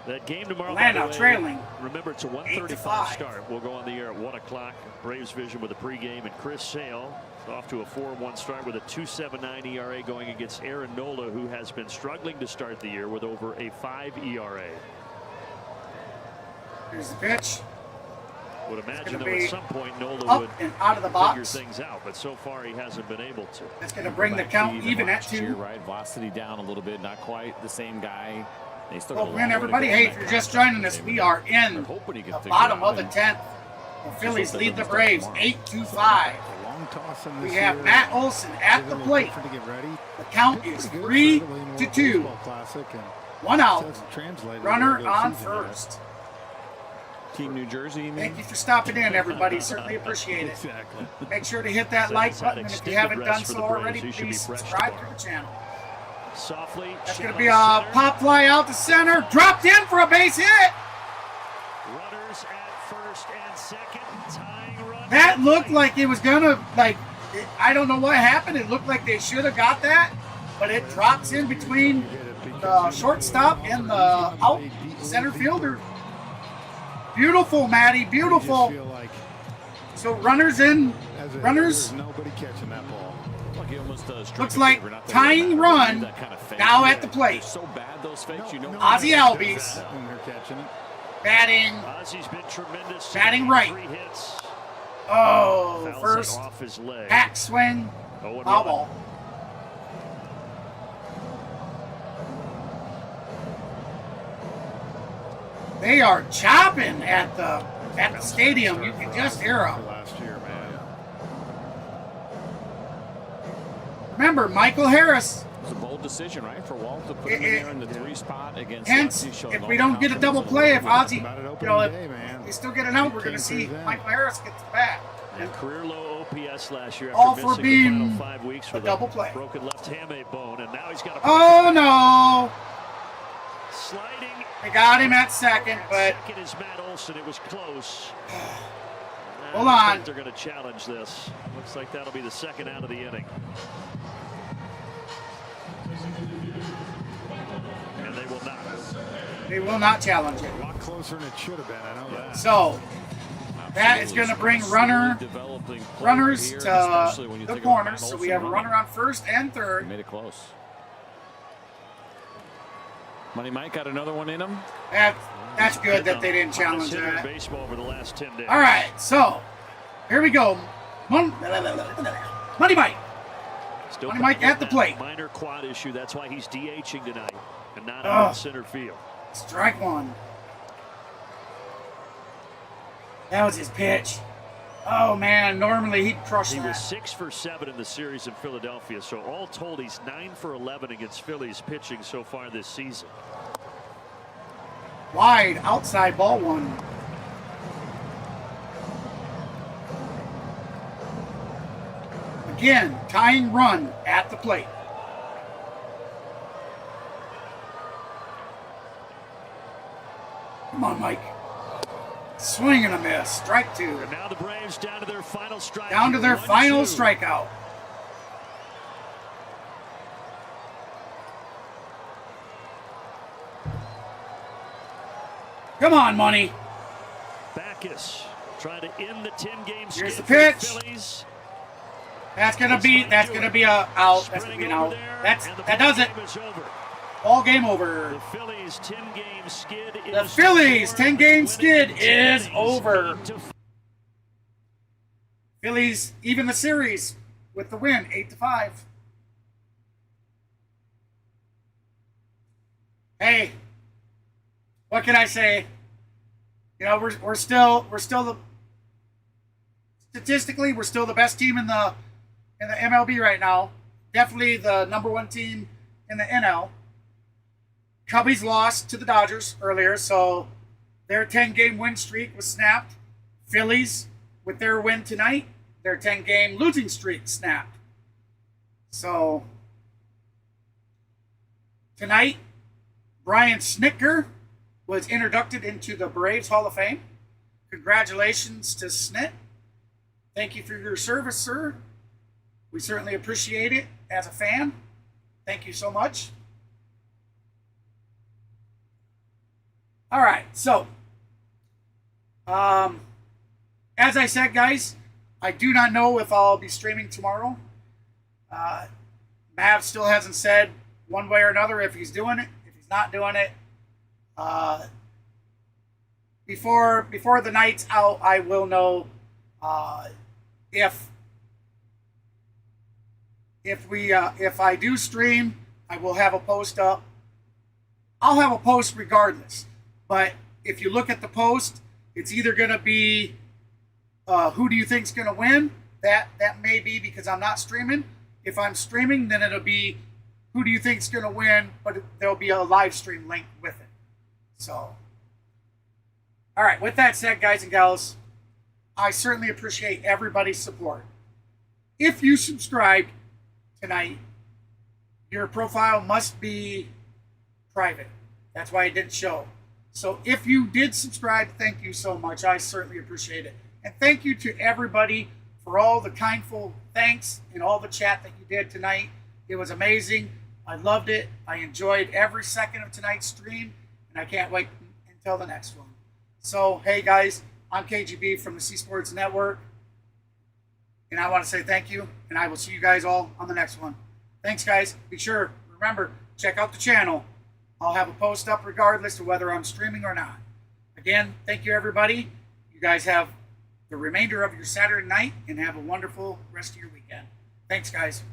That game tomorrow, Atlanta by the way, trailing. Remember, it's a 1:35 start. We'll go on the air at 1 o'clock. Braves Vision with a pregame, and Chris Sale off to a 4-1 start with a 2.79 ERA going against Aaron Nola, who has been struggling to start the year with over a 5 ERA. Here's the pitch. Would imagine gonna though at be some point Nola up would and out of the figure box. things out, but so far he hasn't been able to. That's going to bring the count even at 2. Right, velocity down a little bit, not quite the same guy. They still got a Well, long man, way to everybody, go hey, in if that you're just contract. joining us, we are in They're hoping he can the figure bottom it out of the and 10th. The Phillies hope lead that the doesn't Braves start 8-5. A long toss in We this have year. Matt Olson at the Give it a plate. different to get ready. The count is Pretty good 3 for the William to World 2. Baseball Classic, and 1 out. hasn't translated Runner to the on season yet. first. Team New Jersey, you mean? Thank you for stopping in, everybody. Certainly appreciate it. Exactly. Make sure to hit that like button, and if you haven't done so already, He should be please fresh subscribe to tomorrow. the channel. Softly. That's going to chip be on a center. pop fly out to center. Dropped in for a base hit. Runners at first and second. Tying run. That looked like it was going to, I don't know what happened. It looked like they should have got that, but it drops in between the shortstop and the out center fielder. Beautiful, Matty. Beautiful. Feel like So runners in. as a Runners. there's nobody catching that ball. Like he almost struck Looks a like favor, not that tying he would run do that kind of fake. now at the plate. They're so bad, those fakes, you know. Ozzie Albies When they're catching it. batting. Ozzie's been tremendous. Batting right. 3 hits. Oh, Fouls it first off his leg. hack swing. 0-1. Foul ball. They are chopping at the stadium. You can just hear them. Last year, man. Remember, Michael Harris It was a bold difficult decision, right, for Walt to put him in there in the 3 spot against. Hence, if we don't get a double play, if Ozzie, if we still get an out, we're going to see Michael Harris get to the bat. And career low OPS last year All after for missing being the final 5 weeks with a double play. Broken left hamate bone, and now he's got a. Oh no! Sliding. They got him at second, but Second is Matt Olson. It was close. Hold I on. think they're going to challenge this. Looks like that'll be the second out of the inning. And they will not. They will not challenge it. A lot closer than it should have been. I know that. So that is going to bring runners to the corners. So we have a runner on first and third. Made it close. Money Mike got another one in him. That's good that they didn't challenge Hitter in that. baseball over the last 10 days. All right, so here we go. Money Mike. Still Money Mike at the plate. Minor quad issue. That's why he's DHing tonight and not Oh. out in center field. Strike one. That was his pitch. Oh man, normally he'd crush He that. was 6 for 7 in the series in Philadelphia. So all told, he's 9 for 11 against Phillies pitching so far this season. Wide, outside ball one. Again, tying run at the plate. Come on, Mike. Swing and a miss. Strike 2. And now the Braves down to their final strike. Down to their final 1-2. strikeout. Come on, Money. Backus trying to end the 10-game skid Here's the for the pitch. Phillies. That's gonna be a out. That's gonna be an out. That does it. Game is over. All game over. The Phillies 10-game skid The is Phillies over. 10-game skid Winning is 10 over. innings. Phillies even the series with the win, 8-5. Hey, what can I say? You know, we're still the statistically we're still the best team in the MLB right now. Definitely the number 1 team in the NL. Cubbies lost to the Dodgers earlier, so their 10-game win streak was snapped. Phillies, with their win tonight, their 10-game losing streak snapped. So tonight, Brian Snitker was inducted into the Braves Hall of Fame. Congratulations to Snit. Thank you for your service, sir. We certainly appreciate it as a fan. Thank you so much. All right, so as I said, guys, I do not know if I'll be streaming tomorrow. Mav still hasn't said one way or another if he's doing it, if he's not doing it. Before the night's out, I will know if I do stream, I will have a post up. I'll have a post regardless. But if you look at the post, it's either going to be who do you think's going to win? That may be because I'm not streaming. If I'm streaming, then it'll be who do you think's going to win, but there'll be a live stream link with it. So, all right, with that said, guys and gals, I certainly appreciate everybody's support. If you subscribed tonight, your profile must be private. That's why it didn't show. So if you did subscribe, thank you so much. I certainly appreciate it. And thank you to everybody for all the kindful thanks and all the chat that you did tonight. It was amazing. I loved it. I enjoyed every second of tonight's stream, and I can't wait until the next one. So, hey guys, I'm KGB from the C Sports Network, and I want to say thank you, and I will see you guys all on the next one. Thanks, guys. Be sure, remember, check out the channel. I'll have a post up regardless of whether I'm streaming or not. Again, thank you, everybody. You guys have the remainder of your Saturday night, and have a wonderful rest of your weekend. Thanks, guys.